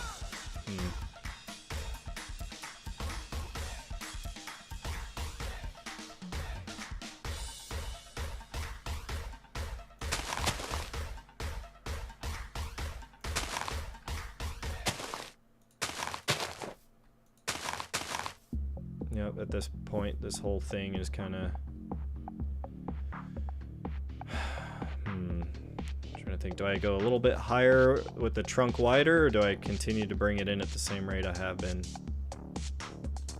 Yep, at this point, this whole thing is kind of... Trying to think, do I go a little bit higher with the trunk wider, or do I continue to bring it in at the same rate I have been?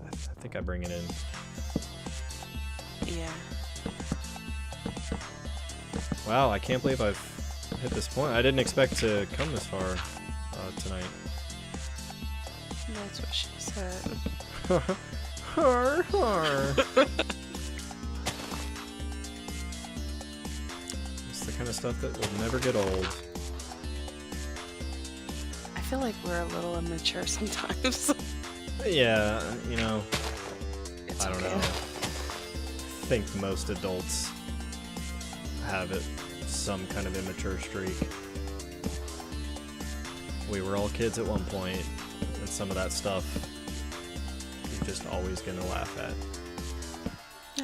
I think I bring it in. Yeah. Wow, I can't believe I've hit this point. I didn't expect to come this far tonight. That's what she said. Har, har. It's the kind of stuff that will never get old. I feel like we're a little immature sometimes. Yeah, you know, It's I don't okay. know. I think most adults have it, some kind of immature streak. We were all kids at one point, and some of that stuff you're just always gonna laugh at.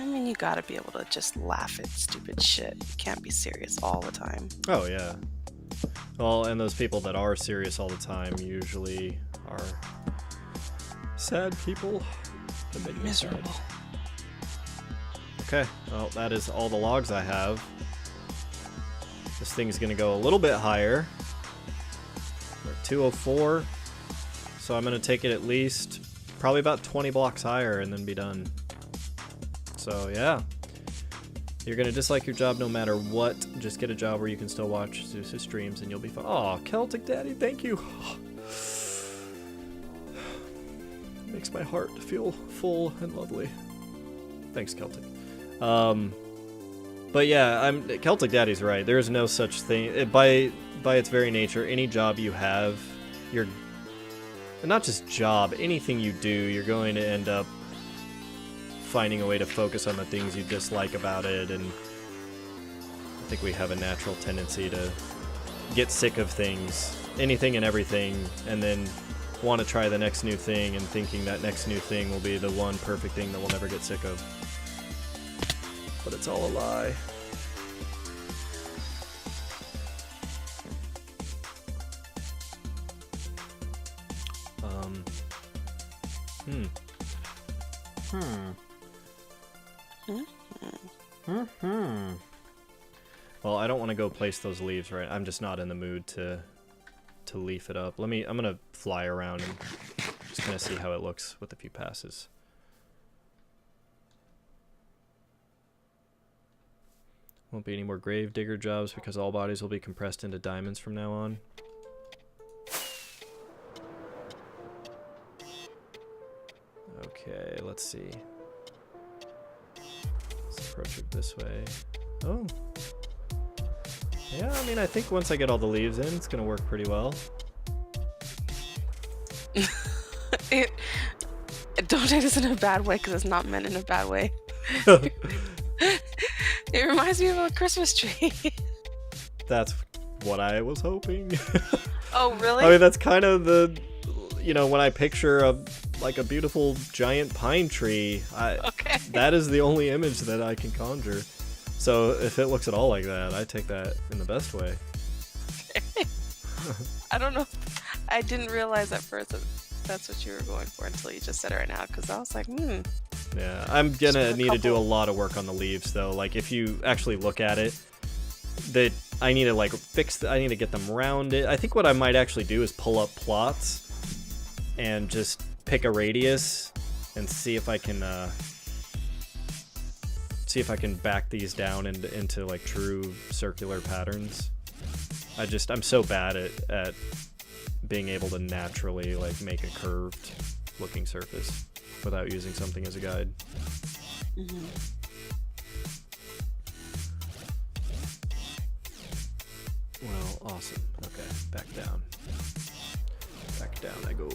I mean, you gotta be able to just laugh at stupid shit. You can't be serious all the time. Oh yeah. Well, and those people that are serious all the time usually are sad people that make me sad. Miserable. Okay, well, that is all the logs I have. This thing's gonna go a little bit higher. We're at 204, so I'm gonna take it at least probably about 20 blocks higher and then be done. So yeah, you're gonna dislike your job no matter what. Just get a job where you can still watch Zeus's streams and you'll be fine. Aw, Celtic Daddy, thank you. Makes my heart feel full and lovely. Thanks, Celtic. But yeah, Celtic Daddy's right. There is no such thing. By its very nature, any job you have, you're not just job, anything you do, you're going to end up finding a way to focus on the things you dislike about it, and I think we have a natural tendency to get sick of things, anything and everything, and then want to try the next new thing and thinking that next new thing will be the one perfect thing that we'll never get sick of. But it's all a lie. Hmm. Well, I don't want to go place those leaves right. I'm just not in the mood to leaf it up. I'm gonna fly around and just kind of see how it looks with a few passes. Won't be any more grave digger jobs because all bodies will be compressed into diamonds from now on. Okay, let's see. Let's approach it this way. Oh. Yeah, I mean, I think once I get all the leaves in, it's gonna work pretty well. Don't take this in a bad way, because it's not meant in a bad way. It reminds me of a Christmas tree. That's what I was hoping. Oh, really? I mean, that's kind of the, when I picture like a beautiful giant pine tree, Okay. that is the only image that I can conjure. So if it looks at all like that, I take that in the best way. I don't know. I didn't realize at first that that's what you were going for until you just said it right now, because I was like, Yeah, I'm gonna need to do a lot of work on the leaves, though. Like, if you actually look at it, that I need to, like, I need to get them rounded. I think what I might actually do is pull up plots and just pick a radius and see if I can, back these down into like, true circular patterns. I'm so bad at being able to naturally, like, make a curved looking surface without using something as a guide. Mm-hmm. Well, awesome. Okay, back down. Back down I go.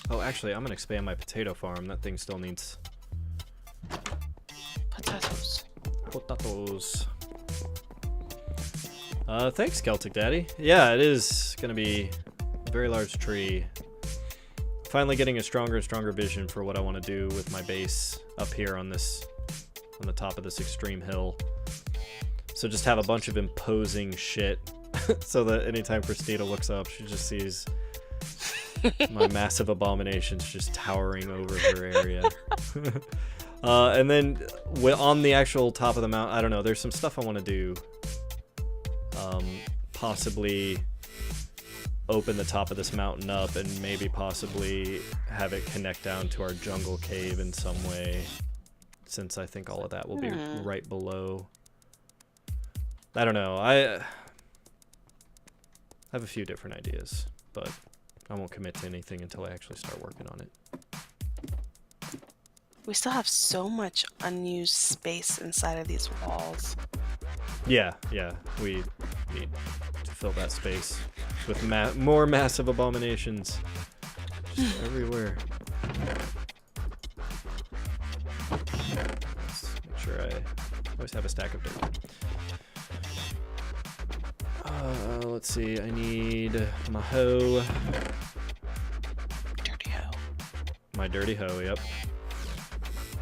Oh, actually, I'm gonna expand my potato farm. That thing still needs Potatoes. potatoes. Thanks, Celtic Daddy. Yeah, it is gonna be a very large tree. Finally getting a stronger and stronger vision for what I want to do with my base up here on the top of this extreme hill. So just have a bunch of imposing shit so that anytime Christina looks up, she just sees my massive abominations just towering over her area. And then on the actual top of the mountain, I don't know, there's some stuff I want to do. Possibly open the top of this mountain up and maybe possibly have it connect down to our jungle cave in some way, since I think all of that will be right below. I don't know. I have a few different ideas, but I won't commit to anything until I actually start working on it. We still have so much unused space inside of these walls. Yeah, we need to fill that space with more massive abominations just everywhere. Let's make sure I always have a stack of dirt. Let's see, I need my hoe. Dirty hoe. My dirty hoe, yep.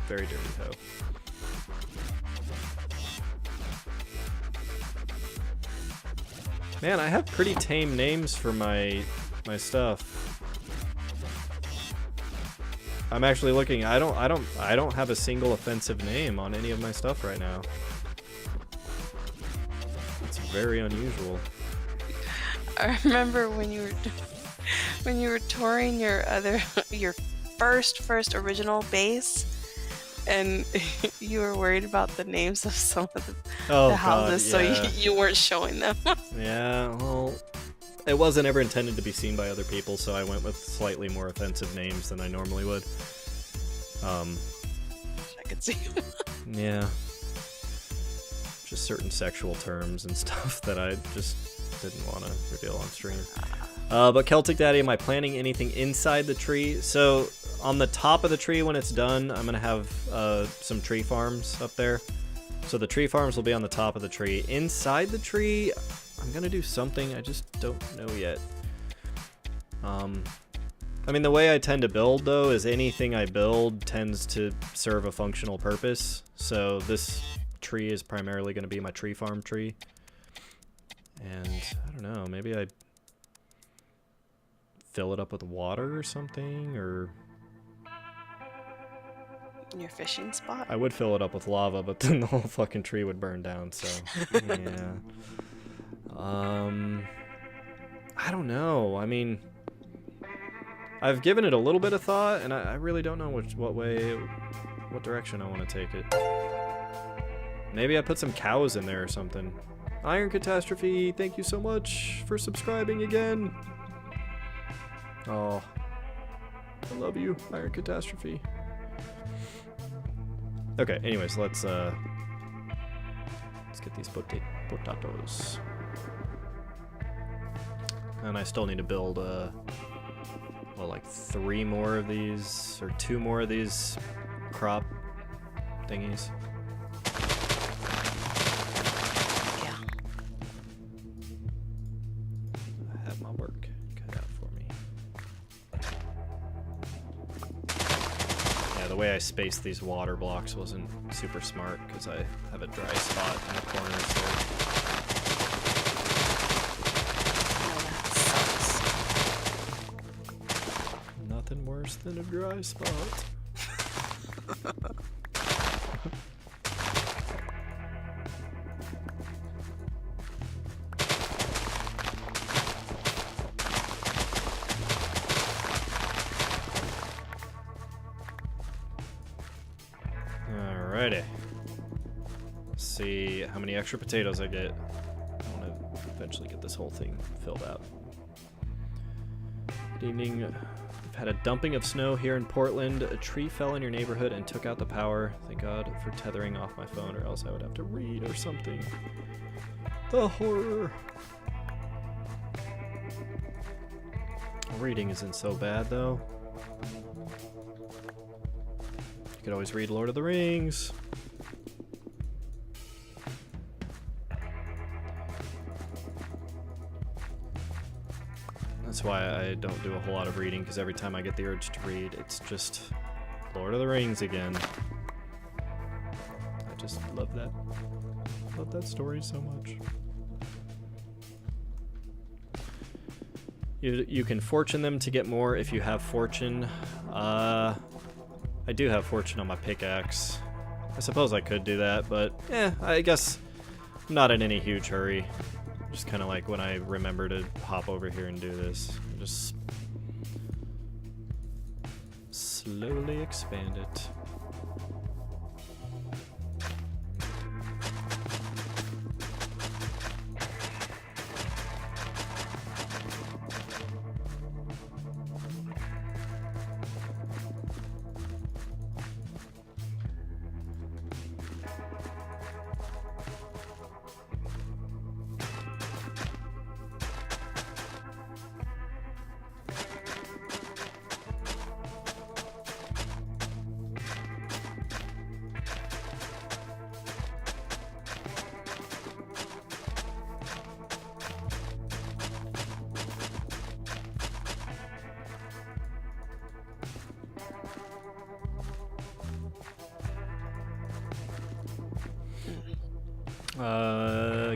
Very dirty hoe. Man, I have pretty tame names for my stuff. I'm actually looking. I don't have a single offensive name on any of my stuff right now. It's very unusual. I remember when you were touring your first original base, and you were worried about the names of some of the houses, God, yeah. so you weren't showing them. Yeah, well, it wasn't ever intended to be seen by other people, so I went with slightly more offensive names than I normally would. I could see. Yeah. Just certain sexual terms and stuff that I just didn't want to reveal on stream. But Celtic Daddy, am I planning anything inside the tree? So on the top of the tree when it's done, I'm going to have some tree farms up there. So the tree farms will be on the top of the tree. Inside the tree, I'm going to do something. I just don't know yet. I mean, the way I tend to build, though, is anything I build tends to serve a functional purpose. So this tree is primarily going to be my tree farm tree. And I don't know, maybe I fill it up with water or something, or Your fishing spot? I would fill it up with lava, but then the whole fucking tree would burn down, so yeah. I don't know. I mean, I've given it a little bit of thought, and I really don't know what direction I want to take it. Maybe I put some cows in there or something. Iron Catastrophe, thank you so much for subscribing again. Oh, I love you, Iron Catastrophe. Okay, anyways, let's get these potatoes. And I still need to build, well, like 3 more of these, or 2 more of these crop thingies. Yeah. I have my work cut out for me. Yeah, the way I spaced these water blocks wasn't super smart, because I have a dry spot in the corner, so... Nothing worse than a dry spot. Alrighty. Let's see how many extra potatoes I get. I want to eventually get this whole thing filled out. Good evening. We've had a dumping of snow here in Portland. A tree fell in your neighborhood and took out the power. Thank God for tethering off my phone, or else I would have to read or something. The horror. Reading isn't so bad, though. You could always read Lord of the Rings. That's why I don't do a whole lot of reading, because every time I get the urge to read, it's just Lord of the Rings again. I just love that. Love that story so much. You can fortune them to get more if you have fortune. I do have fortune on my pickaxe. I suppose I could do that, but I guess I'm not in any huge hurry. Just kind of like when I remember to hop over here and do this. Just slowly expand it.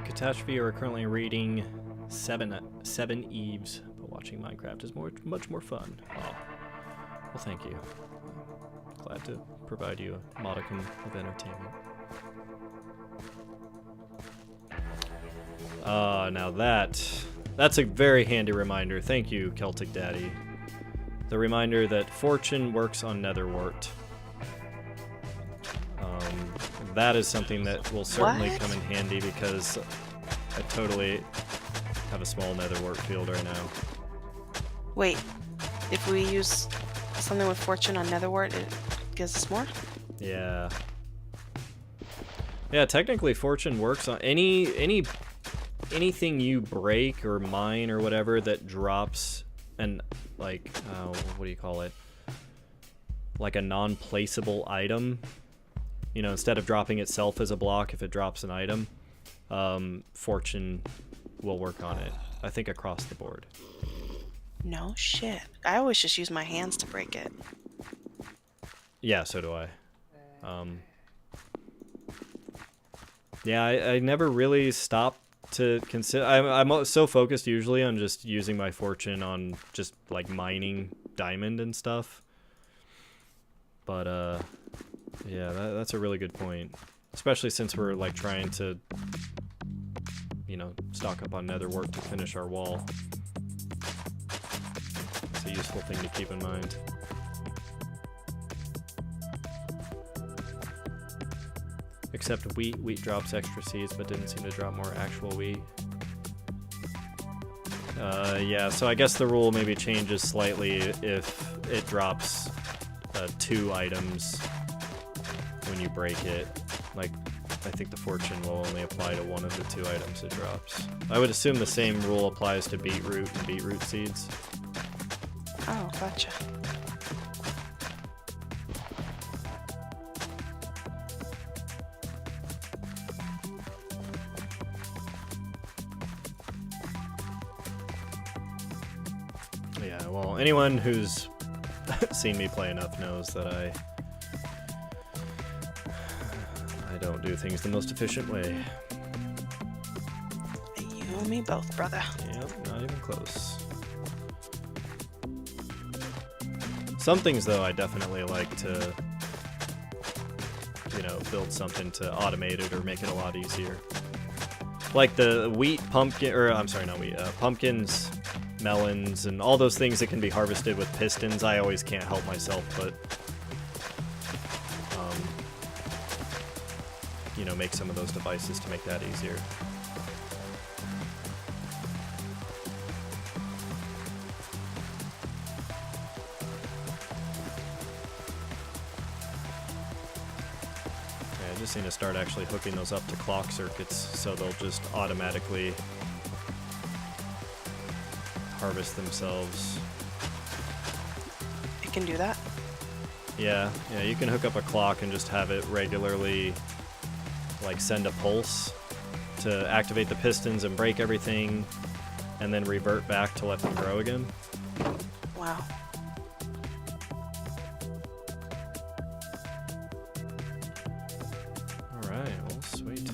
Catastrophe are currently reading Seven Eves, but watching Minecraft is much more fun. Oh. Well, thank you. Glad to provide you a modicum of entertainment. Now that's a very handy reminder. Thank you, Celtic Daddy. The reminder that fortune works on netherwort. That is something that will certainly come in handy, because I totally have a small netherwort field right now. Wait, if we use something with fortune on netherwort, it gives us more? Yeah. Yeah, technically fortune works on anything you break or mine or whatever that drops an, like, what do you call it? Like a non-placeable item. You know, instead of dropping itself as a block, if it drops an item, fortune will work on it. I think across the board. No shit. I always just use my hands to break it. Yeah, so do I. Yeah, I never really stopped to consider. I'm so focused usually on just using my fortune on just like mining diamond and stuff. But yeah, that's a really good point. Especially since we're like trying to, you know, stock up on nether wart to finish our wall. It's a useful thing to keep in mind. Except wheat. Wheat drops extra seeds, but didn't seem to drop more actual wheat. Yeah, so I guess the rule maybe changes slightly if it drops 2 items when you break it. Like, I think the fortune will only apply to one of the 2 items it drops. I would assume the same rule applies to beetroot and beetroot seeds. Oh, gotcha. Yeah, well, anyone who's seen me play enough knows that I don't do things the most efficient way. You and me both, brother. Yep, not even close. Some things, though, I definitely like to, you know, build something to automate it or make it a lot easier. Like the wheat, pumpkin, or I'm sorry, not wheat, pumpkins, melons, and all those things that can be harvested with pistons. I always can't help myself, but you know, make some of those devices to make that easier. Yeah, I just need to start actually hooking those up to clock circuits so they'll just automatically harvest themselves. It can do that? Yeah, you can hook up a clock and just have it regularly like send a pulse to activate the pistons and break everything and then revert back to let them grow again. Wow. Alright, well, sweet.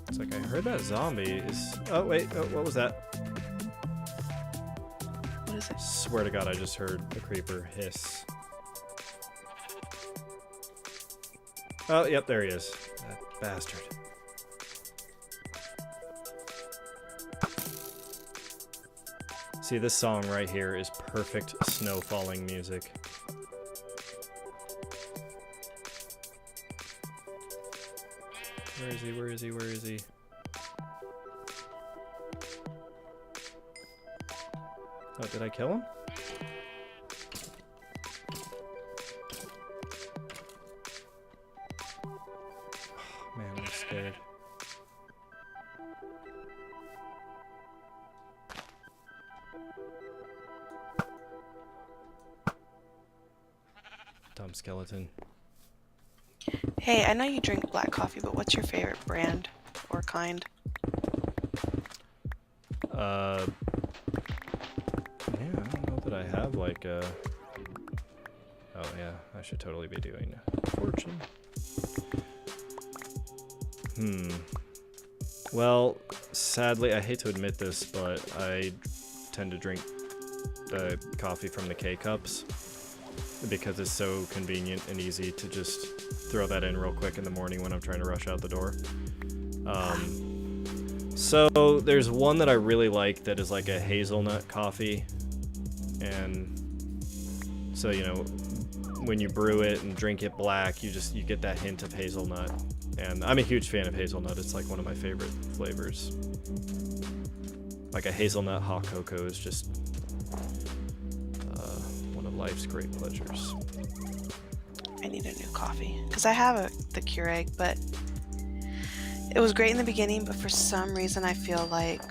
It's like I heard that zombie is... Oh, wait, what was that? What is it? Swear to God, I just heard a creeper hiss. Oh, yep, there he is. That bastard. See, this song right here is perfect snow falling music. Where is he? Where is he? Where is he? Oh, did I kill him? Oh, man, I'm scared. Dumb skeleton. Hey, I know you drink black coffee, but what's your favorite brand or kind? Yeah, I don't know that I have like a... Oh yeah, I should totally be doing fortune. Well, sadly, I hate to admit this, but I tend to drink the coffee from the K-cups because it's so convenient and easy to just throw that in real quick in the morning when I'm trying to rush out the door. So there's one that I really like that is like a hazelnut coffee, and so, you know, when you brew it and drink it black, you get that hint of hazelnut, and I'm a huge fan of hazelnut. It's like one of my favorite flavors. Like a hazelnut hot cocoa is just one of life's great pleasures. I need a new coffee because I have the Keurig, but it was great in the beginning, but for some reason I feel like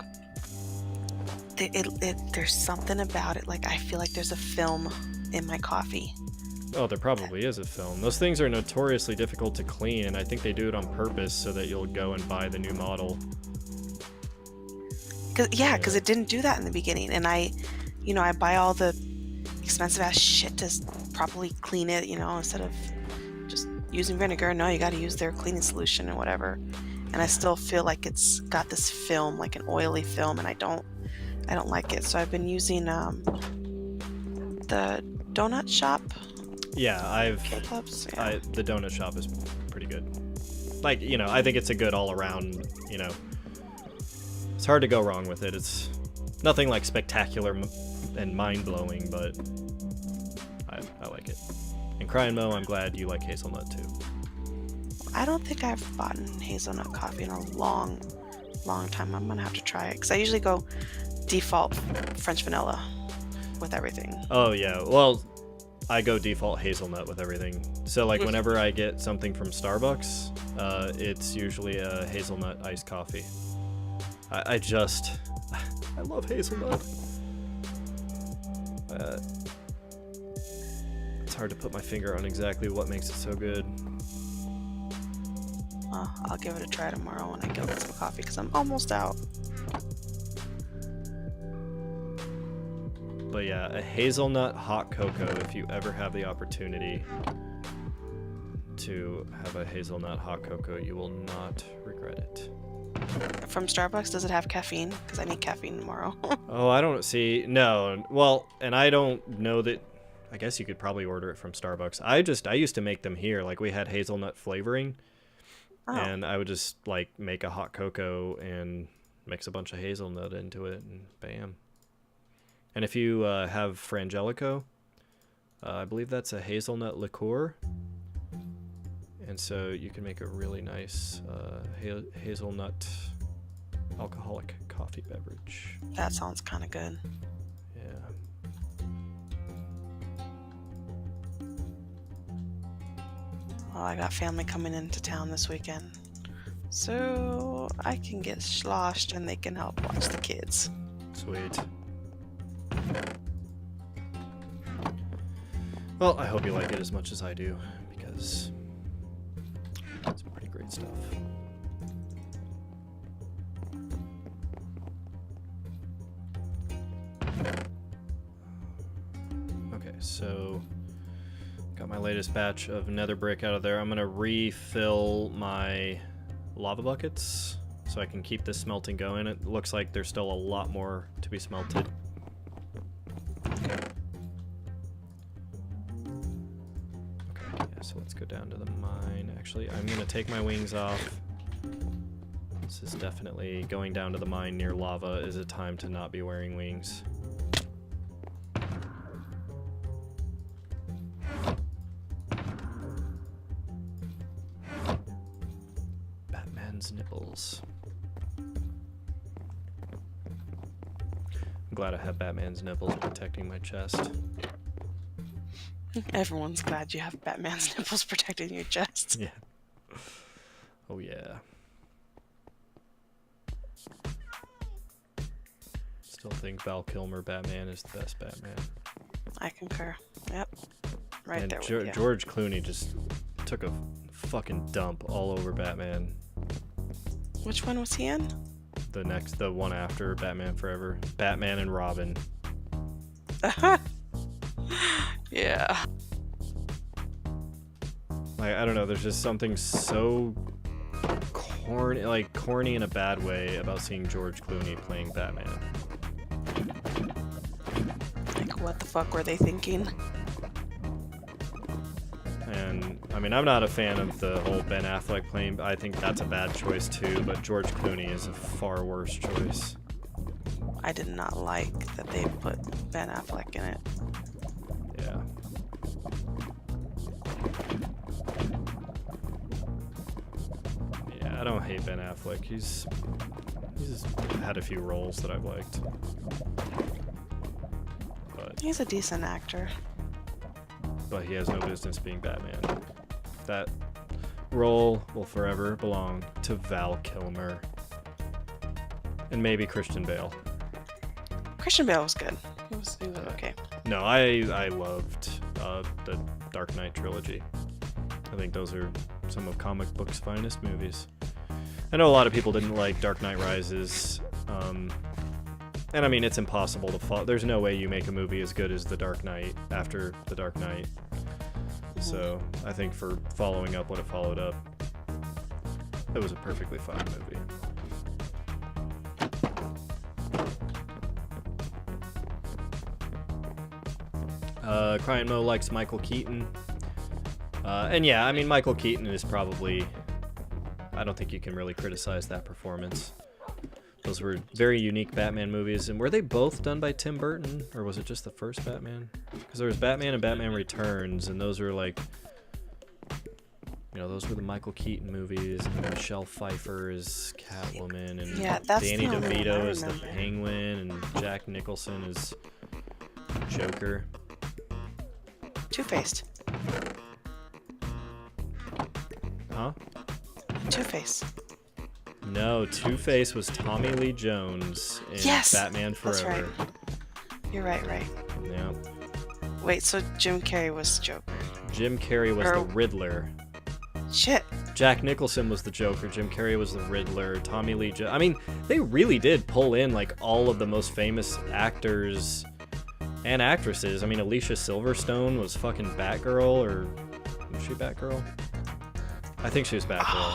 there's something about it. Like I feel like there's a film in my coffee. Oh, there probably is a film. Those things are notoriously difficult to clean, and I think they do it on purpose so that you'll go and buy the new model. Because it didn't do that in the beginning, and I buy all the expensive ass shit to properly clean it, instead of using vinegar. No, you got to use their cleaning solution and whatever. And I still feel like it's got this film, like an oily film, and I don't like it. So I've been using the donut shop Yeah, K-Cups. Yeah. the donut shop is pretty good. Like, you know, I think it's a good all around, you know. It's hard to go wrong with it. It's nothing like spectacular and mind-blowing, but I like it. And Crying Mo, I'm glad you like hazelnut too. I don't think I've bought hazelnut coffee in a long time. I'm gonna have to try it because I usually go default French vanilla with everything. Oh yeah, well, I go default hazelnut with everything. So like whenever I get something from Starbucks, it's usually a hazelnut iced coffee. I love hazelnut. It's hard to put my finger on exactly what makes it so good. I'll give it a try tomorrow when I go get some coffee because I'm almost out. But yeah, a hazelnut hot cocoa, if you ever have the opportunity to have a hazelnut hot cocoa, you will not regret it. From Starbucks, does it have caffeine? Because I need caffeine tomorrow. Oh, I don't see. No. Well, and I don't know that. I guess you could probably order it from Starbucks. I used to make them here. Like we had hazelnut flavoring. Oh. And I would just like make a hot cocoa and mix a bunch of hazelnut into it and bam. And if you have Frangelico, I believe that's a hazelnut liqueur. And so you can make a really nice hazelnut alcoholic coffee beverage. That sounds kind of good. Yeah. Well, I got family coming into town this weekend, so I can get sloshed and they can help watch the kids. Sweet. Well, I hope you like it as much as I do, because it's pretty great stuff. Okay, so got my latest batch of nether brick out of there. I'm gonna refill my lava buckets so I can keep this smelting going. It looks like there's still a lot more to be smelted. So let's go down to the mine. Actually, I'm going to take my wings off. This is definitely going down to the mine near lava is a time to not be wearing wings. Batman's nipples. I'm glad I have Batman's nipples protecting my chest. Everyone's glad you have Batman's nipples protecting your chest. Yeah. Oh yeah. Still think Val Kilmer Batman is the best Batman. I concur. Yep. Right and there with you. George Clooney just took a fucking dump all over Batman. Which one was he in? The one after Batman Forever. Batman and Robin. Yeah. Like, I don't know, there's just something so corny in a bad way about seeing George Clooney playing Batman. Like, what the fuck were they thinking? And, I mean, I'm not a fan of the whole Ben Affleck playing, I think that's a bad choice too, but George Clooney is a far worse choice. I did not like that they put Ben Affleck in it. Yeah. Yeah, I don't hate Ben Affleck. He's had a few roles that I've liked. He's a decent actor. But he has no business being Batman. That role will forever belong to Val Kilmer. And maybe Christian Bale. Christian Bale was good. He was okay. No, I loved the Dark Knight trilogy. I think those are some of comic books' finest movies. I know a lot of people didn't like Dark Knight Rises. And I mean, it's impossible to follow. There's no way you make a movie as good as The Dark Knight after The Dark Knight. So I think for following up what it followed up, it was a perfectly fine movie. Crying Mo likes Michael Keaton. And yeah, I mean, Michael Keaton is probably... I don't think you can really criticize that performance. Those were very unique Batman movies. And were they both done by Tim Burton? Or was it just the first Batman? Because there was Batman and Batman Returns, and those were like... You know, those were the Michael Keaton movies, and Michelle Pfeiffer is Catwoman, and Yeah, that's Danny the only one I DeVito is the remember. Penguin, and Jack Nicholson is Joker. Two-Faced. Huh? Two-Face. No, Two-Face was Tommy Lee Jones in Yes! Batman That's Forever. right. You're right. Yeah. Wait, so Jim Carrey was Joker. Jim Carrey was the Riddler. Shit. Jack Nicholson was the Joker. Jim Carrey was the Riddler. Tommy Lee Jones. I mean, they really did pull in like all of the most famous actors and actresses. I mean, Alicia Silverstone was fucking Batgirl, or was she Batgirl? I think she was Batgirl.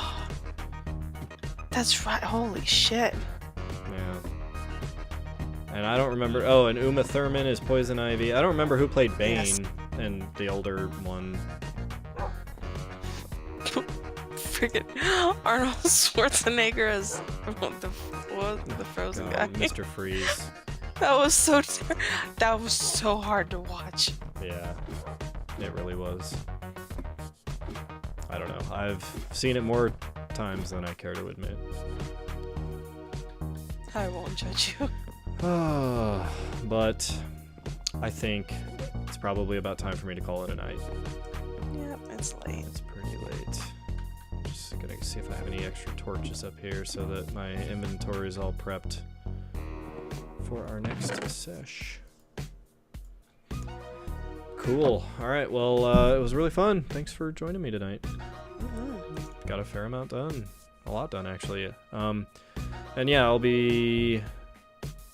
That's right. Holy shit. Yeah. And I don't remember. Oh, and Uma Thurman is Poison Ivy. I don't remember who played Bane Yes. and the older one. Freaking Arnold Schwarzenegger as the frozen guy. Mr. Freeze. That was so hard to watch. Yeah, it really was. I don't know. I've seen it more times than I care to admit. I won't judge you. But I think it's probably about time for me to call it a night. Yep, it's late. It's pretty late. Just gonna see if I have any extra torches up here so that my inventory is all prepped for our next sesh. Cool. All right. Well, it was really fun. Thanks for joining me tonight. Got a fair amount done. A lot done, actually. And yeah, I'll be...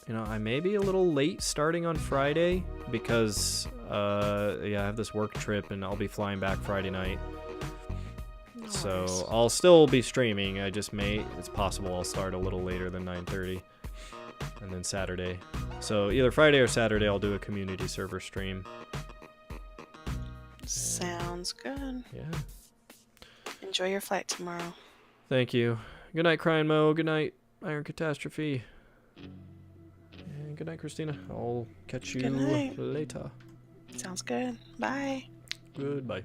You know, I may be a little late starting on Friday because, yeah, I have this work trip and I'll be flying back Friday night. Nice. So I'll still be streaming. I just may... It's possible I'll start a little later than 9:30. And then Saturday. So either Friday or Saturday I'll do a community server stream. Sounds good. Yeah. Enjoy your flight tomorrow. Thank you. Good night, Crying Mo. Good night, Iron Catastrophe. And good night, Christina. I'll catch you Good night. later. Sounds good. Bye. Goodbye.